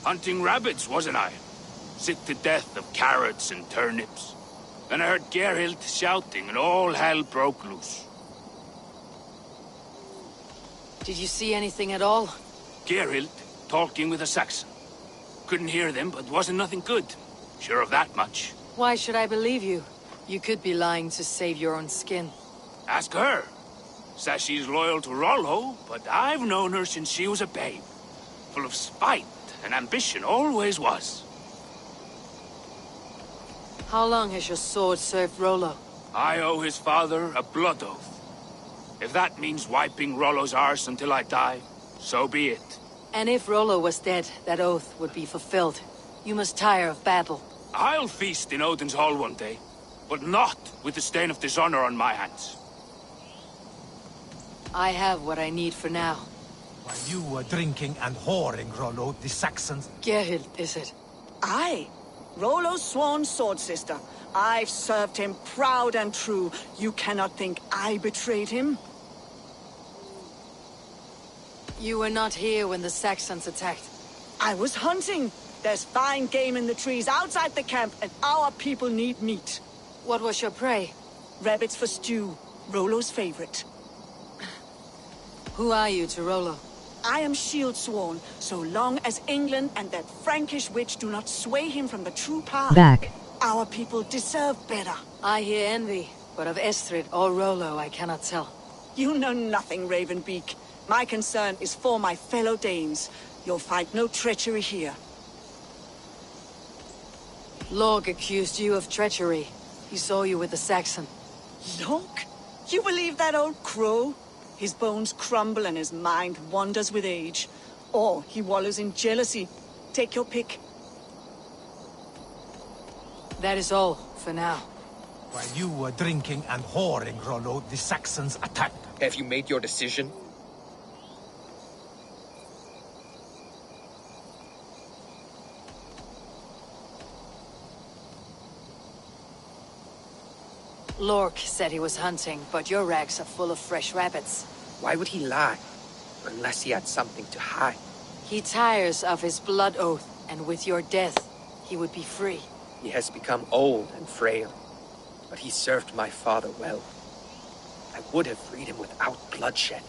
Hunting rabbits, wasn't I? Sick to death of carrots and turnips. Then I heard Gerhild shouting, and all hell broke loose. Did you see anything at all? Gerhild talking with a Saxon. Couldn't hear them, but wasn't nothing good. Sure of that much. Why should I believe you? You could be lying to save your own skin. Ask her. Says she's loyal to Rollo, but I've known her since she was a babe. Full of spite and ambition, always was. How long has your sword served Rollo? I owe his father a blood oath. If that means wiping Rollo's arse until I die, so be it. And if Rollo was dead, that oath would be fulfilled. You must tire of battle. I'll feast in Odin's hall one day, but not with the stain of dishonor on my hands. I have what I need for now. While you were drinking and whoring, Rollo, the Saxons... Gerhild, is it? Aye. Rollo's sworn sword sister. I've served him proud and true. You cannot think I betrayed him? You were not here when the Saxons attacked. I was hunting. There's fine game in the trees outside the camp, and our people need meat. What was your prey? Rabbits for stew. Rollo's favorite. Who are you to Rollo? I am shield sworn, so long as England and that Frankish witch do not sway him from the true path. Back. Our people deserve better. I hear envy, but of Estrid or Rollo I cannot tell. You know nothing, Ravenbeak. My concern is for my fellow Danes. You'll find no treachery here. Lorg accused you of treachery. He saw you with the Saxon. Lorg? You believe that old crow? His bones crumble and his mind wanders with age. Or he wallows in jealousy. Take your pick. That is all, for now. While you were drinking and whoring, Rollo, the Saxons attacked. Have you made your decision? Lork said he was hunting, but your rags are full of fresh rabbits. Why would he lie? Unless he had something to hide. He tires of his blood oath, and with your death, he would be free. He has become old and frail, but he served my father well. I would have freed him without bloodshed.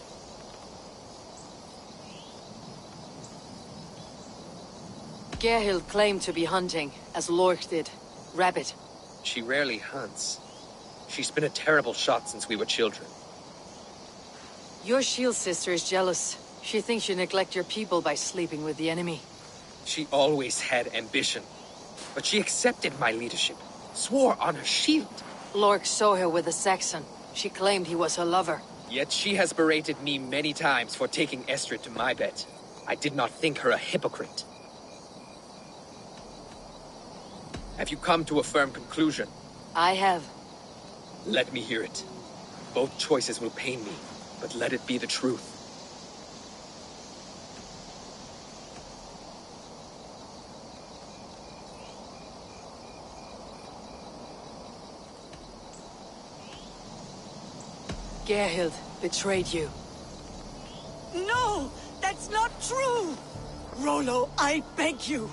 Gerhild claimed to be hunting, as Lork did. Rabbit. She rarely hunts. She's been a terrible shot since we were children. Your shield sister is jealous. She thinks you neglect your people by sleeping with the enemy. She always had ambition, but she accepted my leadership, swore on her shield. Lork saw her with a Saxon. She claimed he was her lover. Yet she has berated me many times for taking Estrid to my bed. I did not think her a hypocrite. Have you come to a firm conclusion? I have. Let me hear it. Both choices will pain me, but let it be the truth. Gerhild betrayed you. No! That's not true! Rollo, I beg you!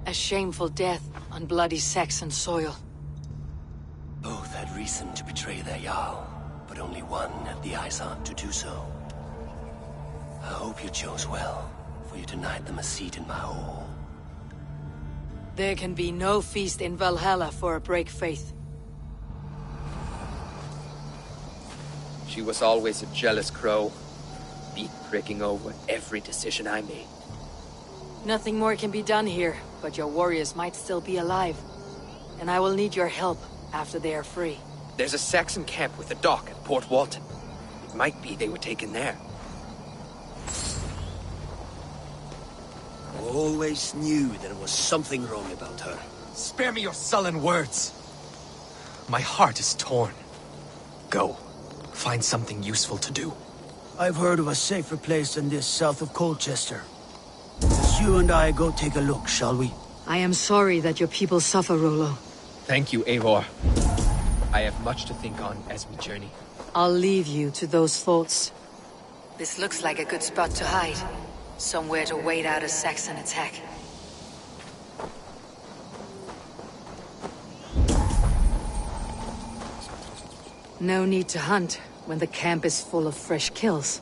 A shameful death on bloody Saxon soil. Both had reason to betray their Jarl, but only one had the eyesight to do so. I hope you chose well, for you denied them a seat in my hall. There can be no feast in Valhalla for a break faith. She was always a jealous crow, beak-pricking over every decision I made. Nothing more can be done here, but your warriors might still be alive. And I will need your help after they are free. There's a Saxon camp with a dock at Port Walton. It might be they were taken there. I always knew there was something wrong about her. Spare me your sullen words. My heart is torn. Go. Find something useful to do. I've heard of a safer place than this south of Colchester. Let's you and I go take a look, shall we? I am sorry that your people suffer, Rollo. Thank you, Eivor. I have much to think on as we journey. I'll leave you to those thoughts. This looks like a good spot to hide. Somewhere to wait out a Saxon attack. No need to hunt when the camp is full of fresh kills.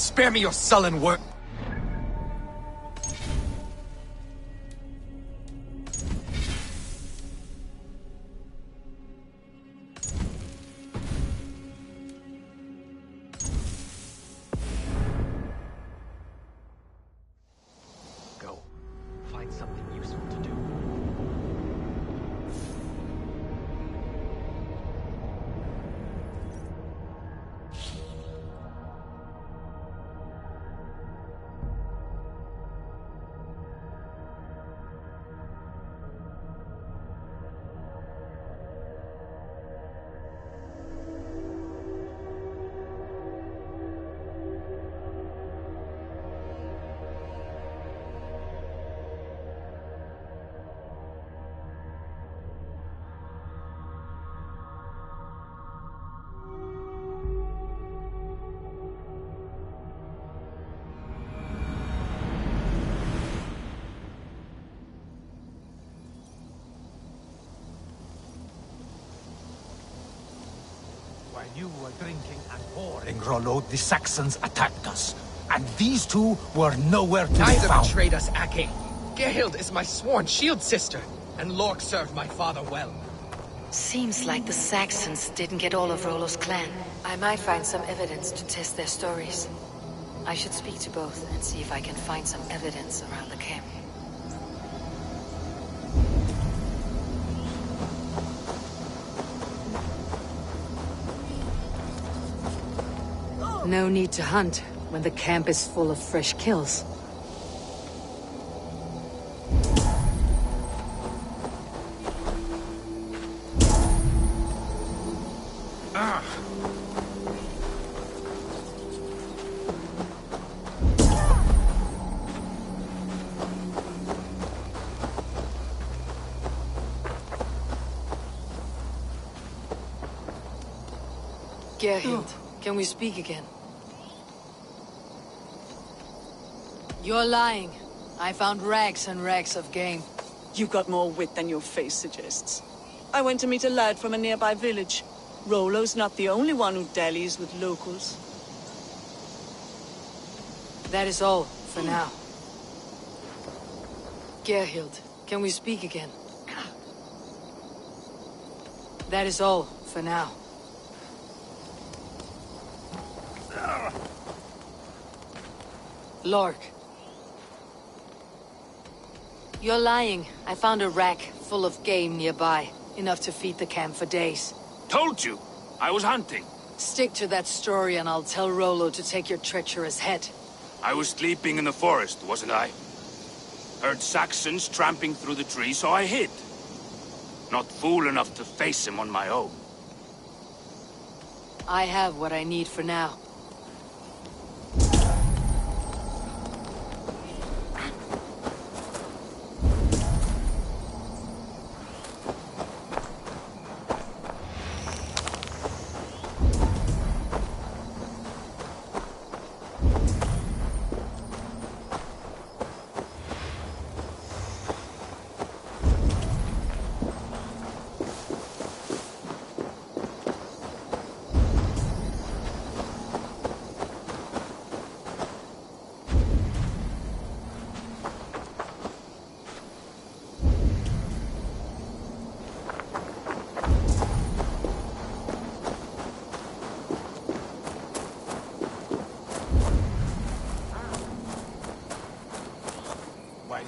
Spare me your sullen work. Go. Find something useful to do. While you were drinking and whoring, Rollo, the Saxons attacked us. And these two were nowhere to be Neither found. betrayed us, Ake. Gerhild is my sworn shield sister, and Lork served my father well. Seems like the Saxons didn't get all of Rollo's clan. I might find some evidence to test their stories. I should speak to both and see if I can find some evidence around the camp. No need to hunt when the camp is full of fresh kills. Gerhild, can we speak again? You're lying. I found rags and rags of game. You got more wit than your face suggests. I went to meet a lad from a nearby village. Rollo's not the only one who dallies with locals. That is all, for now. Gerhild, can we speak again? That is all, for now. Lork. You're lying. I found a rack full of game nearby. Enough to feed the camp for days. Told you. I was hunting. Stick to that story and I'll tell Rollo to take your treacherous head. I was sleeping in the forest, wasn't I? Heard Saxons tramping through the trees, so I hid. Not fool enough to face him on my own. I have what I need for now.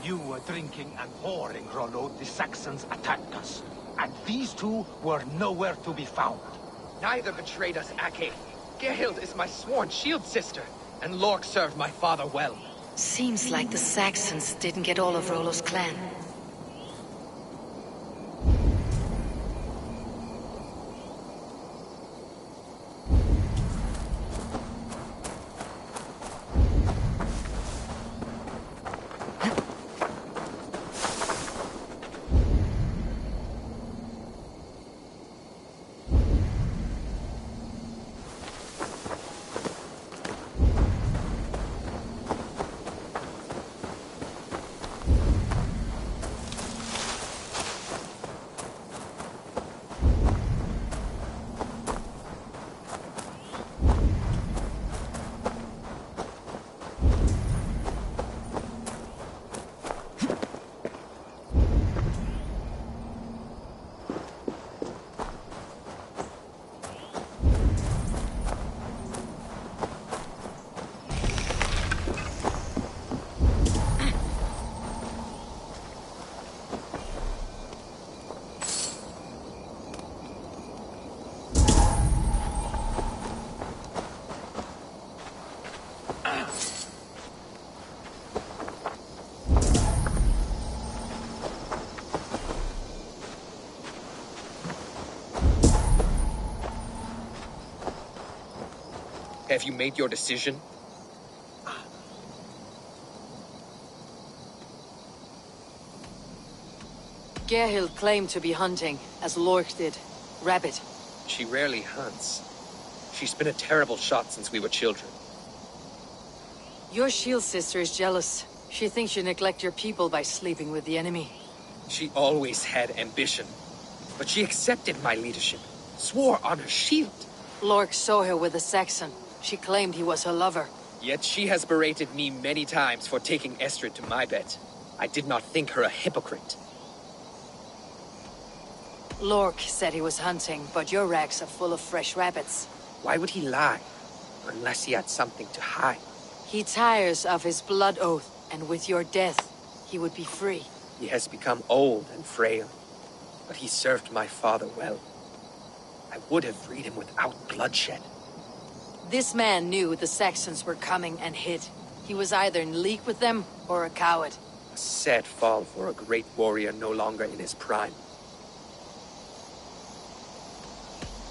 You were drinking and whoring, Rollo, the Saxons attacked us. And these two were nowhere to be found. Neither betrayed us, Ake. Gerhild is my sworn shield sister, and Lork served my father well. Seems like the Saxons didn't get all of Rollo's clan. Have you made your decision? Gerhild claimed to be hunting, as Lork did. Rabbit. She rarely hunts. She's been a terrible shot since we were children. Your shield sister is jealous. She thinks you neglect your people by sleeping with the enemy. She always had ambition, but she accepted my leadership, swore on her shield. Lork saw her with a Saxon. She claimed he was her lover. Yet she has berated me many times for taking Estrid to my bed. I did not think her a hypocrite. Lork said he was hunting, but your racks are full of fresh rabbits. Why would he lie? Unless he had something to hide. He tires of his blood oath, and with your death, he would be free. He has become old and frail, but he served my father well. I would have freed him without bloodshed. This man knew the Saxons were coming and hid. He was either in league with them, or a coward. A sad fall for a great warrior no longer in his prime.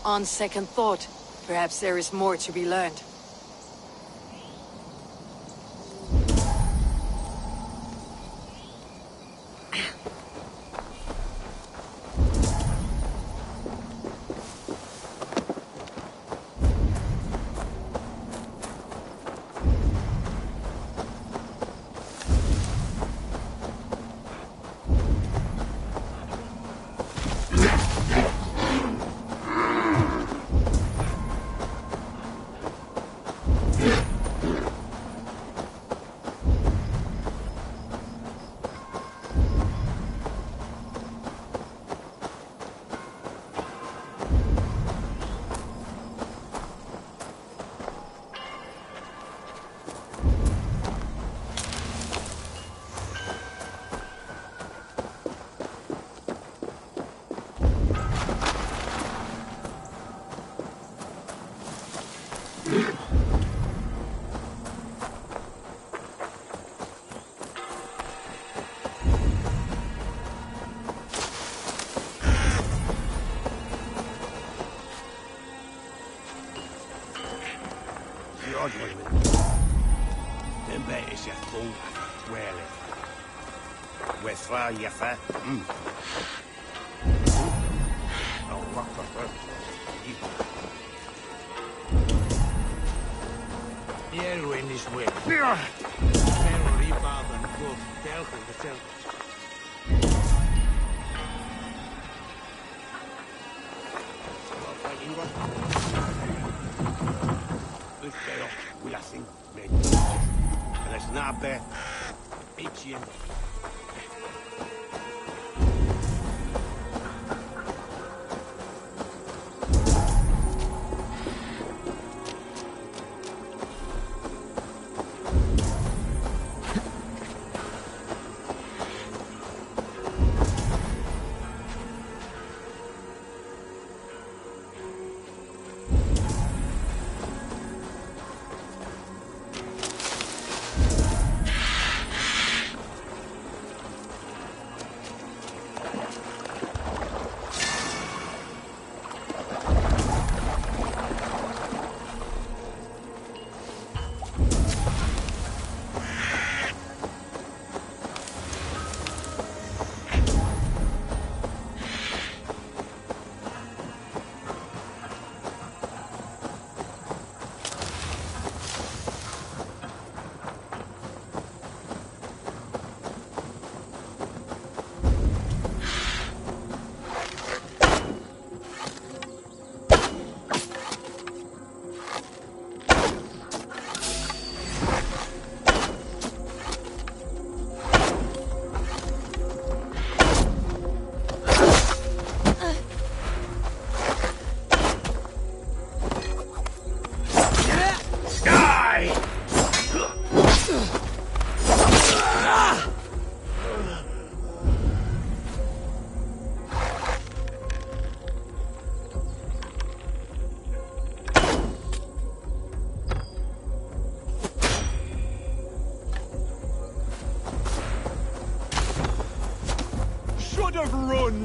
On second thought, perhaps there is more to be learned.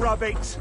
Rabbit!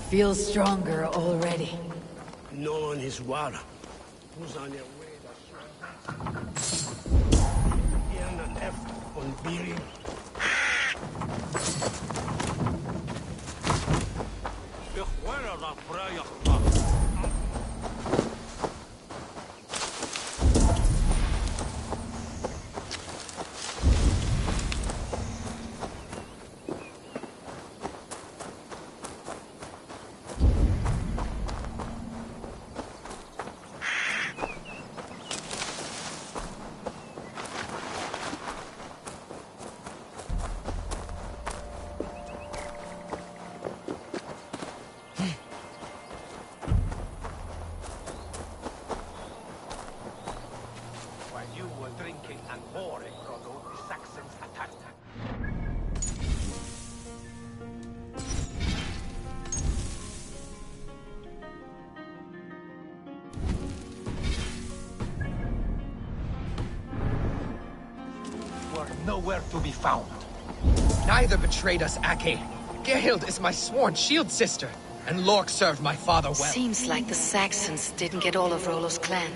Feels stronger already. No one is water. Who's on your way? On bearing. Nowhere to be found. Neither betrayed us, Ake. Gerhild is my sworn shield sister, and Lork served my father well. Seems like the Saxons didn't get all of Rollo's clan.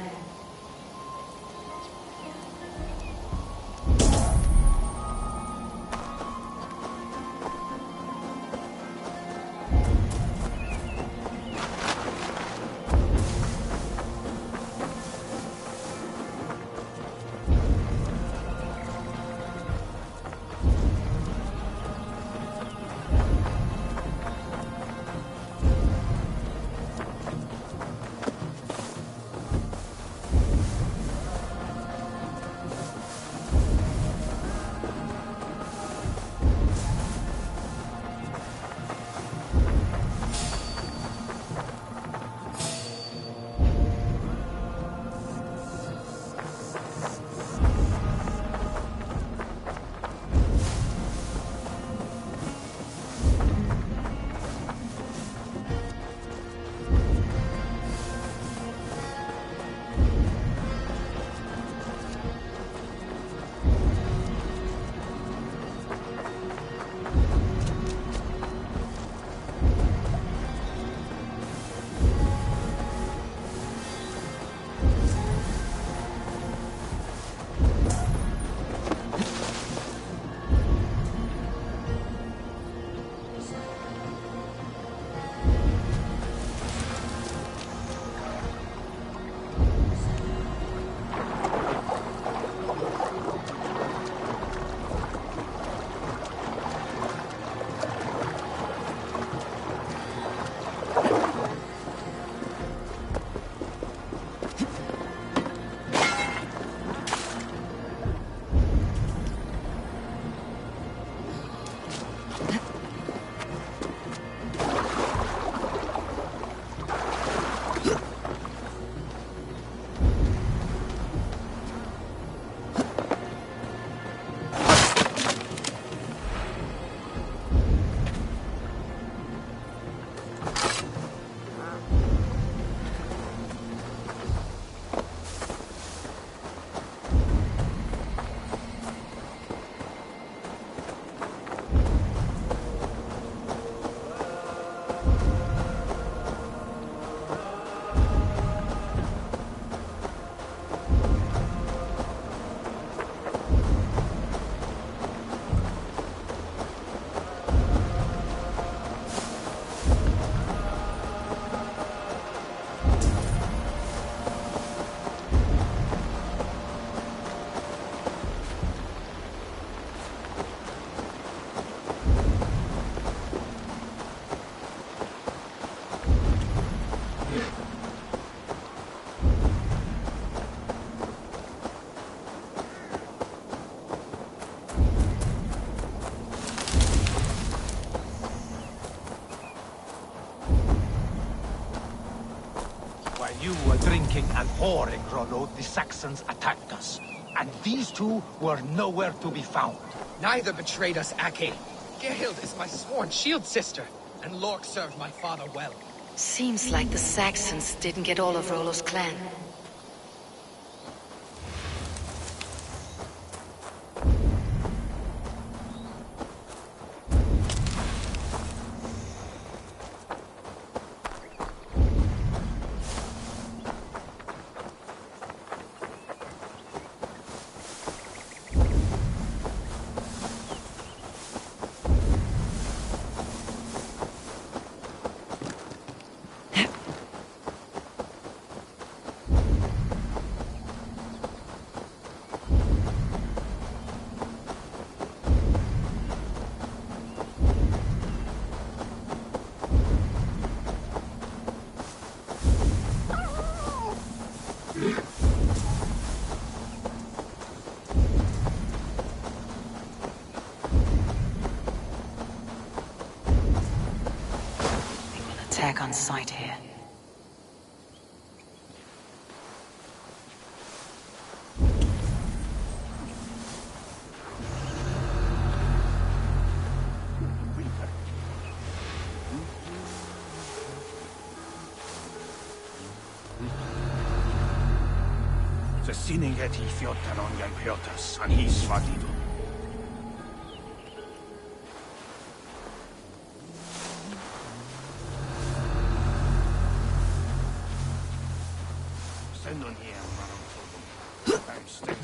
You were drinking and whoring, Rollo. The Saxons attacked us. And these two were nowhere to be found. Neither betrayed us, Ake. Gerhild is my sworn shield sister, and Lork served my father well. Seems like the Saxons didn't get all of Rollo's clan. attack on sight here. Se sinning et I fjotan on jan pjotas, an hi svadido. Send on here, I'm staying.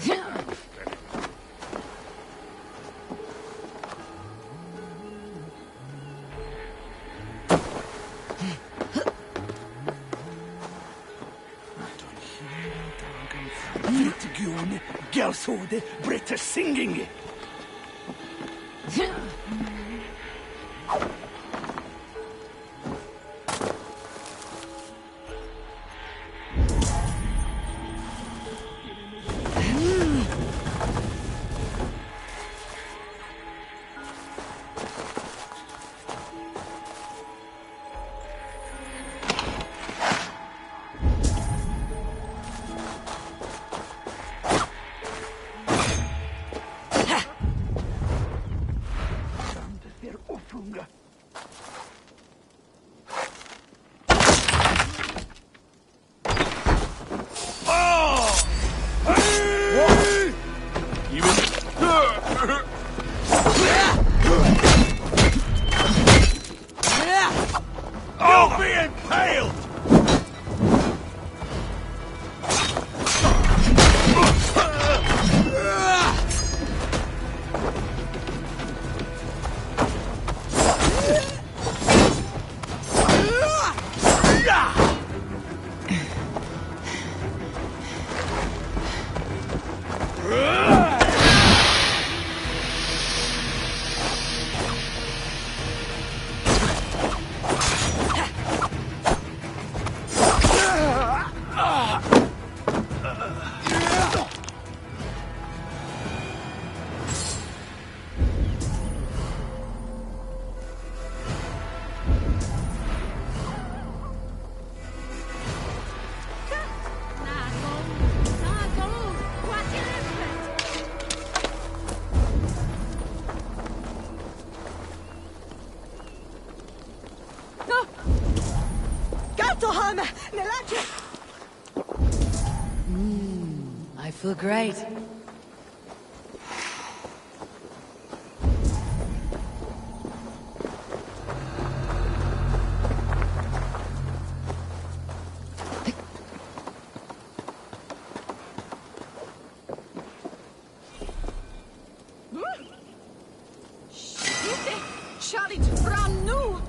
Vitgun, Gelsode, Britta singing. You'll be impaled! I feel great. Charlie Fran nu!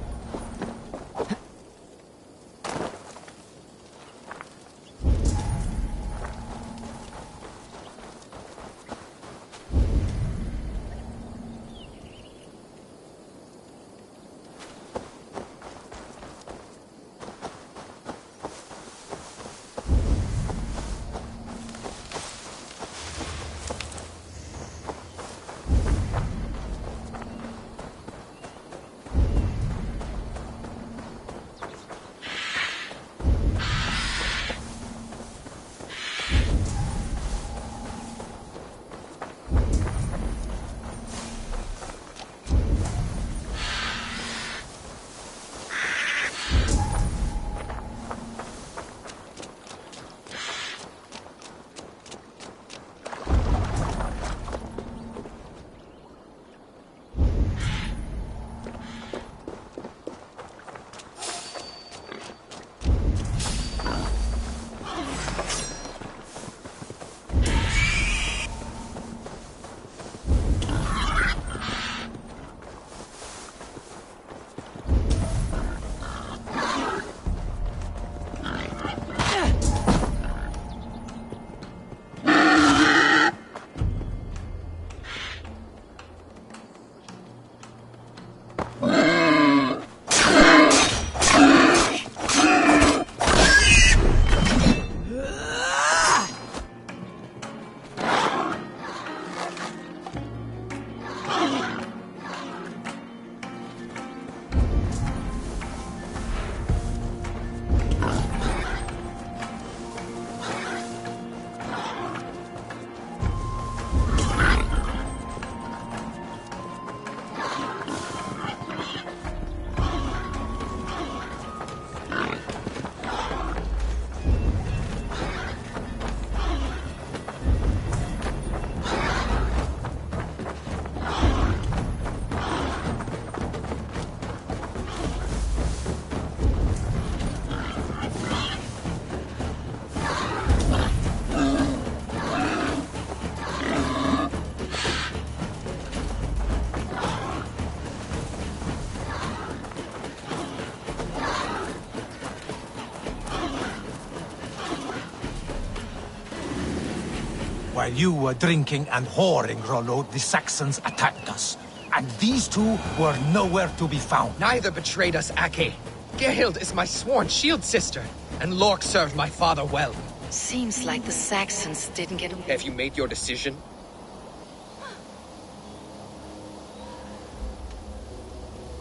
While you were drinking and whoring, Rollo, the Saxons attacked us. And these two were nowhere to be found. Neither betrayed us, Ake. Gerhild is my sworn shield sister, and Lork served my father well. Seems like the Saxons didn't get... Have you made your decision?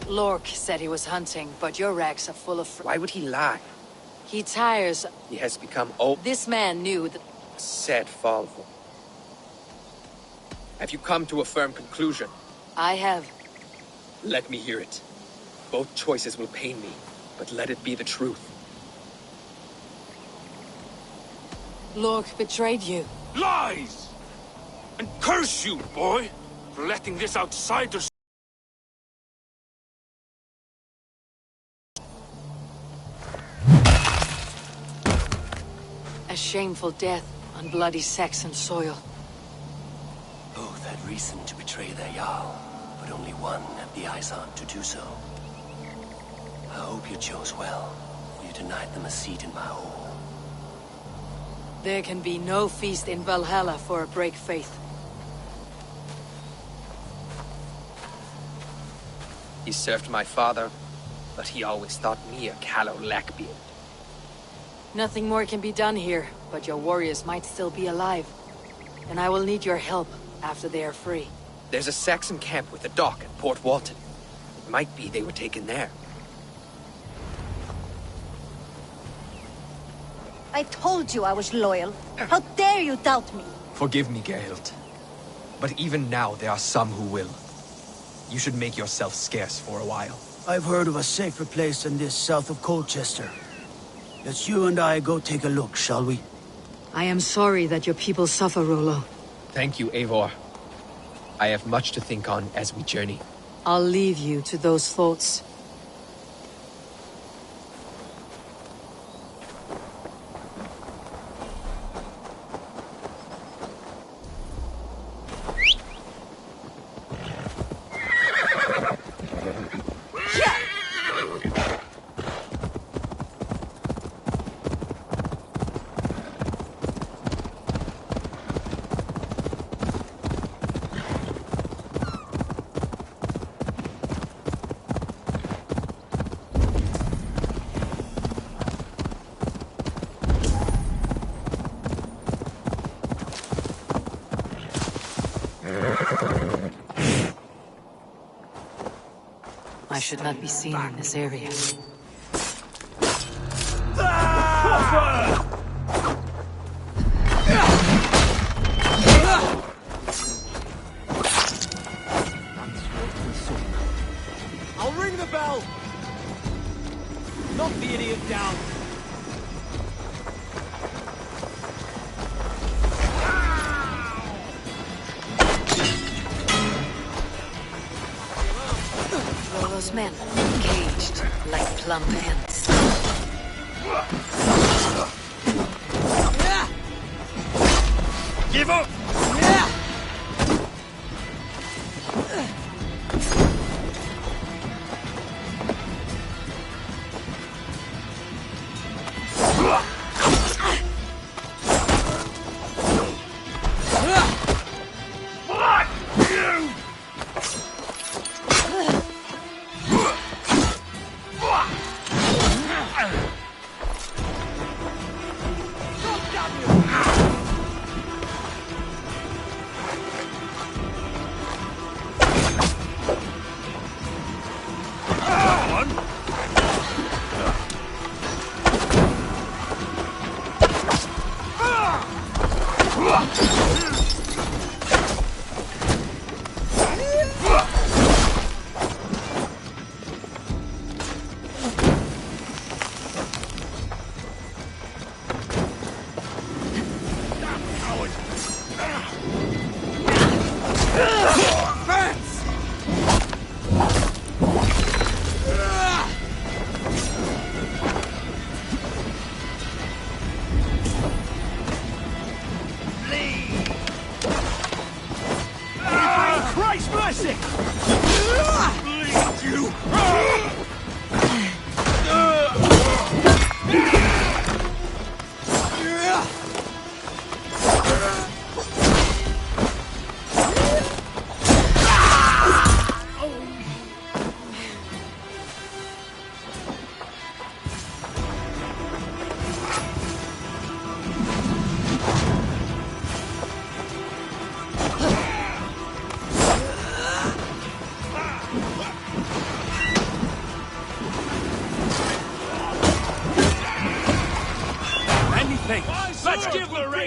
Lork said he was hunting, but your rags are full of... Why would he lie? He tires... He has become old. This man knew that... A sad fall. Have you come to a firm conclusion? I have. Let me hear it. Both choices will pain me, but let it be the truth. Lork betrayed you. Lies! And curse you, boy, for letting this outsider... A shameful death on bloody Saxon soil. Both had reason to betray their Jarl, but only one had the eyesight to do so. I hope you chose well, for you denied them a seat in my hall. There can be no feast in Valhalla for a break faith. He served my father, but he always thought me a callow lackbeard. Nothing more can be done here, but your warriors might still be alive. And I will need your help after they are free. There's a Saxon camp with a dock at Port Walton. It might be they were taken there. I told you I was loyal. How dare you doubt me? Forgive me, Gerhild. But even now, there are some who will. You should make yourself scarce for a while. I've heard of a safer place than this south of Colchester. Let's you and I go take a look, shall we? I am sorry that your people suffer, Rollo. Thank you, Eivor. I have much to think on as we journey. I'll leave you to those thoughts. I should not be seen in this area. I'll ring the bell! Knock the idiot down! Rollo's men, caged like plump ants. Give up!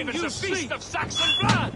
cravens you a feast seek. of Saxon blood!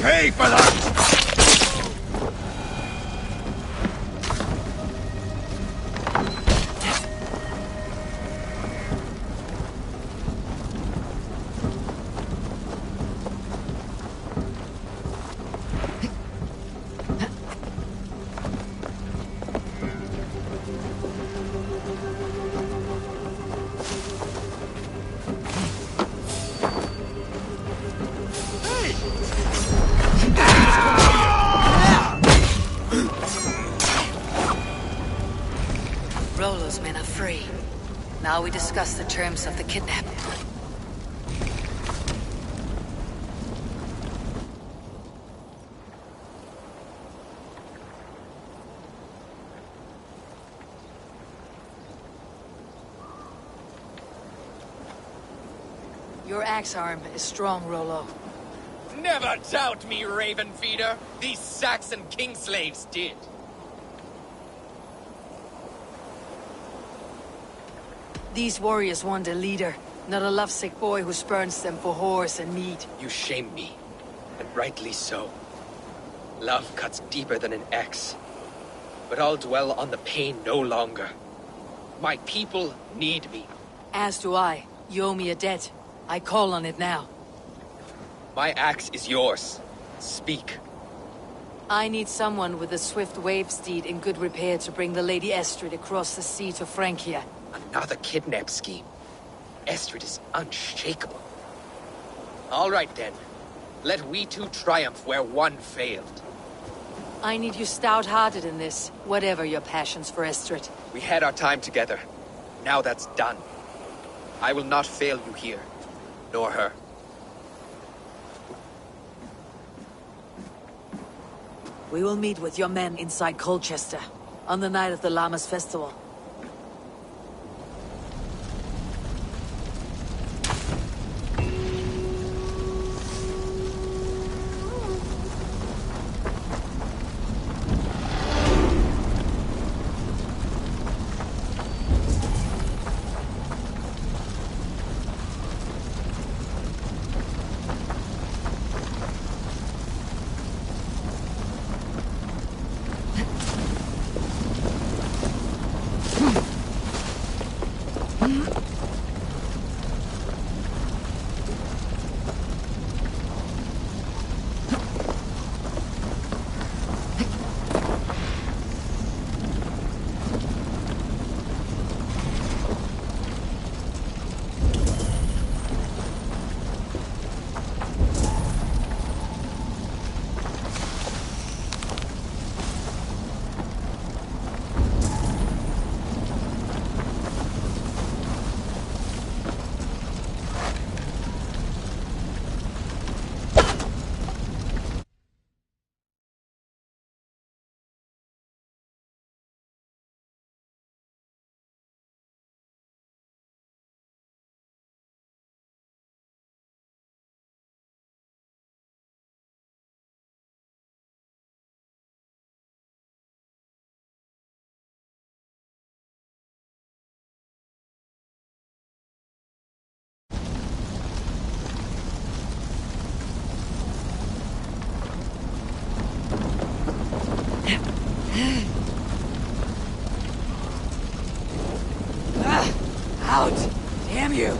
Pay for that! Rollo's men are free. Now we discuss the terms of the kidnap. Your axe arm is strong, Rollo. Never doubt me, Raven Feeder. These Saxon king slaves did. These warriors want a leader, not a lovesick boy who spurns them for horse and meat. You shame me, and rightly so. Love cuts deeper than an axe. But I'll dwell on the pain no longer. My people need me. As do I. You owe me a debt. I call on it now. My axe is yours. Speak. I need someone with a swift wave steed in good repair to bring the Lady Estrid across the sea to Francia. Another kidnap scheme. Estrid is unshakable. All right then. Let we two triumph where one failed. I need you stout-hearted in this, whatever your passions for Estrid. We had our time together. Now that's done. I will not fail you here, nor her. We will meet with your men inside Colchester, on the night of the Llamas Festival. Out! Damn you!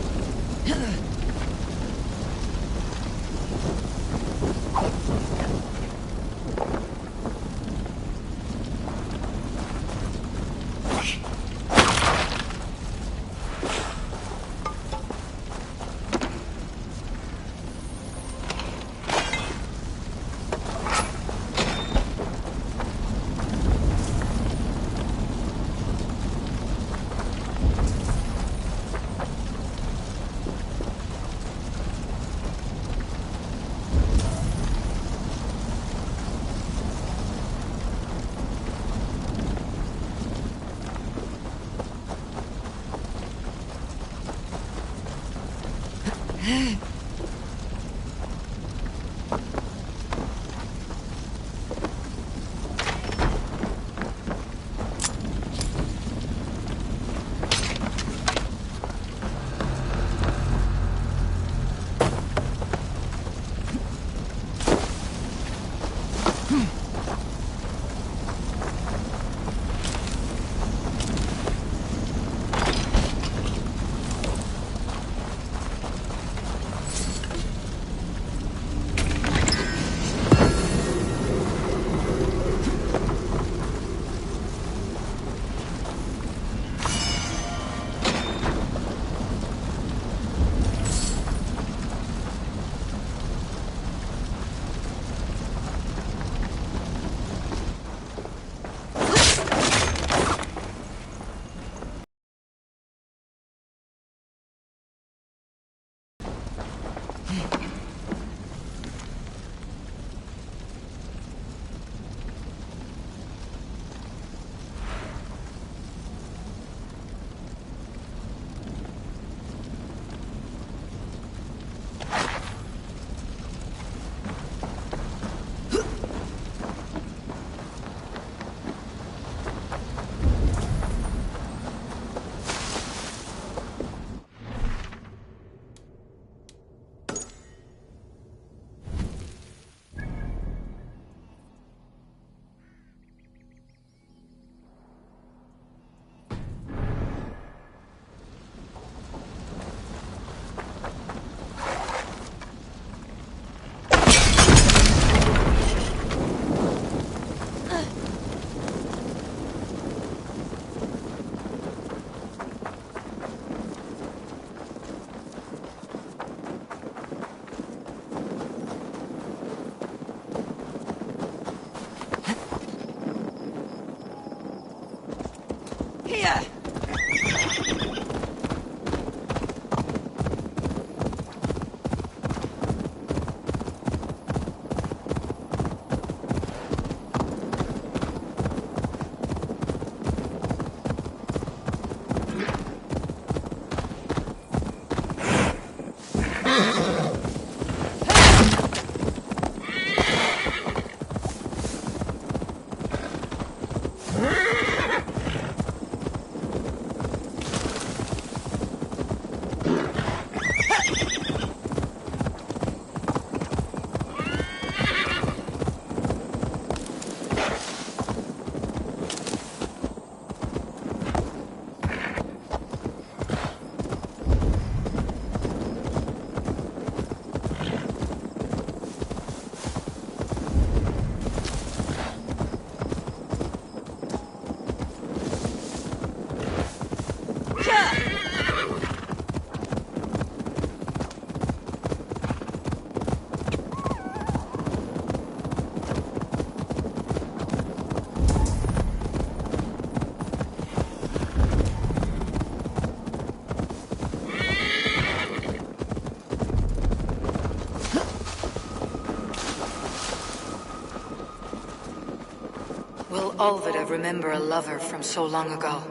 Will Olvida remember a lover from so long ago?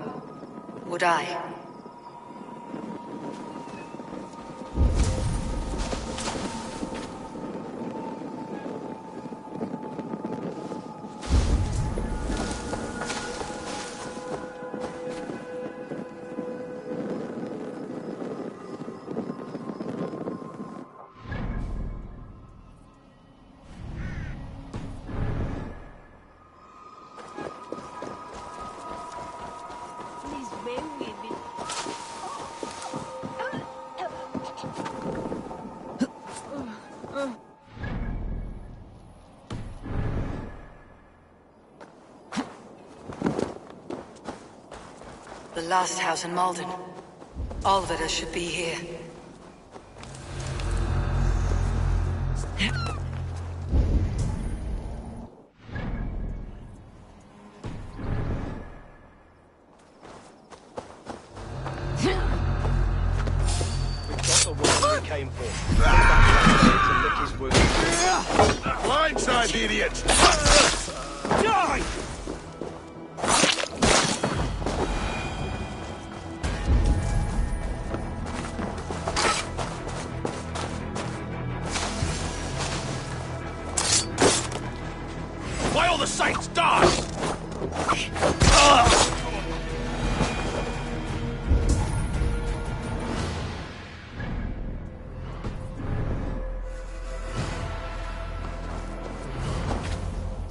Would I? The last house in Malden. Olvida should be here. Came for. To lick his wounds. Blindside, idiot! Die! By all the saints, die!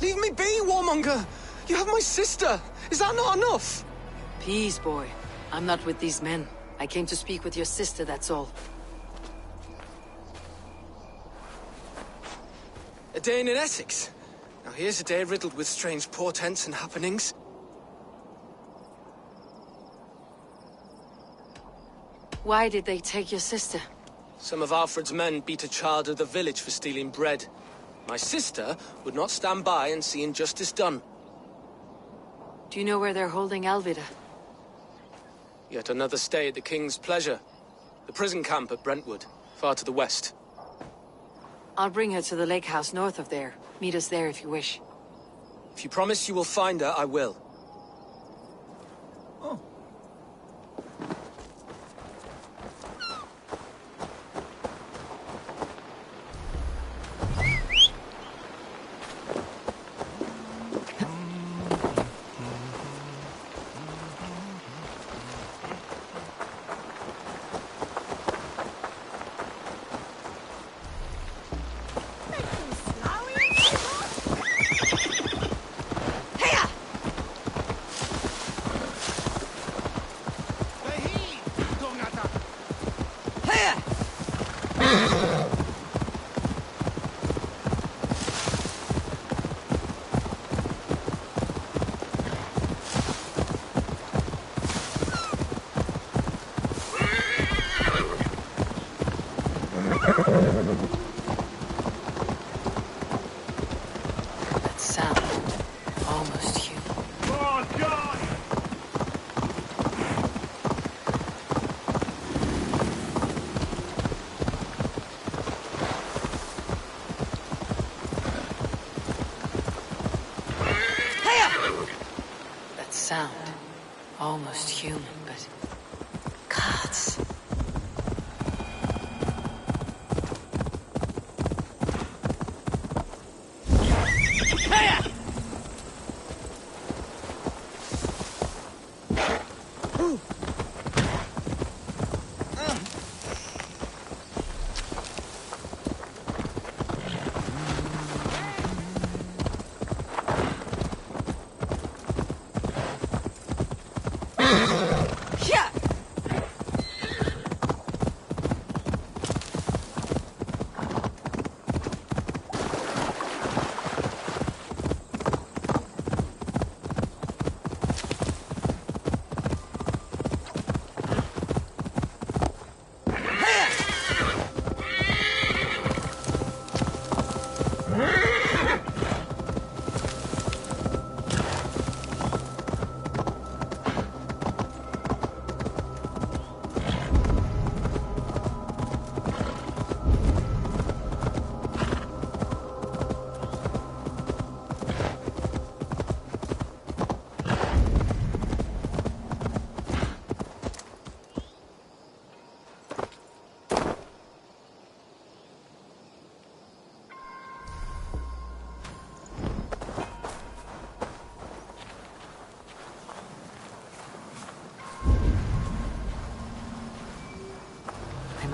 Leave me be, warmonger! You have my sister! Is that not enough? Peace, boy. I'm not with these men. I came to speak with your sister, that's all. A day in Essex. Now here's a day riddled with strange portents and happenings. Why did they take your sister? Some of Alfred's men beat a child of the village for stealing bread. My sister would not stand by and see injustice done. Do you know where they're holding Alvida? Yet another stay at the King's pleasure. The prison camp at Brentwood, far to the west. I'll bring her to the lake house north of there. Meet us there if you wish. If you promise you will find her, I will. That sound. Almost human. Oh, God! That sound. Almost human, but... gods.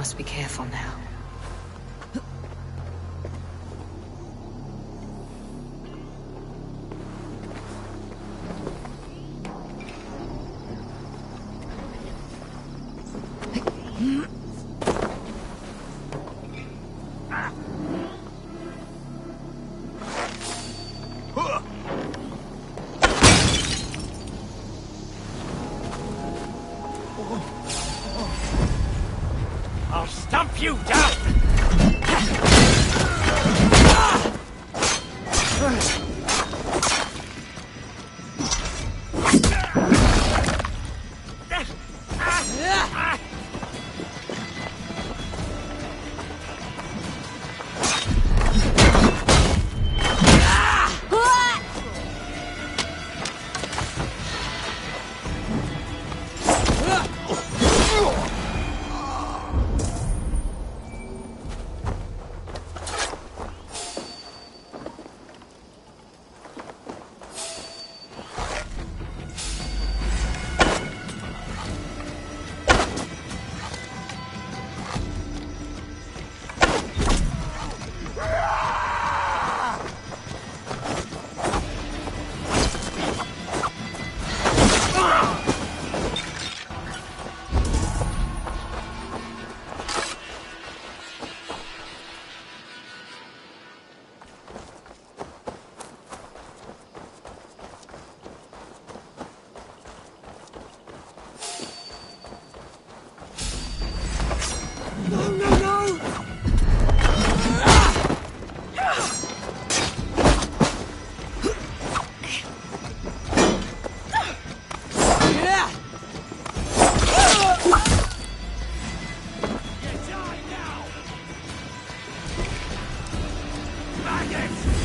must be careful now. I'll stamp you down!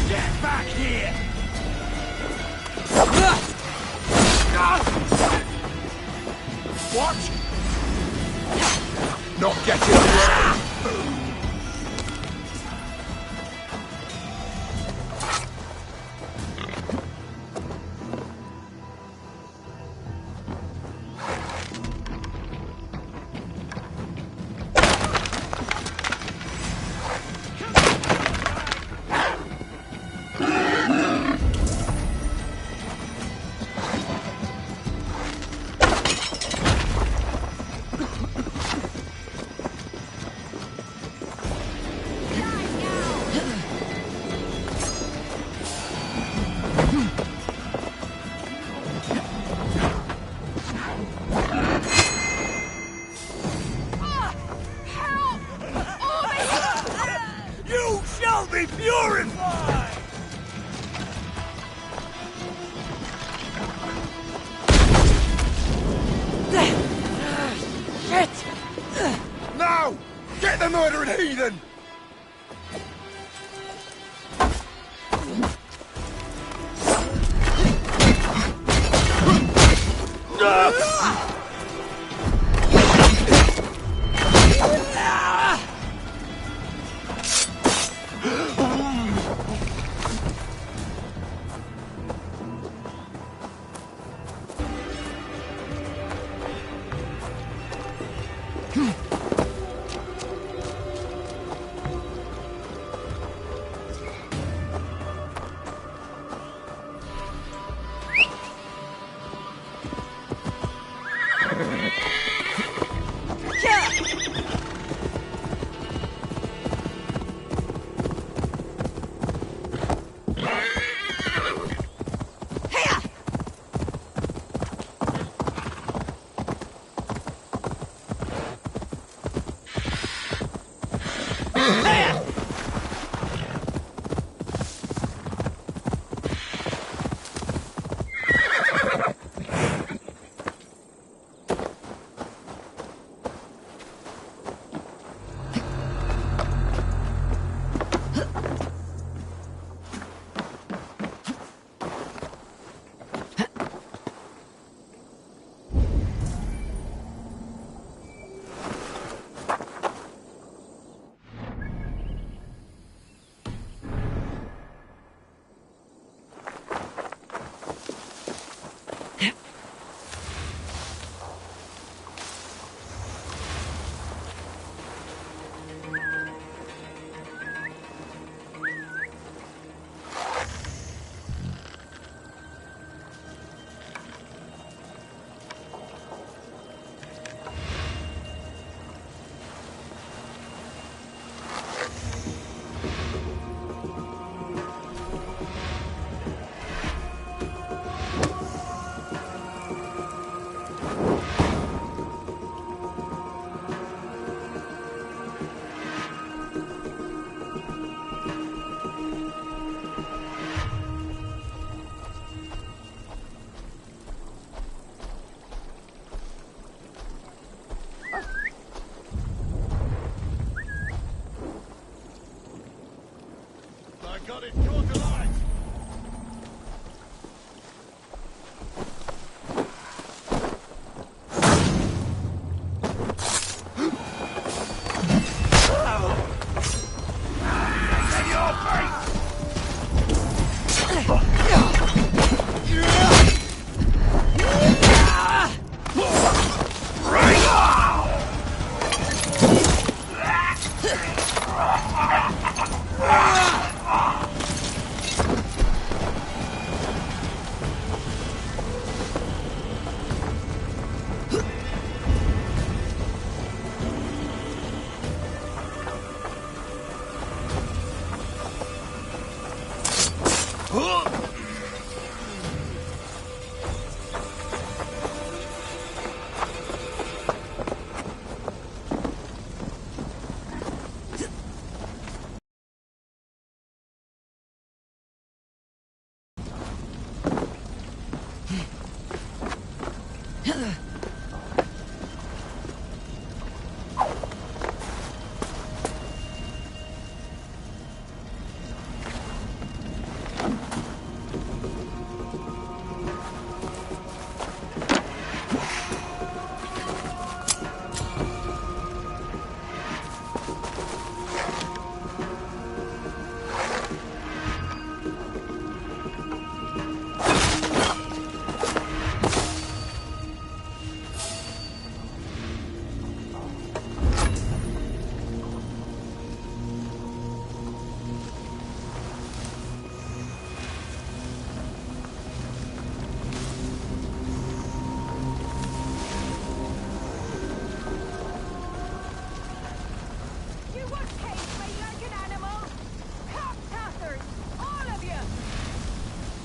Get back here! What? Not getting away! You shall be purified! Shit! Now! Get the murdering heathen!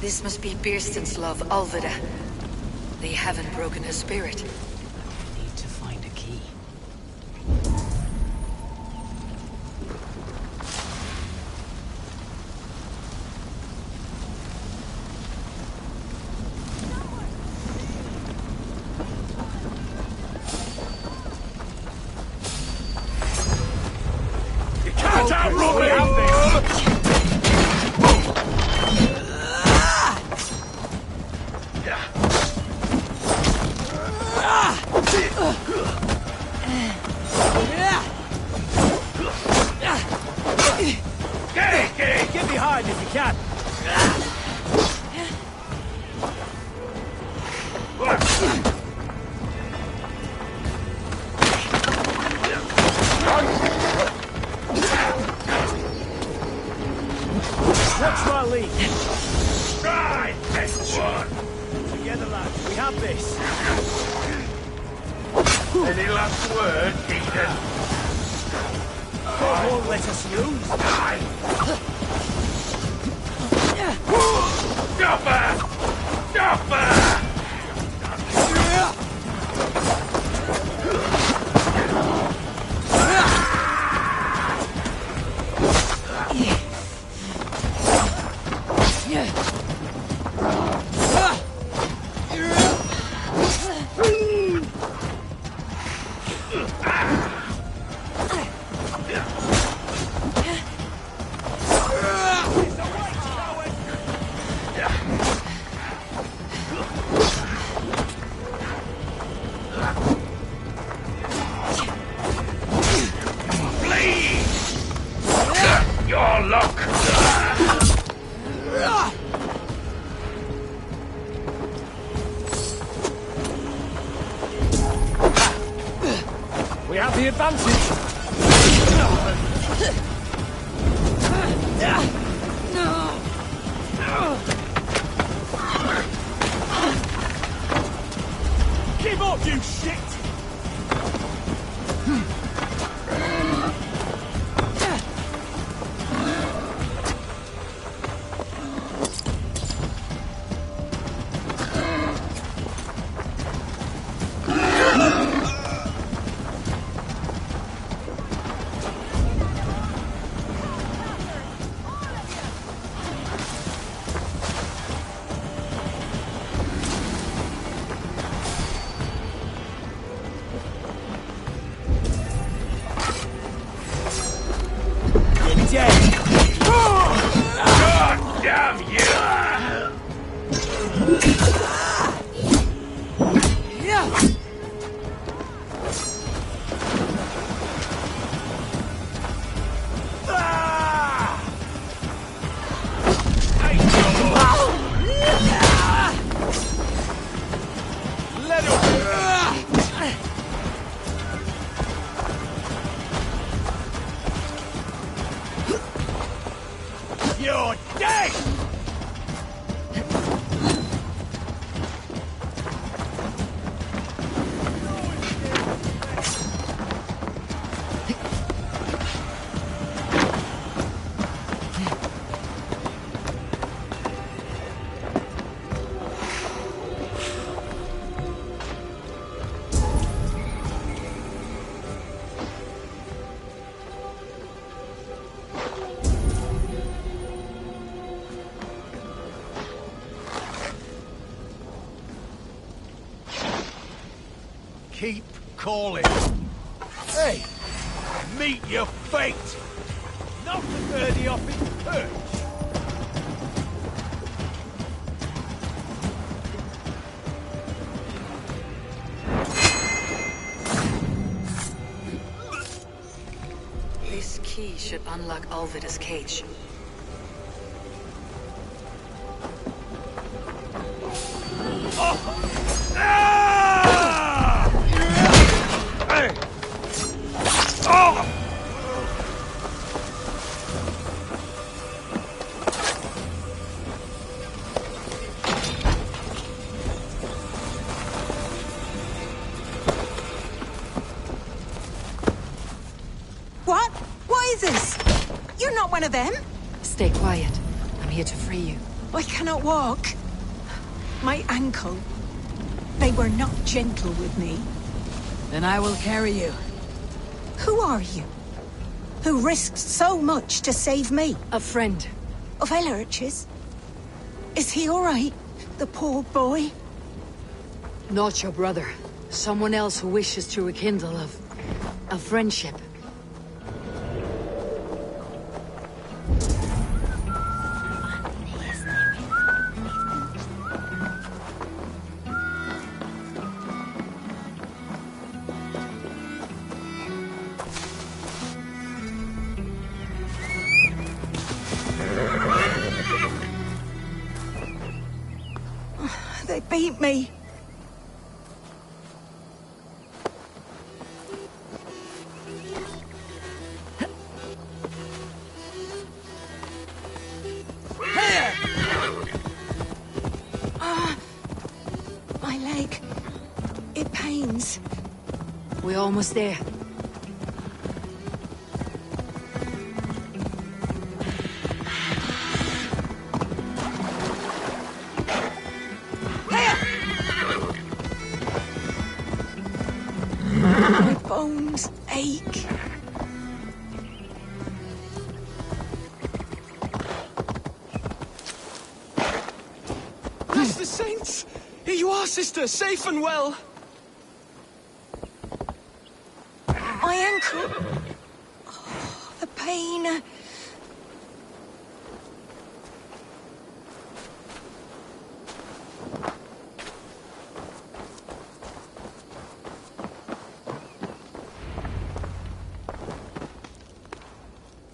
This must be Birston's love, Alvida. They haven't broken her spirit. Need to find a key. You can't outrun me! Get behind if you can. Watch my lead. Right, next one. Together, lads. We have this. Any last word, Eden? God won't let us lose. Stop her! Stop her! Your luck! We have the advantage. Give up, you shit! keep calling. Hey, meet your fate! Not the birdie off its perch! This key should unlock Alvida's cage. What? What is this? You're not one of them? Stay quiet. I'm here to free you. I cannot walk. My ankle. They were not gentle with me. Then I will carry you. Who are you? Who risked so much to save me? A friend. Of Elrich's? Is he all right? The poor boy? Not your brother. Someone else who wishes to rekindle a friendship. They beat me. My leg. It pains. We're almost there. My bones ache. Bless the saints! Here you are, sister, safe and well. My ankle. Oh, the pain.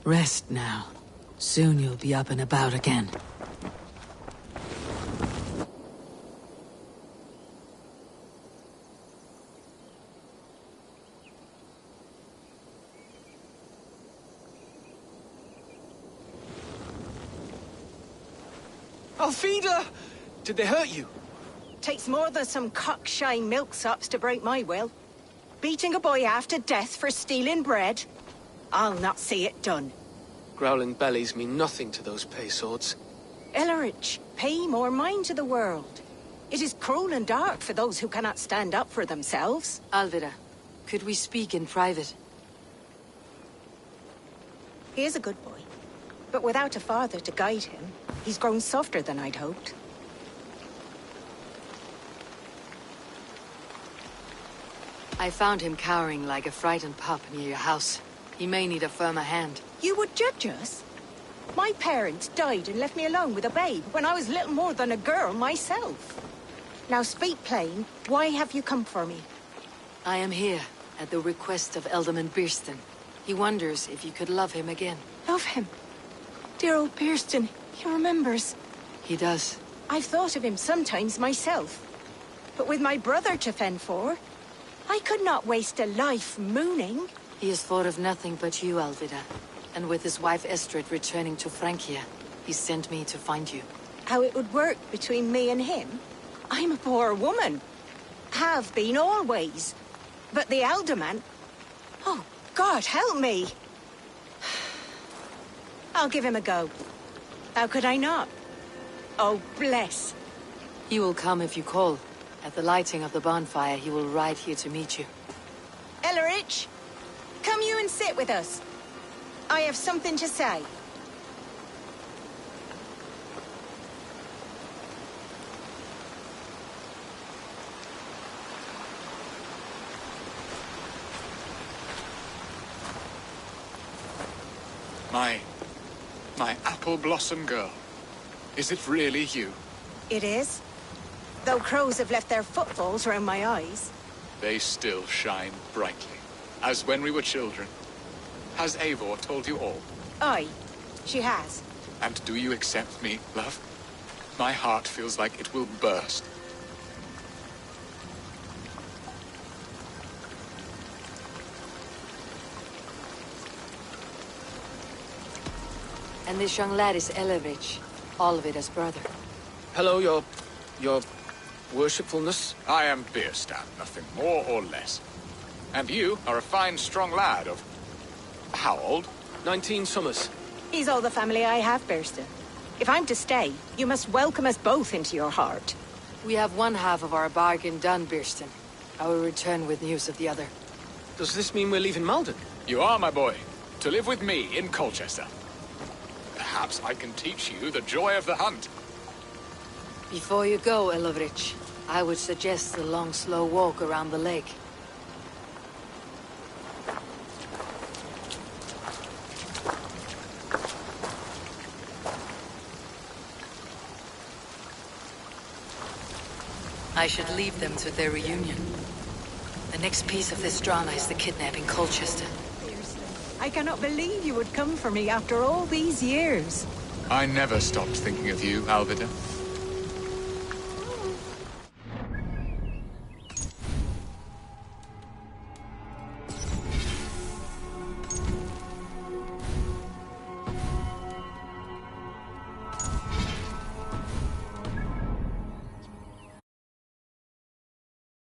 Rest now. Soon you'll be up and about again. Alfida! Did they hurt you? Takes more than some cockshy milksops to break my will. Beating a boy half to death for stealing bread? I'll not see it done. Growling bellies mean nothing to those pay swords. Elrich, pay more mind to the world. It is cruel and dark for those who cannot stand up for themselves. Alvida, could we speak in private? He is a good boy, but without a father to guide him, he's grown softer than I'd hoped. I found him cowering like a frightened pup near your house. He may need a firmer hand. You would judge us? My parents died and left me alone with a babe when I was little more than a girl myself. Now speak plain, why have you come for me? I am here at the request of Alderman Birston. He wonders if you could love him again. Love him? Dear old Birston, he remembers. He does. I've thought of him sometimes myself. But with my brother to fend for, I could not waste a life mooning. He has thought of nothing but you, Alvida. And with his wife Estrid returning to Francia, he sent me to find you. How it would work between me and him? I'm a poor woman. Have been always. But the alderman... Oh, God, help me! I'll give him a go. How could I not? Oh, bless. He will come if you call. At the lighting of the bonfire, he will ride here to meet you. Elrich, come you and sit with us. I have something to say. My apple blossom girl. Is it really you? It is. Though crows have left their footfalls around my eyes. They still shine brightly, as when we were children. Has Eivor told you all? Aye, she has. And do you accept me, love? My heart feels like it will burst. And this young lad is Elevich, Olvida's brother. Hello, your worshipfulness. I am Bierstadt, nothing more or less. And you are a fine, strong lad of... how old? 19 summers. He's all the family I have, Birsta. If I'm to stay, you must welcome us both into your heart. We have one half of our bargain done, Birston. I will return with news of the other. Does this mean we're leaving Malden? You are, my boy, to live with me in Colchester. Perhaps I can teach you the joy of the hunt. Before you go, Elovrich, I would suggest a long, slow walk around the lake. I should leave them to their reunion. The next piece of this drama is the kidnapping Colchester. I cannot believe you would come for me after all these years. I never stopped thinking of you, Alvida.